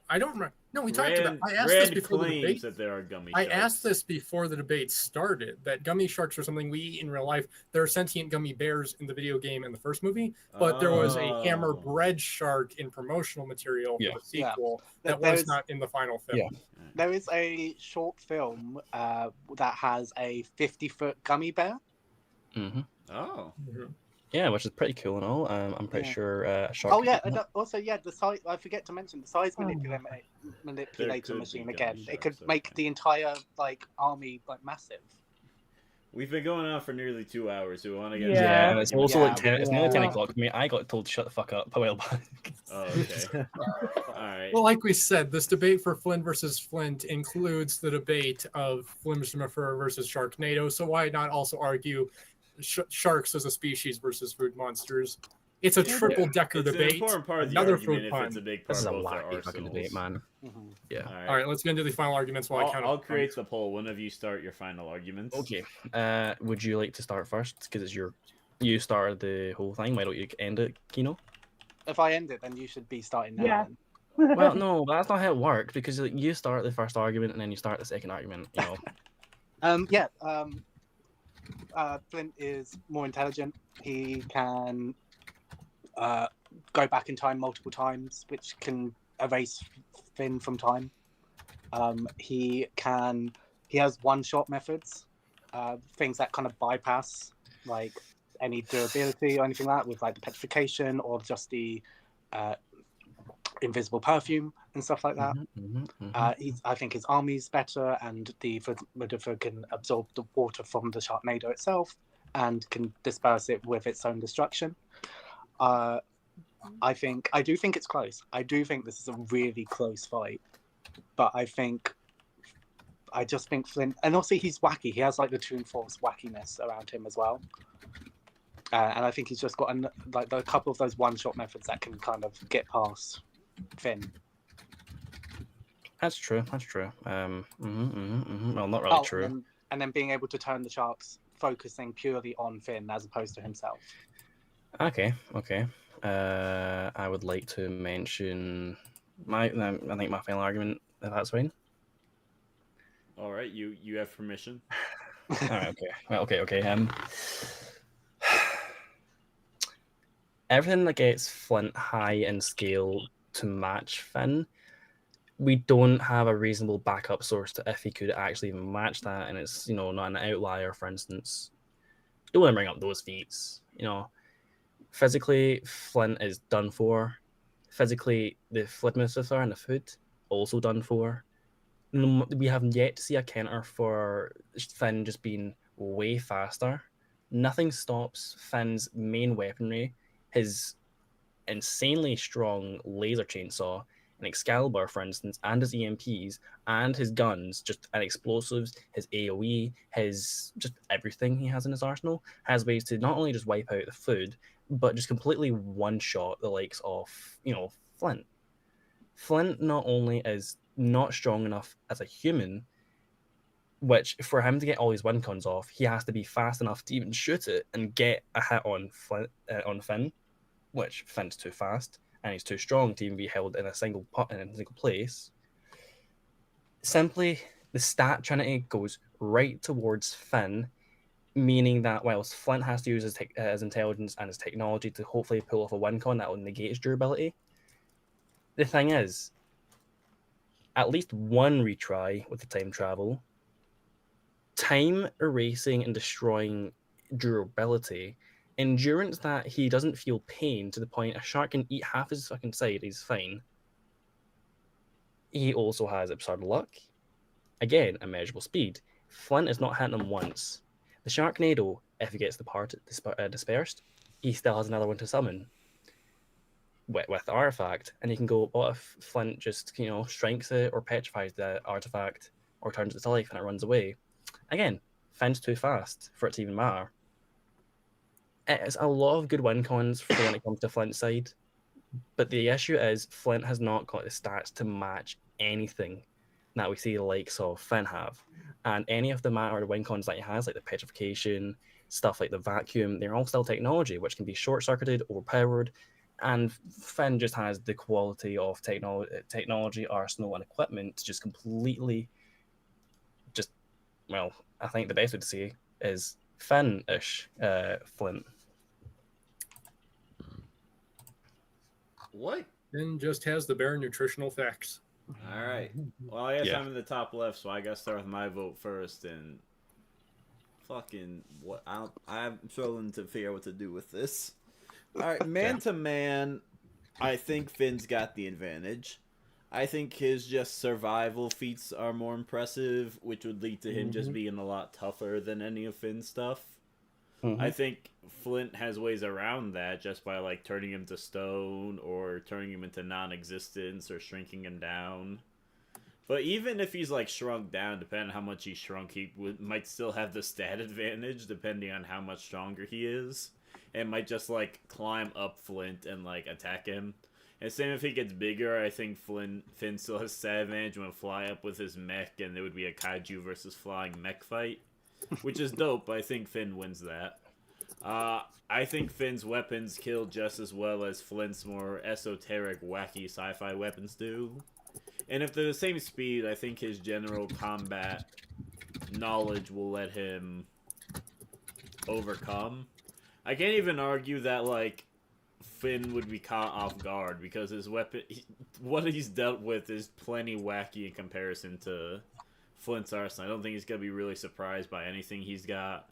I don't remember. No, we talked about. Rand, I asked this Rand before the claims debate. that there are gummy I sharks. asked this before the debate started. That gummy sharks are something we eat in real life. There are sentient gummy bears in the video game in the first movie, but there was a hammer Oh. bread shark in promotional material for Yeah. the sequel Yeah. that There was is- not in the final film. Yeah. There is a short film that has a 50-foot gummy bear. Oh. Mhm. Yeah, which is pretty cool and all. I'm pretty Yeah. sure shark. Oh yeah, and also the size. I forget to mention the size Oh. manipulator could machine be again. gummy It could sharks, make okay. the entire army massive. We've been going on for nearly 2 hours. Do we want to get? Yeah. Yeah, and it's also like 10. It's nearly 10 Yeah. o'clock for me. I got told to shut the fuck up a while back. Oh, okay. All right. Well, like we said, this debate for Flint versus Flint includes the debate of Flintmisther versus Sharknado. So why not also argue sharks as a species versus food monsters? It's a triple-decker It's an debate. important part of the Another argument food if pun. it's a big part This is a of both their wacky fucking arsenals. debate, man. Mhm. Yeah. All right. All right, let's get into the final arguments while I count. I'll create the poll. One of you start your final arguments. Okay. Would you like to start first? Because it's you started the whole thing. Why don't you end it, Kino? If I end it, then you should be starting now. Yeah. Then. Well, no, that's not how it works. Because like, you start the first argument and then you start the second argument. Flint is more intelligent. He can go back in time multiple times, which can erase Finn from time. He has one-shot methods, things that kind of bypass like any durability or anything like that, with like the petrification or just the invisible perfume and stuff like that. I think his army's better, and the Flintmisther can absorb the water from the Sharknado itself and can disperse it with its own destruction. I do think it's close. I do think this is a really close fight, but I just think Flint, and also he's wacky. He has like the Toon Force wackiness around him as well. And I think he's just got a couple of those one-shot methods that can kind of get past Finn. That's true. That's true. Well, not really true. And then being able to turn the sharks, focusing purely on Finn as opposed to himself. Okay. I would like to mention I think my final argument, if that's fine. All right. You have permission. All right. Okay. Well, okay. Everything that gets Flint high in scale to match Finn, we don't have a reasonable backup source to if he could actually even match that, and it's not an outlier, for instance. Don't want to bring up those feats. Physically, Flint is done for. Physically, the Flintmisther and the food also done for. We have yet to see a counter for Finn just being way faster. Nothing stops Finn's main weaponry, his insanely strong laser chainsaw, and Excalibur, for instance, and his EMPs, and his guns, and explosives, his AoE, his just everything he has in his arsenal, has ways to not only just wipe out the food, but just completely one-shot the likes of, Flint. Flint not only is not strong enough as a human, which for him to get all his win cons off, he has to be fast enough to even shoot it and get a hit on Finn, which Finn's too fast and he's too strong to even be held in a single place. Simply, the stat trinity goes right towards Finn, meaning that whilst Flint has to use his intelligence and his technology to hopefully pull off a win con that will negate his durability, the thing is, at least one retry with the time travel, time erasing and destroying durability, endurance that he doesn't feel pain to the point a shark can eat half his fucking side, he's fine. He also has absurd luck. Again, immeasurable speed. Flint is not hitting him once. The Sharknado, if he gets the part dispersed, he still has another one to summon with the artifact, and you can go, what if Flint just, strikes it or petrifies the artifact or turns it to life and it runs away? Again, Finn's too fast for it to even matter. It's a lot of good win cons for when it comes to Flint's side, but the issue is Flint has not got the stats to match anything that we see the likes of Finn have. And any of the matter win cons that he has, like the petrification, stuff like the vacuum, they're all still technology, which can be short-circuited, overpowered, and Finn just has the quality of technology, arsenal, and equipment to just completely I think the best way to say is Finn-ish Flint. What? Then just has the bare nutritional facts. All right. Well, I guess Yeah. I'm in the top left, so I gotta start with my vote first. And fucking what? I'm struggling to figure out what to do with this. All right, man to man, I think Finn's got the advantage. I think his just survival feats are more impressive, which would lead to him just being a lot tougher than any of Finn's stuff. I think Flint has ways around that just by like turning him to stone or turning him into non-existence or shrinking him down. But even if he's like shrunk down, depending on how much he's shrunk, he might still have the stat advantage depending on how much stronger he is. And might just like climb up Flint and like attack him. And same if he gets bigger, I think Finn still has stat advantage when fly up with his mech, and it would be a kaiju versus flying mech fight. Which is dope, but I think Finn wins that. I think Finn's weapons kill just as well as Flint's more esoteric, wacky sci-fi weapons do. And if they're the same speed, I think his general combat knowledge will let him overcome. I can't even argue that, like, Finn would be caught off guard, because his weapon, what he's dealt with is plenty wacky in comparison to Flint's arsenal. I don't think he's going to be really surprised by anything he's got.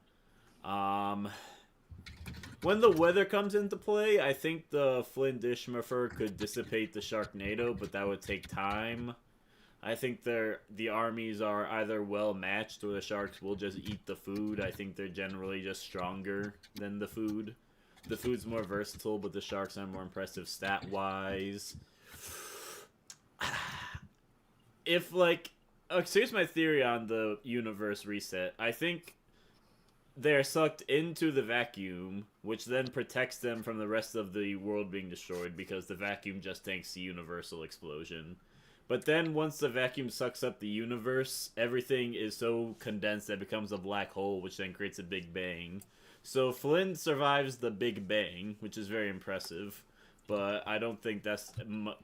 When the weather comes into play, I think the Flint Dishmurfer could dissipate the Sharknado, but that would take time. I think the armies are either well matched or the sharks will just eat the food. I think they're generally just stronger than the food. The food's more versatile, but the sharks are more impressive stat-wise. If, like... so here's my theory on the universe reset. I think they're sucked into the vacuum, which then protects them from the rest of the world being destroyed, because the vacuum just tanks the universal explosion. But then once the vacuum sucks up the universe, everything is so condensed that it becomes a black hole, which then creates a Big Bang. So Flint survives the Big Bang, which is very impressive, but I don't think that's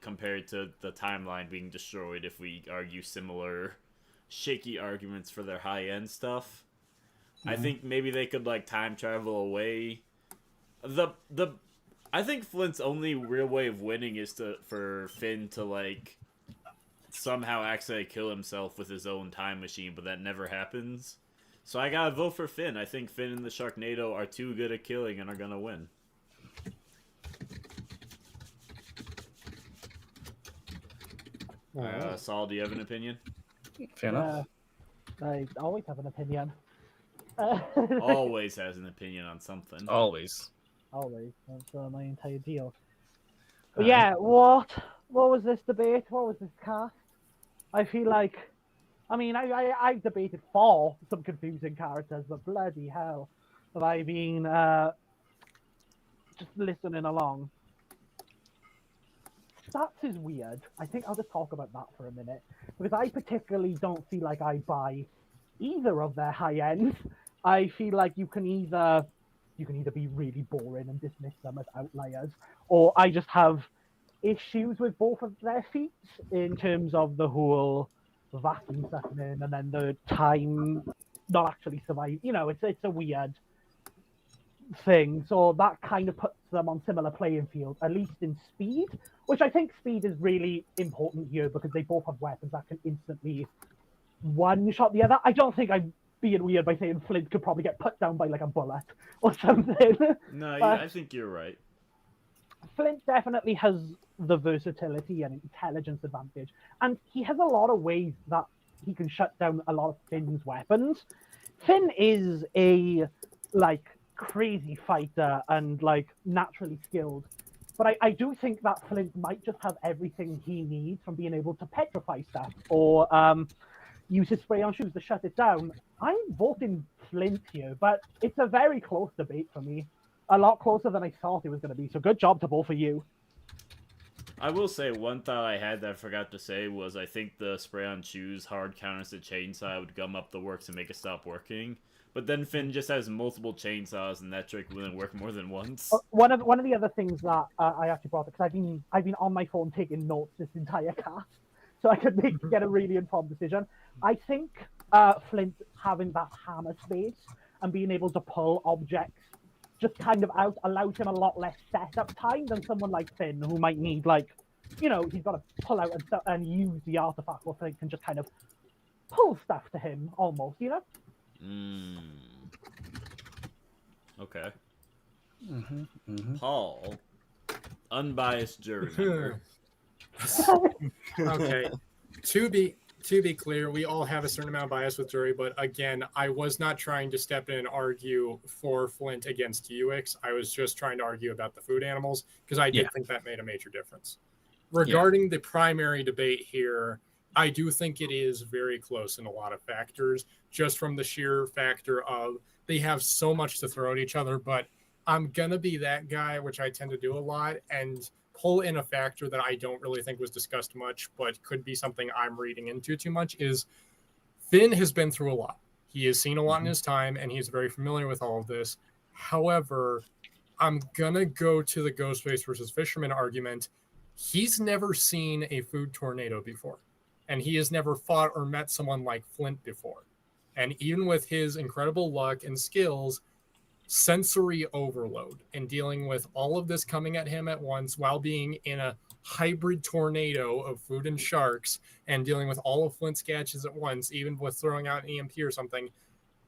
compared to the timeline being destroyed if we argue similar shaky arguments for their high-end stuff. I think maybe they could, like, time travel away. I think Flint's only real way of winning is for Finn to, like, somehow accidentally kill himself with his own time machine, but that never happens. So I gotta vote for Finn. I think Finn and the Sharknado are too good at killing and are gonna win. Saul, do you have an opinion? Fair enough. I always have an opinion. Always has an opinion on something. Always. Always. That's my entire deal. But yeah, what was this debate? What was this cast? I feel like, I mean, I've debated for some confusing characters, but bloody hell have I been just listening along. Stats is weird. I think I'll just talk about that for a minute, because I particularly don't feel like I buy either of their high ends. I feel like you can either be really boring and dismiss them as outliers, or I just have issues with both of their feats in terms of the whole vacuum sucking, and then the time not actually survive. It's a weird thing. So that kind of puts them on similar playing field, at least in speed, which I think speed is really important here because they both have weapons that can instantly one-shot the other. I don't think I'm being weird by saying Flint could probably get put down by like a bullet or something. No, But I think you're right. Flint definitely has the versatility and intelligence advantage, and he has a lot of ways that he can shut down a lot of Finn's weapons. Finn is a crazy fighter and naturally skilled, but I do think that Flint might just have everything he needs from being able to petrify stuff or use his spray on shoes to shut it down. I'm voting Flint here, but it's a very close debate for me. A lot closer than I thought it was going to be, so good job to both of you. I will say one thought I had that I forgot to say was I think the spray on shoes hard counters the chainsaw would gum up the works and make it stop working. But then Finn just has multiple chainsaws, and that trick wouldn't work more than once. One of the other things that I actually brought up, because I've been on my phone taking notes this entire cast, so I could get a really informed decision. I think Flint having that hammer space and being able to pull objects just kind of allows him a lot less setup time than someone like Finn, who might need he's got to pull out and use the artifact, or Flint can just kind of pull stuff to him almost, Okay. Mm-hmm. Paul, unbiased jury member. Okay. To be clear, we all have a certain amount of bias with jury, but again, I was not trying to step in and argue for Flint against UX. I was just trying to argue about the food animals because I did think that made a major difference. Regarding the primary debate here, I do think it is very close in a lot of factors, just from the sheer factor of they have so much to throw at each other, but I'm going to be that guy, which I tend to do a lot, and pull in a factor that I don't really think was discussed much, but could be something I'm reading into too much, is Finn has been through a lot. He has seen a lot in his time, and he's very familiar with all of this. However, I'm going to go to the Ghostface versus Fisherman argument. He's never seen a food tornado before, and he has never fought or met someone like Flint before. And even with his incredible luck and skills, sensory overload and dealing with all of this coming at him at once while being in a hybrid tornado of food and sharks and dealing with all of Flint's gadgets at once, even with throwing out an EMP or something,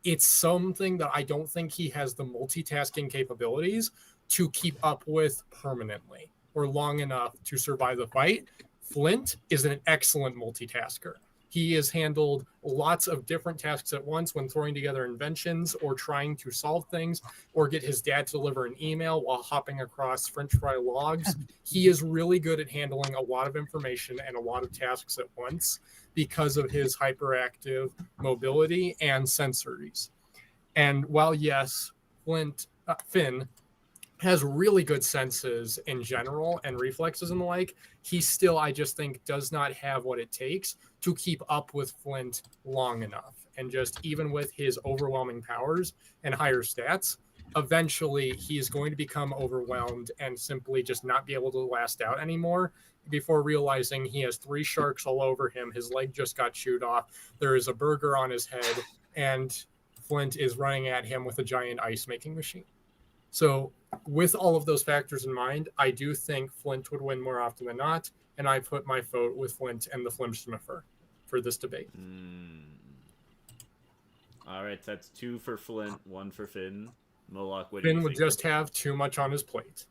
it's something that I don't think he has the multitasking capabilities to keep up with permanently or long enough to survive the fight. Flint is an excellent multitasker. He has handled lots of different tasks at once when throwing together inventions or trying to solve things or get his dad to deliver an email while hopping across French fry logs. He is really good at handling a lot of information and a lot of tasks at once because of his hyperactive mobility and sensories. And while, yes, Finn has really good senses in general and reflexes and the like, he still, I just think, does not have what it takes to keep up with Flint long enough. And just even with his overwhelming powers and higher stats, eventually he's going to become overwhelmed and simply just not be able to last out anymore before realizing he has 3 sharks all over him. His leg just got chewed off. There is a burger on his head, and Flint is running at him with a giant ice making machine. So with all of those factors in mind, I do think Flint would win more often than not, and I put my vote with Flint and the Flimsmifer for this debate. All right, that's 2 for Flint, 1 for Finn. Moloch, what do Finn you would think? just have too much on his plate.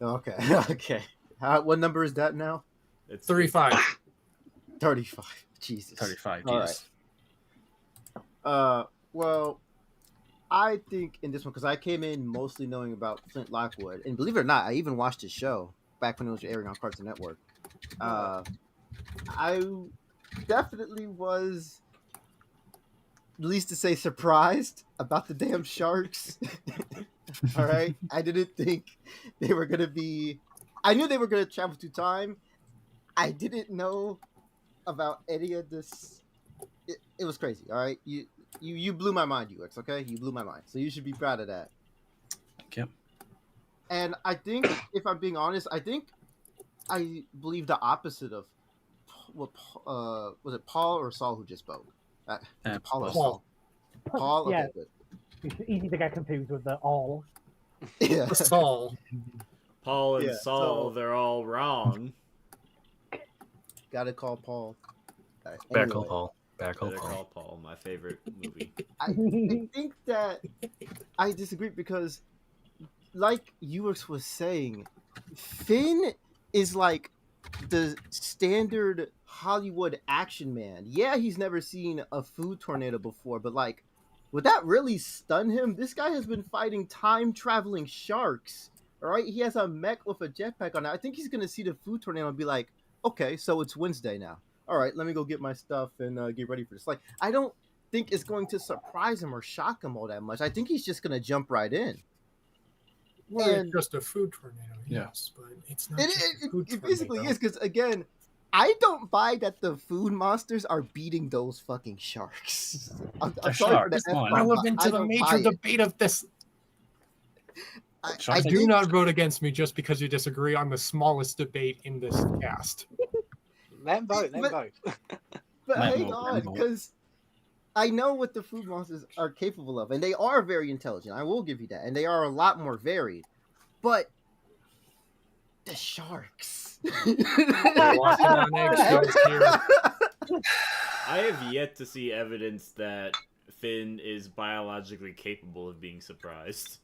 Okay. What number is that now? It's 35. 35. Jesus. 35, All yes. right. Well, I think in this one, because I came in mostly knowing about Flint Lockwood, and believe it or not, I even watched his show back when it was airing on Cartoon Network. I definitely was, least to say, surprised about the damn sharks. All right, I didn't think they were gonna be. I knew they were gonna travel through time. I didn't know about any of this. It was crazy. All right, you blew my mind, UX. Okay, you blew my mind. So you should be proud of that. Yep. And I think, if I'm being honest, I believe the opposite of was it Paul or Saul who just spoke? Was it Paul or Paul. Saul? Paul. Okay, Yeah. good. It's easy to get confused with the all. Yeah. Saul. Paul and Yeah, Saul, so- they're all wrong. Gotta call Paul. Better call Anyway, Paul. Better call Better Paul. Call Paul, my favorite movie. I think that I disagree because, like Ewix was saying, Finn is like the standard Hollywood action man. Yeah, he's never seen a food tornado before, but like, would that really stun him? This guy has been fighting time traveling sharks. All right, he has a mech with a jetpack on it. I think he's gonna see the food tornado and be like, okay, so it's Wednesday now. All right, let me go get my stuff and get ready for this. Like, I don't think it's going to surprise him or shock him all that much. I think he's just going to jump right in. Well, And- it's just a food tornado, Yeah. yes, but it's not just a food It basically tornado. is because, again, I don't buy that the food monsters are beating those fucking sharks. I'm They're sorry for sharks, the come on. F-bomb, Relevant but to I the don't buy major it. debate of this. I Do think- not vote against me just because you disagree on the smallest debate in this cast. Let him vote. Let him But- vote. But Let hang him on, vote. because I know what the food monsters are capable of, and they are very intelligent. I will give you that, and they are a lot more varied. But the sharks. Walking on eggshells here. I have yet to see evidence that Finn is biologically capable of being surprised.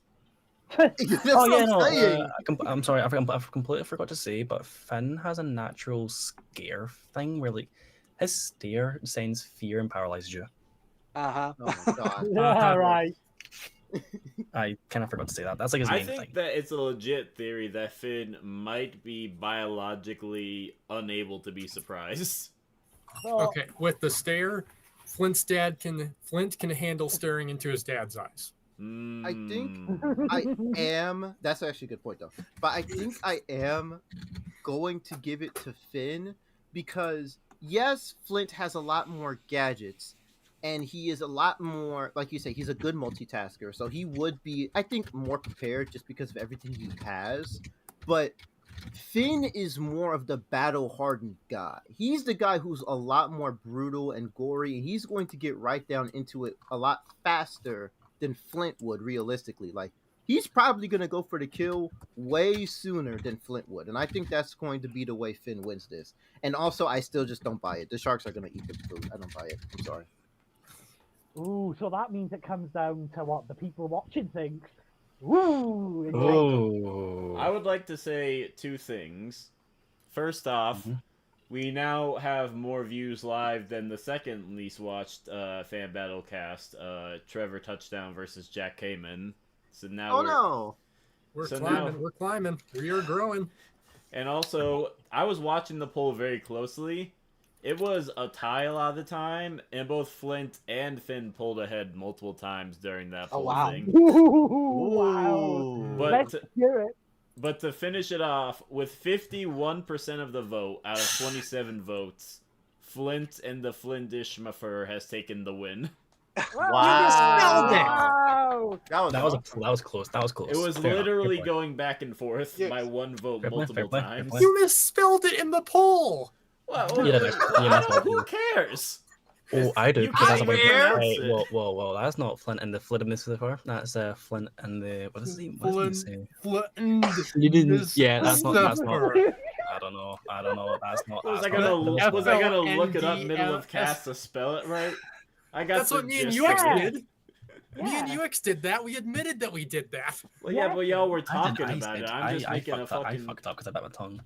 That's Oh what yeah, I'm no. saying. I'm sorry, I completely forgot to say, but Finn has a natural scare thing where like his stare sends fear and paralyzes you. Uh-huh. Oh my god. Yeah, right. I kind of forgot to say that. That's like his I main think thing. that it's a legit theory that Finn might be biologically unable to be surprised. So, Okay, with the stare, Flint can handle staring into his dad's eyes. I think Mm. I am. That's actually a good point, though. But I think I am going to give it to Finn because, yes, Flint has a lot more gadgets, and he is a lot more, like you say, he's a good multitasker. So he would be, I think, more prepared just because of everything he has. But Finn is more of the battle-hardened guy. He's the guy who's a lot more brutal and gory, and he's going to get right down into it a lot faster than Flint would, realistically. Like, he's probably going to go for the kill way sooner than Flint would. And I think that's going to be the way Finn wins this. And also, I still just don't buy it. The sharks are going to eat the food. I don't buy it. I'm sorry. ooh, so that means it comes down to what the people watching think. Woo! Oh. I would like to say two things. First off, Mhm. we now have more views live than the second least watched fan battle cast, Trevor Touchdown versus Jack Kamen. So now Oh, no. We're So climbing. now- We're climbing. We are growing. And also, I was watching the poll very closely. It was a tie a lot of the time, and both Flint and Finn pulled ahead multiple times during that Oh, poll wow. thing. Wow. But Let's hear it. But to finish it off, with 51% of the vote out of 27 votes, Flint and the Flintish Muffer has taken the win. Wow. That was close. That was close. It was Fair enough. literally Good point. going back and forth Yes. by one vote Fair play, multiple fair play, fair times. play. You misspelled it in the poll. Well, Yeah, who cares? Oh, I do. You Because that's can't what even pronounce Hey, it. whoa. That's not Flint and the Flint. That's Flint and the. What does he say? Flint. You didn't. Yeah, that's not. That's not. Christopher. I don't know. That's not. Was I that's gonna not- was I gonna look it up middle of FLNDLS. cast to spell it right? I got That's the what me and gist UX of it. did. Me and Yeah. UX did that. We admitted that we did that. Well, yeah, but y'all were I did- talking I about said- it. I'm just I making a fucked up. I fucking. fucked up because I bit my tongue.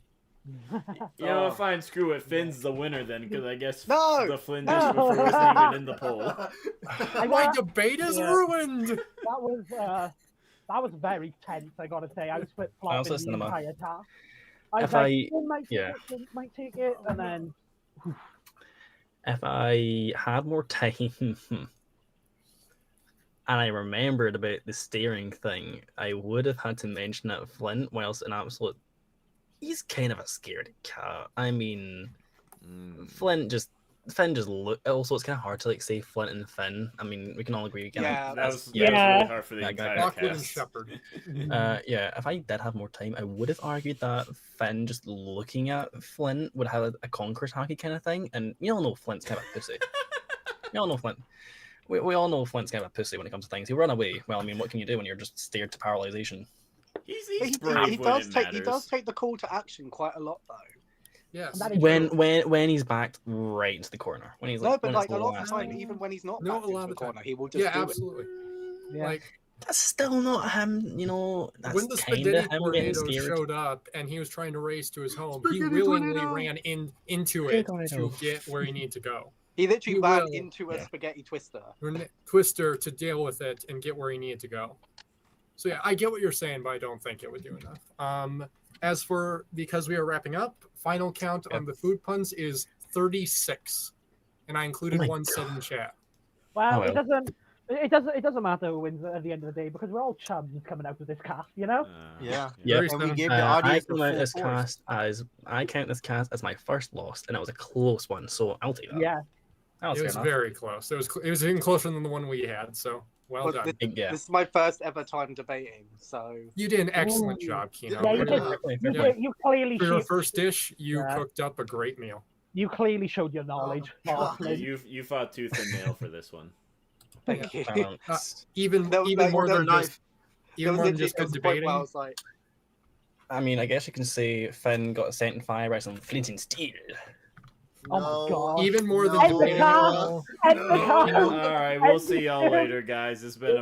You know, what, fine, screw it. Finn's the winner then, because I guess No! the Flintish No! Muffer wasn't even in the poll. My debate is Yeah. ruined. That was very tense, I gotta say. I was flip I was flopping the listening to entire task. I was If like, I- Finn might take yeah. it, Finn might take it, and then If I had more time and I remembered about the steering thing, I would have had to mention that Flint, whilst an absolute, he's kind of a scaredy cat. I mean, Flint just Finn just look. Also, it's kind of hard to like say Flint and Finn. I mean, we can all agree. Again, Yeah, That was Yeah. really hard for the That guy- entire Lockwood and cast. Shepard. Yeah, if I did have more time, I would have argued that Finn, just looking at Flint, would have a conqueror's hockey kind of thing, and you all know Flint's kind of a pussy. You all know Flint. We all know Flint's kind of a pussy when it comes to things. He'll run away. Well, I mean, what can you do when you're just stared to paralyzation? He's He, brave he when does it take matters. he does take the call to action quite a lot though. Yes. That is When he's backed right into the corner. When he's No, like, but when like it's a lot of last the time, thing. even when he's not No, backed a lot into of the the time. corner, he will just Yeah, do absolutely. Yeah. Like That's still not him. You know, that's when the kind spaghetti of him getting tornado scared. showed up and he was trying to race to his home, he Spaghetti willingly tornado! ran into Spaghetti it tornado. to get where he needed to go. He literally You ran will. into a Yeah. spaghetti twister. Twister to deal with it and get where he needed to go. So yeah, I get what you're saying, but I don't think it would do enough. As for because we are wrapping up, final count on the food puns is 36, and I included my one said in chat. Well, Oh, it well. doesn't matter who wins at the end of the day because we're all chums coming out with this cast, you know. Yeah. Yeah. Very And we soon. gave the I audience the count full this force. cast as I count this cast as my first loss, and it was a close one. So I'll take that. Yeah. That was It fair was enough. very close. It was even closer than the one we had. So well Well, done. Yeah. This is my first ever time debating, so You did an excellent Ooh. job, Kino. Yeah, you Fair did. enough. You clearly For your first dish, you Yeah. cooked up a great meal. you clearly showed your knowledge. God. Yeah, you fought tooth and nail for this one. thank you. Even There was even like- more there than was- just There even was more than literally just there good was a point debating. where I was like, I mean, I guess you can say Finn got sent in fire by some Flint and steel. Oh my God. Even more than End the debating. cast. End the No, cast. you know, All right, we'll see y'all later, guys. It's been a